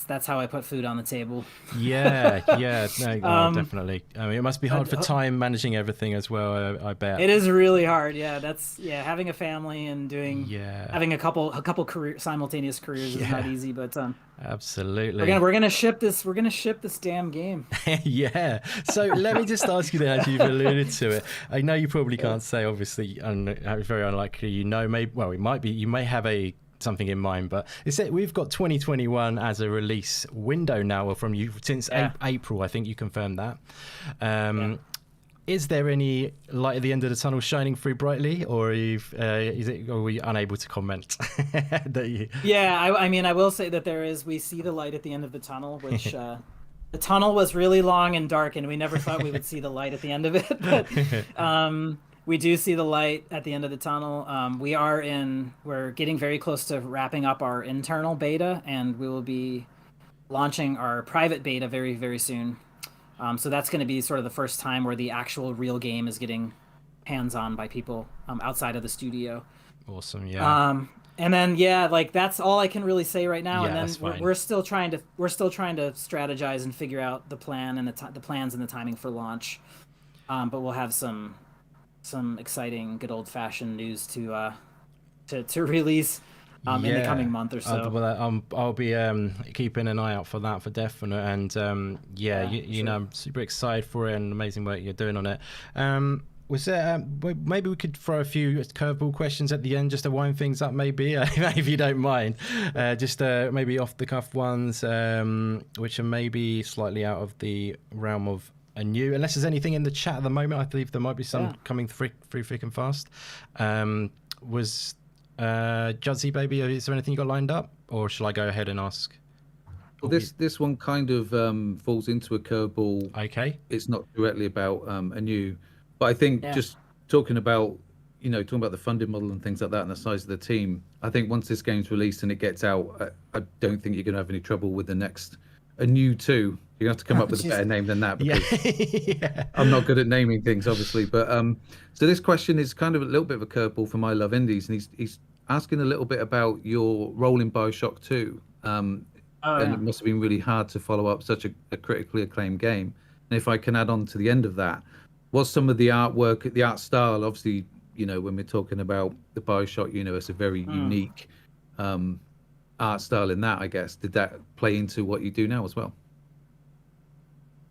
[SPEAKER 2] That's how I put food on the table.
[SPEAKER 1] Yeah, no, definitely. I mean, it must be hard for time managing everything as well. I bet
[SPEAKER 2] it is really hard. Yeah, having a family and having a couple simultaneous careers is not easy. But
[SPEAKER 1] absolutely,
[SPEAKER 2] we're gonna ship this. We're gonna ship this damn game.
[SPEAKER 1] Yeah. So let me just ask you then, as you've alluded to it. I know you probably can't say, obviously, very unlikely. You may have something in mind, but we've got 2021 as a release window now from you since April. I think you confirmed that. Is there any light at the end of the tunnel shining through brightly, or are we unable to comment?
[SPEAKER 2] I mean, I will say that we see the light at the end of the tunnel, which the tunnel was really long and dark, and we never thought we would see the light at the end of it, but we do see the light at the end of the tunnel. We're getting very close to wrapping up our internal beta, and we will be launching our private beta very, very soon. So that's going to be sort of the first time where the actual real game is getting hands-on by people outside of the studio.
[SPEAKER 1] Awesome, yeah.
[SPEAKER 2] And then that's all I can really say right now.
[SPEAKER 1] Yeah,
[SPEAKER 2] and then we're still trying to strategize and figure out the plan and the plans and the timing for launch. But we'll have some exciting, good old-fashioned news to release in the coming month or so.
[SPEAKER 1] I'll be keeping an eye out for that for definite. And I'm super excited for it and amazing work you're doing on it. Was there maybe we could throw a few curveball questions at the end just to wind things up, maybe if you don't mind, just maybe off the cuff ones, which are maybe slightly out of the realm of Anew, unless there's anything in the chat at the moment. I believe there might be some coming through thick and fast. Was Judzy Baby, is there anything you got lined up, or shall I go ahead and ask?
[SPEAKER 3] Well, this one kind of falls into a curveball.
[SPEAKER 1] Okay,
[SPEAKER 3] it's not directly about Anew, but I think just talking about the funding model and things like that and the size of the team, I think once this game's released and it gets out, I don't think you're going to have any trouble with the next Anew 2. You have to come up with a better name than that, because I'm not good at naming things, obviously. But so this question is kind of a little bit of a curveball for My Love Indies, and he's asking a little bit about your role in BioShock 2. And it must have been really hard to follow up such a critically acclaimed game. And if I can add on to the end of that, what's some of the artwork, the art style? Obviously, when we're talking about the BioShock universe, a very unique art style in that, I guess. Did that play into what you do now as well?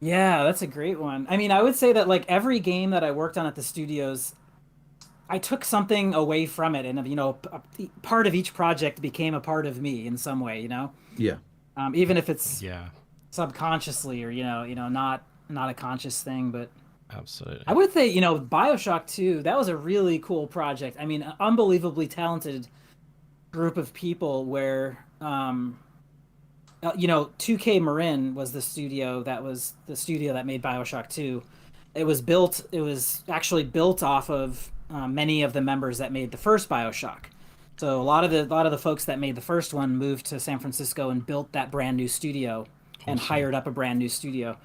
[SPEAKER 2] Yeah, that's a great one. I mean, I would say that every game that I worked on at the studios, I took something away from it, and part of each project became a part of me in some way.
[SPEAKER 3] Yeah.
[SPEAKER 2] Even if it's subconsciously or not a conscious thing, but
[SPEAKER 1] absolutely.
[SPEAKER 2] I would say BioShock 2, that was a really cool project. I mean, an unbelievably talented group of people where 2K Marin was the studio that made BioShock 2. It was actually built off of many of the members that made the first BioShock. So a lot of the folks that made the first one moved to San Francisco and built that brand new studio and hired up a brand new studio.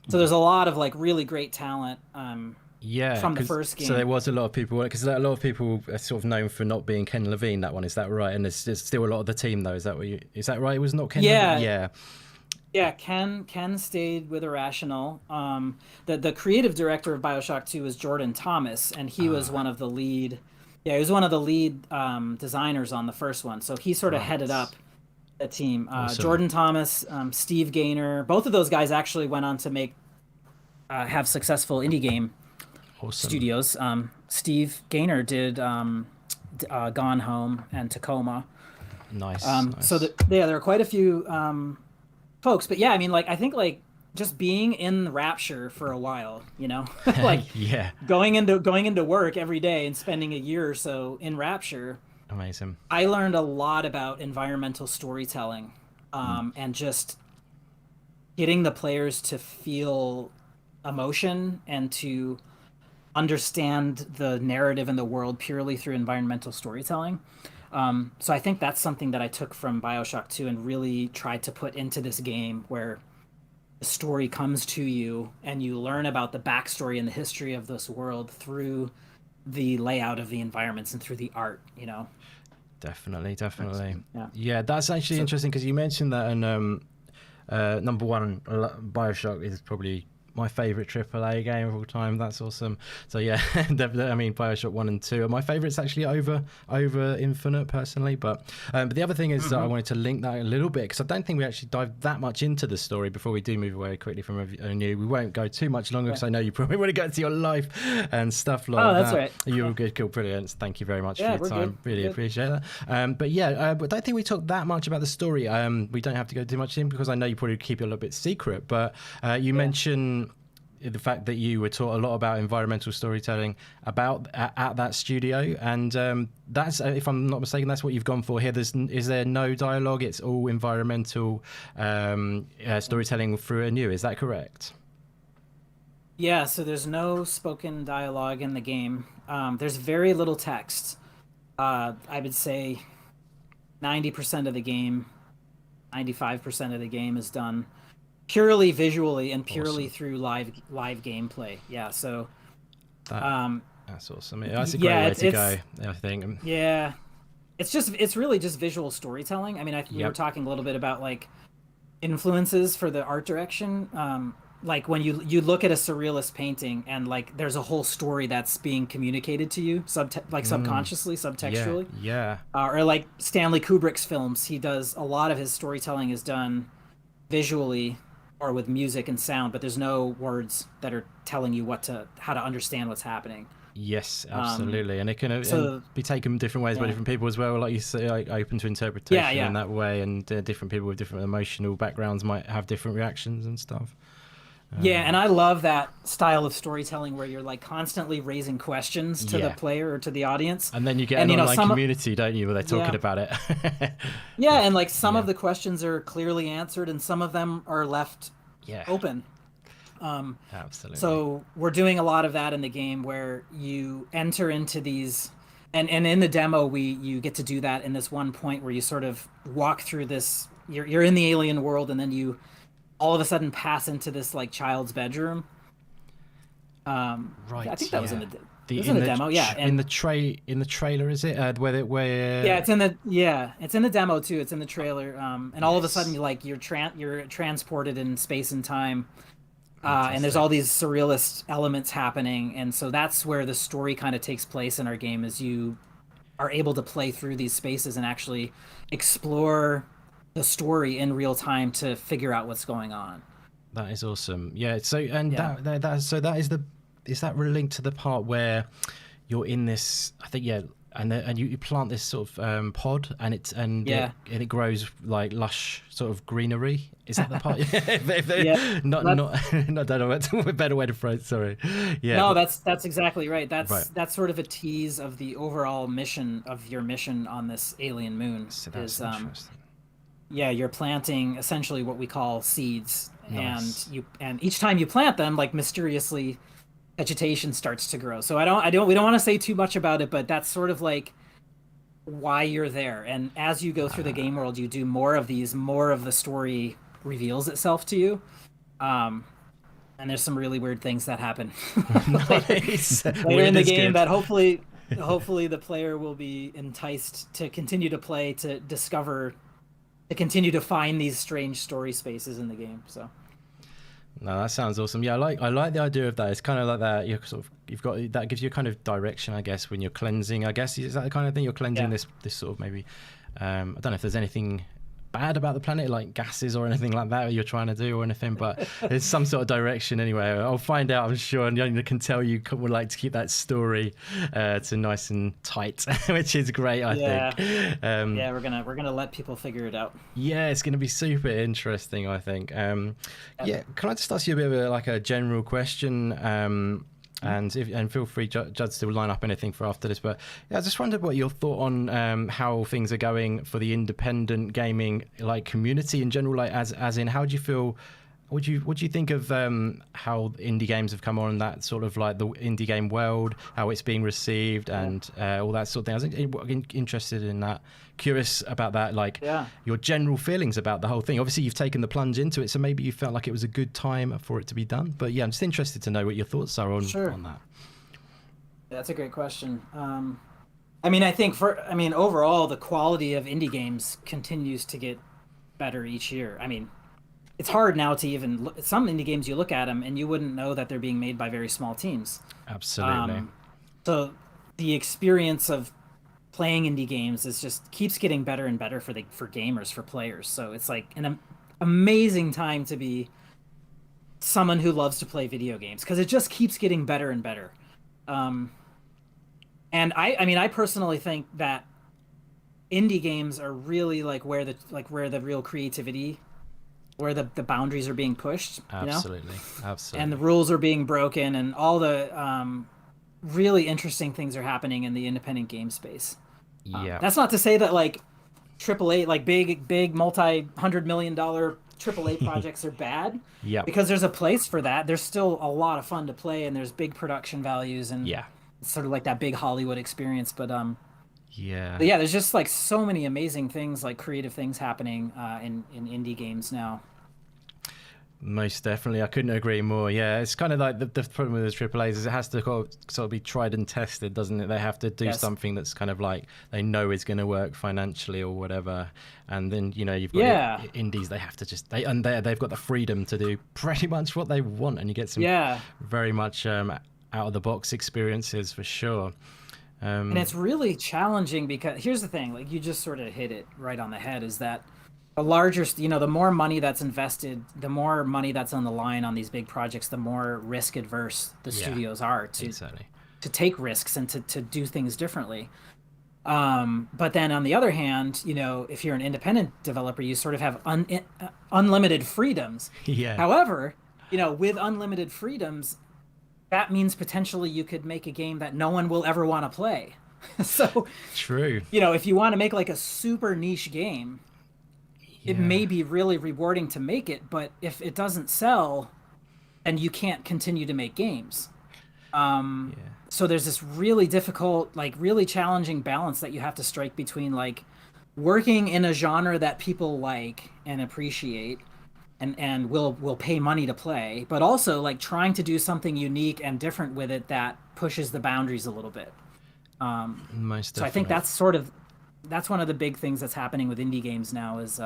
[SPEAKER 2] So there's a lot of really great talent from the first game.
[SPEAKER 1] So there was a lot of people, because a lot of people are sort of known for not being Ken Levine. That one, is that right? And there's still a lot of the team though. Is that right? It was not Ken. Levine?
[SPEAKER 2] Yeah. Ken stayed with Irrational. The creative director of BioShock 2 was Jordan Thomas, and he was one of the lead. Yeah, he was one of the lead designers on the first one. So he sort of headed up the team. Awesome. Jordan Thomas, Steve Gaynor, both of those guys actually went on to have successful indie game studios. Steve Gaynor did Gone Home and Tacoma.
[SPEAKER 1] Nice.
[SPEAKER 2] So there are quite a few folks, but yeah, I mean, like I think like just being in Rapture for a while, you know, like
[SPEAKER 1] yeah,
[SPEAKER 2] going into work every day and spending a year or so in Rapture.
[SPEAKER 1] Amazing.
[SPEAKER 2] I learned a lot about environmental storytelling, and just getting the players to feel emotion and to understand the narrative and the world purely through environmental storytelling. So I think that's something that I took from BioShock 2 and really tried to put into this game, where the story comes to you and you learn about the backstory and the history of this world through the layout of the environments and through the art, you know.
[SPEAKER 1] Definitely.
[SPEAKER 2] Yeah,
[SPEAKER 1] That's actually interesting, because you mentioned that, and number one, BioShock is probably my favorite AAA game of all time. That's awesome. So yeah, definitely. I mean, BioShock 1 and 2 are my favorites, actually, over Infinite, personally. But the other thing is that I wanted to link that a little bit, because I don't think we actually dived that much into the story before we do move away quickly from Anew. We won't go too much longer, because I know you probably want to get to your life and stuff like that.
[SPEAKER 2] Oh, that's right.
[SPEAKER 1] You're good, cool, brilliant. Thank you very much for your time.
[SPEAKER 2] Good.
[SPEAKER 1] Really appreciate that. But yeah, but I don't think we talked that much about the story. We don't have to go too much in, because I know you probably keep it a little bit secret. But you mentioned the fact that you were taught a lot about environmental storytelling at that studio, and that's, if I'm not mistaken, that's what you've gone for here. Is there no dialogue? It's all environmental storytelling through Anew. Is that correct?
[SPEAKER 2] Yeah, so there's no spoken dialogue in the game. There's very little text. I would say 90% of the game, 95% of the game is done purely visually and purely through live gameplay. Yeah, so
[SPEAKER 1] that's awesome. That's a great way to go, I think.
[SPEAKER 2] Yeah, it's really just visual storytelling. I mean, we were talking a little bit about like influences for the art direction. Like when you look at a surrealist painting, and like there's a whole story that's being communicated to you subconsciously, subtextually.
[SPEAKER 1] Yeah.
[SPEAKER 2] Or like Stanley Kubrick's films, he does a lot of his storytelling is done visually or with music and sound, but there's no words that are telling you how to understand what's happening.
[SPEAKER 1] Yes, absolutely. And it can be taken different ways by different people as well, like you say, like open to interpretation in that way, and different people with different emotional backgrounds might have different reactions and stuff.
[SPEAKER 2] Yeah, and I love that style of storytelling where you're like constantly raising questions to the player or to the audience.
[SPEAKER 1] And then you get an online community, don't you, where they're talking about it.
[SPEAKER 2] Yeah, and like some of the questions are clearly answered and some of them are left open.
[SPEAKER 1] Absolutely.
[SPEAKER 2] So we're doing a lot of that in the game, where you enter into these, and in the demo you get to do that in this one point where you sort of walk through this, you're in the alien world, and then you all of a sudden pass into this like child's bedroom.
[SPEAKER 1] Right.
[SPEAKER 2] I think that was in the demo. Yeah. And
[SPEAKER 1] in the trailer, is it? Where
[SPEAKER 2] Yeah, it's in the demo too. It's in the trailer. And all of a sudden you're transported in space and time. And there's all these surrealist elements happening, and so that's where the story kind of takes place in our game, is you are able to play through these spaces and actually explore the story in real time to figure out what's going on.
[SPEAKER 1] That is awesome. Yeah. So is that linked to the part where you're in this? I think and you plant this sort of pod, and it grows like lush sort of greenery. Is that the part? Not I don't know what's a better way to phrase. Sorry. Yeah.
[SPEAKER 2] No, that's exactly right. That's sort of a tease of the overall mission of your mission on this alien moon. So that's interesting. Yeah, you're planting essentially what we call seeds, nice. and each time you plant them, like mysteriously, vegetation starts to grow. So we don't want to say too much about it, but that's sort of like why you're there. And as you go through the game world, you do more of the story reveals itself to you. And there's some really weird things that happen later in the game that hopefully the player will be enticed to continue to play, to discover, to continue to find these strange story spaces in the game. So
[SPEAKER 1] no, that sounds awesome. Yeah, I like the idea of that. It's kind of like that. You've got that gives you a kind of direction, I guess, when you're cleansing. I guess is that the kind of thing you're cleansing this sort of maybe. I don't know if there's anything bad about the planet, like gases or anything like that you're trying to do or anything, but there's some sort of direction anyway. I'll find out, I'm sure, and I can tell you would like to keep that story to nice and tight, which is great, I think.
[SPEAKER 2] Yeah, we're gonna let people figure it out.
[SPEAKER 1] Yeah, it's going to be super interesting, I think. Yeah, can I just ask you a bit of like a general question? And feel free, Judd, to line up anything for after this. But yeah, I just wondered what your thought on how things are going for the independent gaming like community in general. Like, as in, how do you feel? What do you think of how indie games have come on, that sort of like the indie game world, how it's being received, and all that sort of thing? I was interested in that, curious about that, like your general feelings about the whole thing. Obviously, you've taken the plunge into it, so maybe you felt like it was a good time for it to be done. But yeah, I'm just interested to know what your thoughts are on that.
[SPEAKER 2] That's a great question. I mean, I think overall, the quality of indie games continues to get better each year. I mean, it's hard now to even look, some indie games, you look at them and you wouldn't know that they're being made by very small teams.
[SPEAKER 1] Absolutely.
[SPEAKER 2] So the experience of playing indie games is just keeps getting better and better for gamers, for players. So it's like an amazing time to be someone who loves to play video games, because it just keeps getting better and better. And I personally think that indie games are really like where the real creativity, where the boundaries are being pushed.
[SPEAKER 1] Absolutely.
[SPEAKER 2] And the rules are being broken, and all the really interesting things are happening in the independent game space. That's not to say that like AAA, like big multi-$100 million AAA projects are bad. Because there's a place for that. There's still a lot of fun to play, and there's big production values, and it's sort of like that big Hollywood experience. But there's just like so many amazing things, like creative things happening in indie games now.
[SPEAKER 1] Most definitely, I couldn't agree more. Yeah, it's kind of like the problem with the AAAs is it has to sort of be tried and tested, doesn't it? They have to do something that's kind of like they know is going to work financially or whatever, and then you've got indies. They have to just they've got the freedom to do pretty much what they want, and you get some very much out of the box experiences for sure.
[SPEAKER 2] And it's really challenging, because here's the thing, like you just sort of hit it right on the head, is that the larger, the more money that's invested, the more money that's on the line on these big projects, the more risk adverse the studios are to take risks and to do things differently. But then on the other hand, if you're an independent developer, you sort of have unlimited freedoms. However, with unlimited freedoms, that means potentially you could make a game that no one will ever want to play. So
[SPEAKER 1] true.
[SPEAKER 2] If you want to make like a super niche game, it may be really rewarding to make it, but if it doesn't sell, then you can't continue to make games. So there's this really difficult, like really challenging balance that you have to strike between like working in a genre that people like and appreciate and will pay money to play, but also like trying to do something unique and different with it that pushes the boundaries a little bit.
[SPEAKER 1] Most definitely.
[SPEAKER 2] So I think that's one of the big things that's happening with indie games now is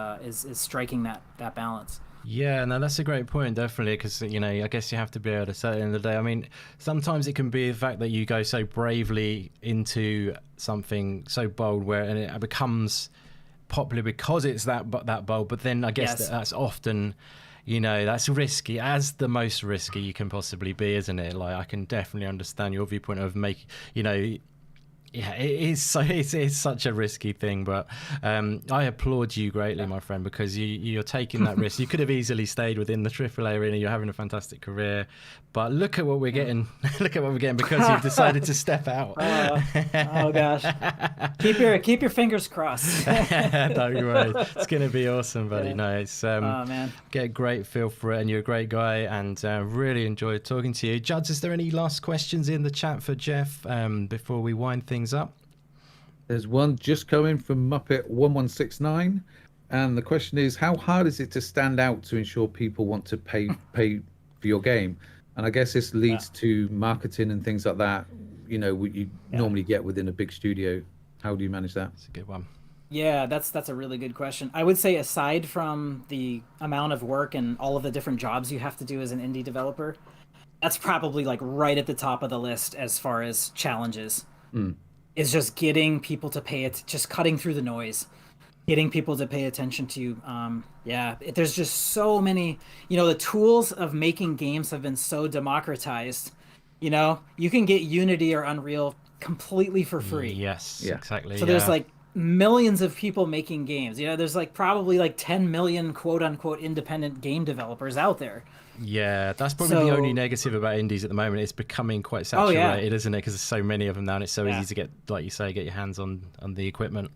[SPEAKER 2] striking that balance.
[SPEAKER 1] Yeah, no, that's a great point, definitely, because I guess you have to be able to say at the end of the day. I mean, sometimes it can be the fact that you go so bravely into something so bold and it becomes popular because it's that bold, but then I guess that's often that's risky, as the most risky you can possibly be, isn't it? Like, I can definitely understand your viewpoint of it is such a risky thing, but I applaud you greatly, my friend, because you're taking that risk. You could have easily stayed within the AAA arena. You're having a fantastic career, but look at what we're getting. Look at what we're getting because you've decided to step out.
[SPEAKER 2] Oh gosh, keep your fingers crossed.
[SPEAKER 1] Don't worry, it's gonna be awesome, buddy. No, it's
[SPEAKER 2] oh man,
[SPEAKER 1] get a great feel for it, and you're a great guy, and really enjoyed talking to you. Judge, is there any last questions in the chat for Jeff before we wind things up?
[SPEAKER 3] There's one just coming from Muppet1169, and the question is, how hard is it to stand out to ensure people want to pay for your game? And I guess this leads to marketing and things like that, what you normally get within a big studio. How do you manage that?
[SPEAKER 1] That's a good one.
[SPEAKER 2] Yeah, that's a really good question. I would say, aside from the amount of work and all of the different jobs you have to do as an indie developer, that's probably like right at the top of the list as far as challenges. Is just getting people to pay it, just cutting through the noise. getting people to pay attention to you. Yeah, there's just so many, the tools of making games have been so democratized. You can get Unity or Unreal completely for free.
[SPEAKER 1] Yes,
[SPEAKER 3] Yeah.
[SPEAKER 1] exactly.
[SPEAKER 2] So there's like millions of people making games. There's like probably like 10 million quote unquote independent game developers out there.
[SPEAKER 1] Yeah, that's probably the only negative about indies at the moment. It's becoming quite saturated, isn't it? Because there's so many of them now, and it's so easy to get, like you say, get your hands on the equipment.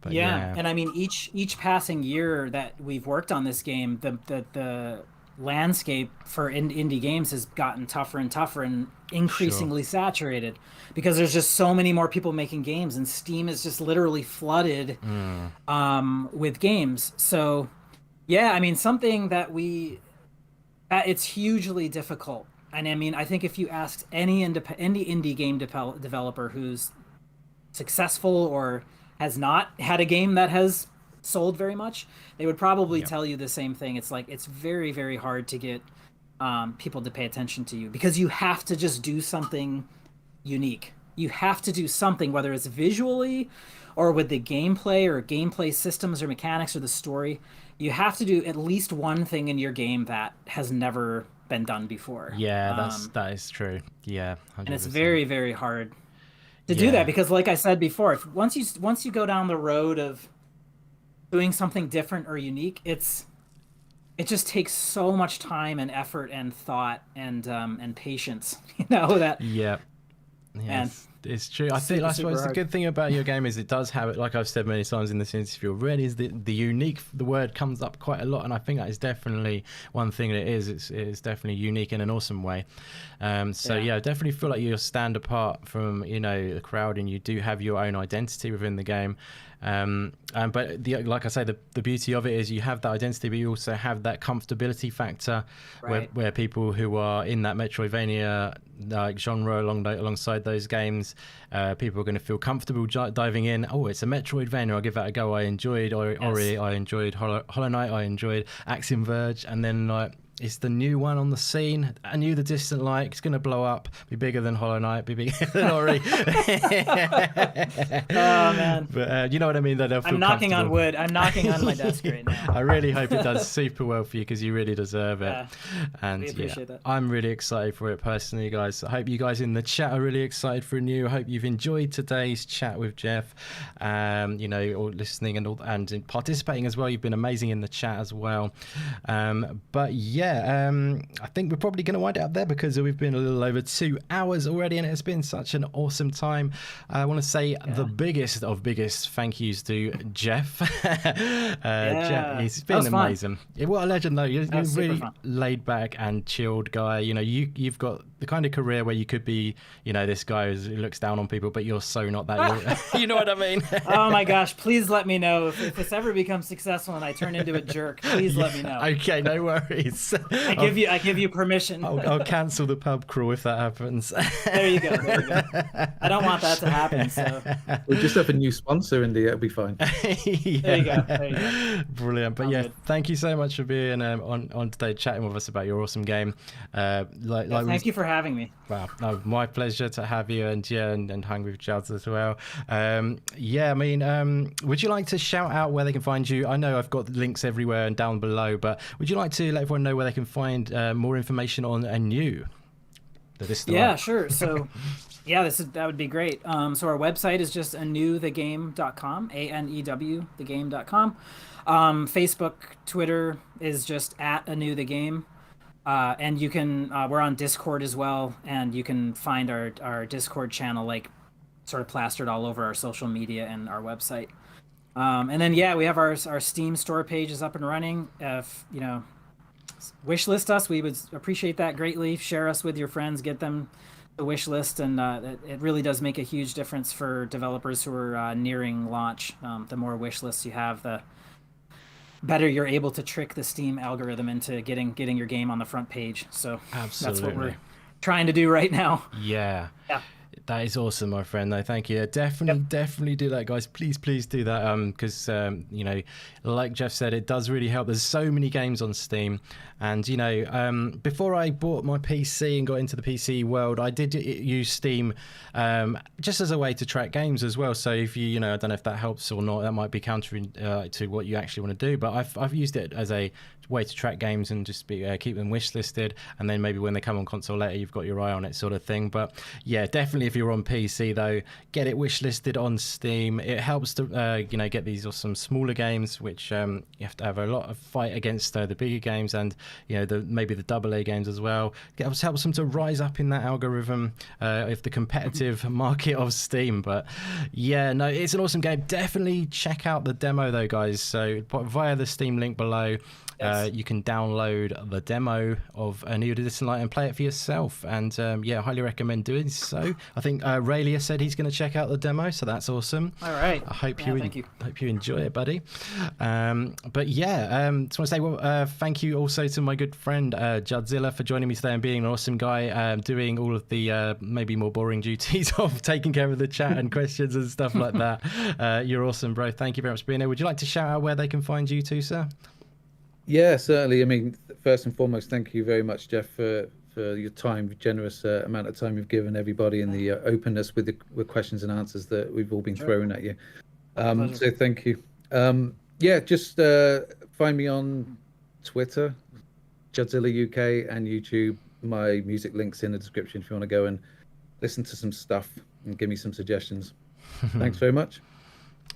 [SPEAKER 1] But
[SPEAKER 2] yeah, and I mean, each passing year that we've worked on this game, the landscape for indie games has gotten tougher and tougher and increasingly saturated, because there's just so many more people making games, and Steam is just literally flooded with games. So yeah, I mean, something that it's hugely difficult. And I mean, I think if you asked any indie game developer who's successful or has not had a game that has sold very much, they would probably tell you the same thing. It's like, it's very, very hard to get people to pay attention to you, because you have to just do something unique. You have to do something, whether it's visually or with the gameplay or gameplay systems or mechanics or the story. You have to do at least one thing in your game that has never been done before.
[SPEAKER 1] Yeah, that is true. Yeah, 100%.
[SPEAKER 2] And it's very, very hard to do that, because like I said before, once you go down the road of doing something different or unique, it just takes so much time and effort and thought and patience, that.
[SPEAKER 1] Yeah. Yes. It's true. I think, I suppose, the good thing about your game is it does have it, like I've said many times in this interview already, is the unique, the word comes up quite a lot, and I think that is definitely one thing that it is. It's definitely unique in an awesome way. I definitely feel like you stand apart from, the crowd, and you do have your own identity within the game. But like I say, the beauty of it is you have that identity, but you also have that comfortability factor, where people who are in that Metroidvania genre alongside those games, people are going to feel comfortable diving in. Oh, it's a Metroidvania, I'll give that a go. I enjoyed Ori, I enjoyed Hollow Knight, I enjoyed Axiom Verge, and then it's the new one on the scene. Anew The Distant Light. It's going to blow up, be bigger than Hollow Knight, be bigger than Ori.
[SPEAKER 2] Oh, man.
[SPEAKER 1] But you know what I mean?
[SPEAKER 2] I'm knocking on wood. I'm knocking on my desk right now.
[SPEAKER 1] I really hope it does super well for you, because you really deserve it. And
[SPEAKER 2] we appreciate that.
[SPEAKER 1] I'm really excited for it personally, guys. I hope you guys in the chat are really excited for Anew. I hope you've enjoyed today's chat with Jeff, or listening and participating as well. You've been amazing in the chat as well. But yeah, I think we're probably going to wind it up there, because we've been a little over 2 hours already, and it's been such an awesome time. I want to say the biggest of biggest thank yous to Jeff. Jeff, he's been amazing. What a legend, though. You're really laid back and chilled guy. You've got the kind of career where you could be, this guy who looks down on people, but you're so not that. You know what I mean?
[SPEAKER 2] Oh my gosh, please let me know if this ever becomes successful and I turn into a jerk. Please let me know.
[SPEAKER 1] Okay, no worries.
[SPEAKER 2] I give you permission.
[SPEAKER 1] I'll cancel the pub crawl if that happens.
[SPEAKER 2] There you go. I don't want that to happen. So
[SPEAKER 3] we'll just have a new sponsor, and it'll be fine.
[SPEAKER 2] There you go.
[SPEAKER 1] Brilliant. But thank you so much for being on today, chatting with us about your awesome game.
[SPEAKER 2] Thank you for having me.
[SPEAKER 1] Wow, no, my pleasure to have you, and hang with Judd as well. Would you like to shout out where they can find you? I know I've got links everywhere and down below, but would you like to let everyone know where they can find more information on Anew?
[SPEAKER 2] Yeah, sure. So that would be great. So our website is just anewthegame.com, ANEW thegame.com. Facebook, Twitter is just @AnewTheGame. And you can we're on Discord as well, and you can find our Discord channel sort of plastered all over our social media and our website. And then we have our Steam store page is up and running. If wish list us, we would appreciate that greatly. Share us with your friends, get them the wish list, and it really does make a huge difference for developers who are nearing launch. The more wish lists you have, the better you're able to trick the Steam algorithm into getting your game on the front page. So
[SPEAKER 1] absolutely,
[SPEAKER 2] that's what we're trying to do right now.
[SPEAKER 1] Yeah. That is awesome, my friend. No, thank you. Definitely do that, guys. Please do that. Because you know, like Jeff said, it does really help. There's so many games on Steam, and you know, before I bought my PC and got into the PC world, I did use Steam just as a way to track games as well. So if you know, I don't know if that helps or not. That might be counter to what you actually want to do. But I've used it as a way to track games and just keep them wish listed, and then maybe when they come on console later, you've got your eye on it, sort of thing. But yeah, definitely if you're on PC though, get it wish listed on Steam. It helps to you know, get these awesome smaller games, which you have to have a lot of fight against the bigger games, and you know, maybe the AA games as well. It helps them to rise up in that algorithm of the competitive market of Steam. But yeah, no, it's an awesome game. Definitely check out the demo though, guys. So via the Steam link below, you can download the demo of Anew The Distant Light and play it for yourself. And yeah, I highly recommend doing so. I think Raylia said he's going to check out the demo, so that's awesome.
[SPEAKER 2] All right.
[SPEAKER 1] I hope hope you enjoy it, buddy. But yeah, just want to say, well, thank you also to my good friend Judzilla for joining me today and being an awesome guy, doing all of the maybe more boring duties of taking care of the chat and questions and stuff like that. You're awesome, bro. Thank you very much for being here. Would you like to shout out where they can find you too, sir?
[SPEAKER 3] Yeah, certainly. I mean, first and foremost, thank you very much, Jeff, for your time, generous amount of time you've given everybody, and the openness with the questions and answers that we've all been throwing at you. So thank you. Yeah, just find me on Twitter, Judzilla UK, and YouTube. My music link's in the description if you want to go and listen to some stuff and give me some suggestions. Thanks very much.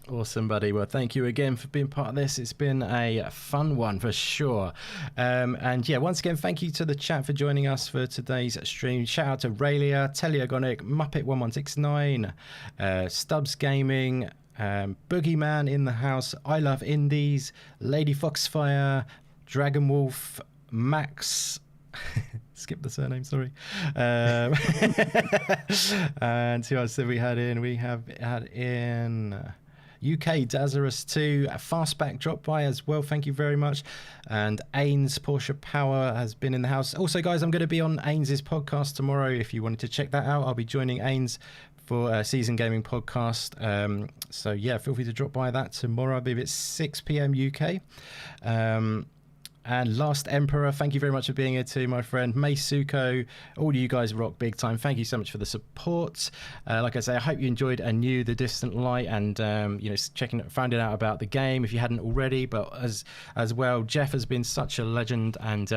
[SPEAKER 1] Awesome, buddy. Well, thank you again for being part of this. It's been a fun one for sure. And yeah, once again, thank you to the chat for joining us for today's stream. Shout out to Raylia, Teleogonic, Muppet1169, Stubbs Gaming, Boogeyman in the house, I Love Indies, Lady Foxfire, Dragon Wolf, Max. Skip the surname, sorry. And who else have we had in? We have had in UK Dazarus 2, Fastback dropped by as well, thank you very much. And Ains Porsche Power has been in the house. Also, guys, I'm going to be on Ains's podcast tomorrow. If you wanted to check that out, I'll be joining Ains for a Season Gaming podcast. So yeah, feel free to drop by that tomorrow. I believe it's 6 p.m. UK. And Last Emperor, thank you very much for being here too, my friend. Meisuko, all you guys rock big time. Thank you so much for the support. Like I say, I hope you enjoyed Anew The Distant Light and you know, finding out about the game if you hadn't already. But as well, Jeff has been such a legend, and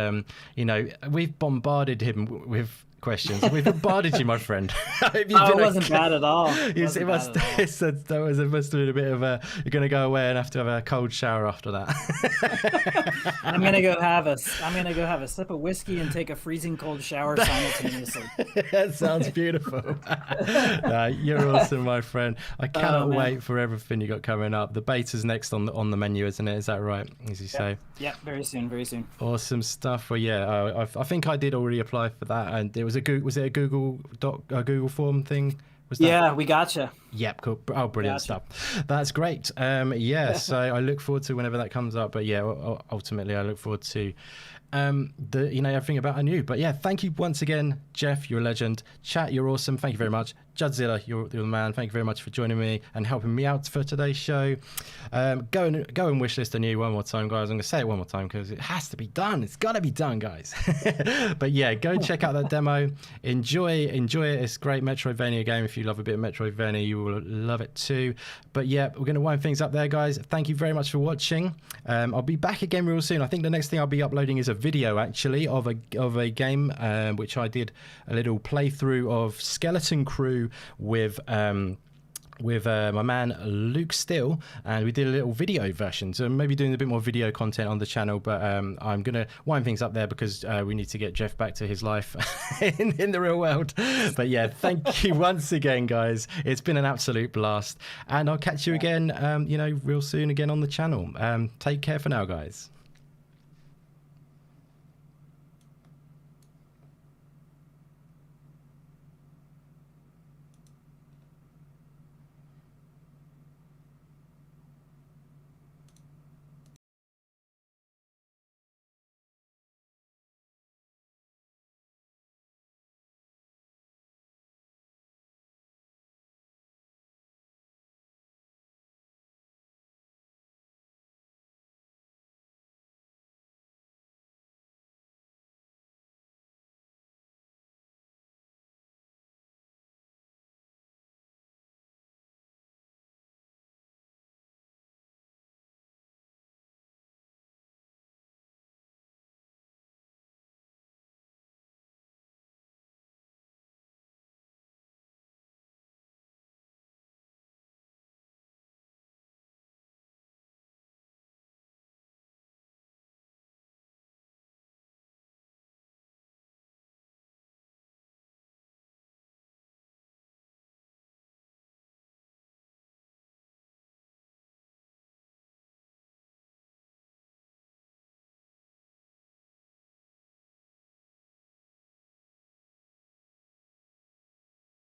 [SPEAKER 1] you know, we've bombarded him with questions. We've bombarded you, my friend.
[SPEAKER 2] It wasn't bad at all.
[SPEAKER 1] It must have been a bit of a, you're going to go away and have to have a cold shower after that.
[SPEAKER 2] I'm gonna go have a sip of whiskey and take a freezing cold shower simultaneously.
[SPEAKER 1] That sounds beautiful. You're awesome, my friend. I cannot wait for everything you got coming up. The beta's next on the menu, isn't it? Is that right? As you say.
[SPEAKER 2] Yeah, very soon.
[SPEAKER 1] Awesome stuff. Well, yeah, I think I did already apply for that, and it was a Google form thing? Was that?
[SPEAKER 2] Yeah, we gotcha.
[SPEAKER 1] Yep, cool. Oh, brilliant stuff. That's great. Yeah, so I look forward to whenever that comes up. But yeah, ultimately, I look forward to everything about Anew. But yeah, thank you once again, Jeff. You're a legend. Chat, you're awesome. Thank you very much. Judzilla, you're the man. Thank you very much for joining me and helping me out for today's show. Go and wishlist Anew one more time, guys. I'm going to say it one more time because it has to be done. It's got to be done, guys. But yeah, go check out that demo. Enjoy it. It's a great Metroidvania game. If you love a bit of Metroidvania, you will love it too. But yeah, we're going to wind things up there, guys. Thank you very much for watching. I'll be back again real soon. I think the next thing I'll be uploading is a video actually of a game which I did a little playthrough of Skeleton Crew with my man Luke Still, and we did a little video version, so maybe doing a bit more video content on the channel. But I'm gonna wind things up there because we need to get Jeff back to his life in the real world. But yeah, thank you once again, guys. It's been an absolute blast, and I'll catch you again real soon again on the channel. Take care for now, guys.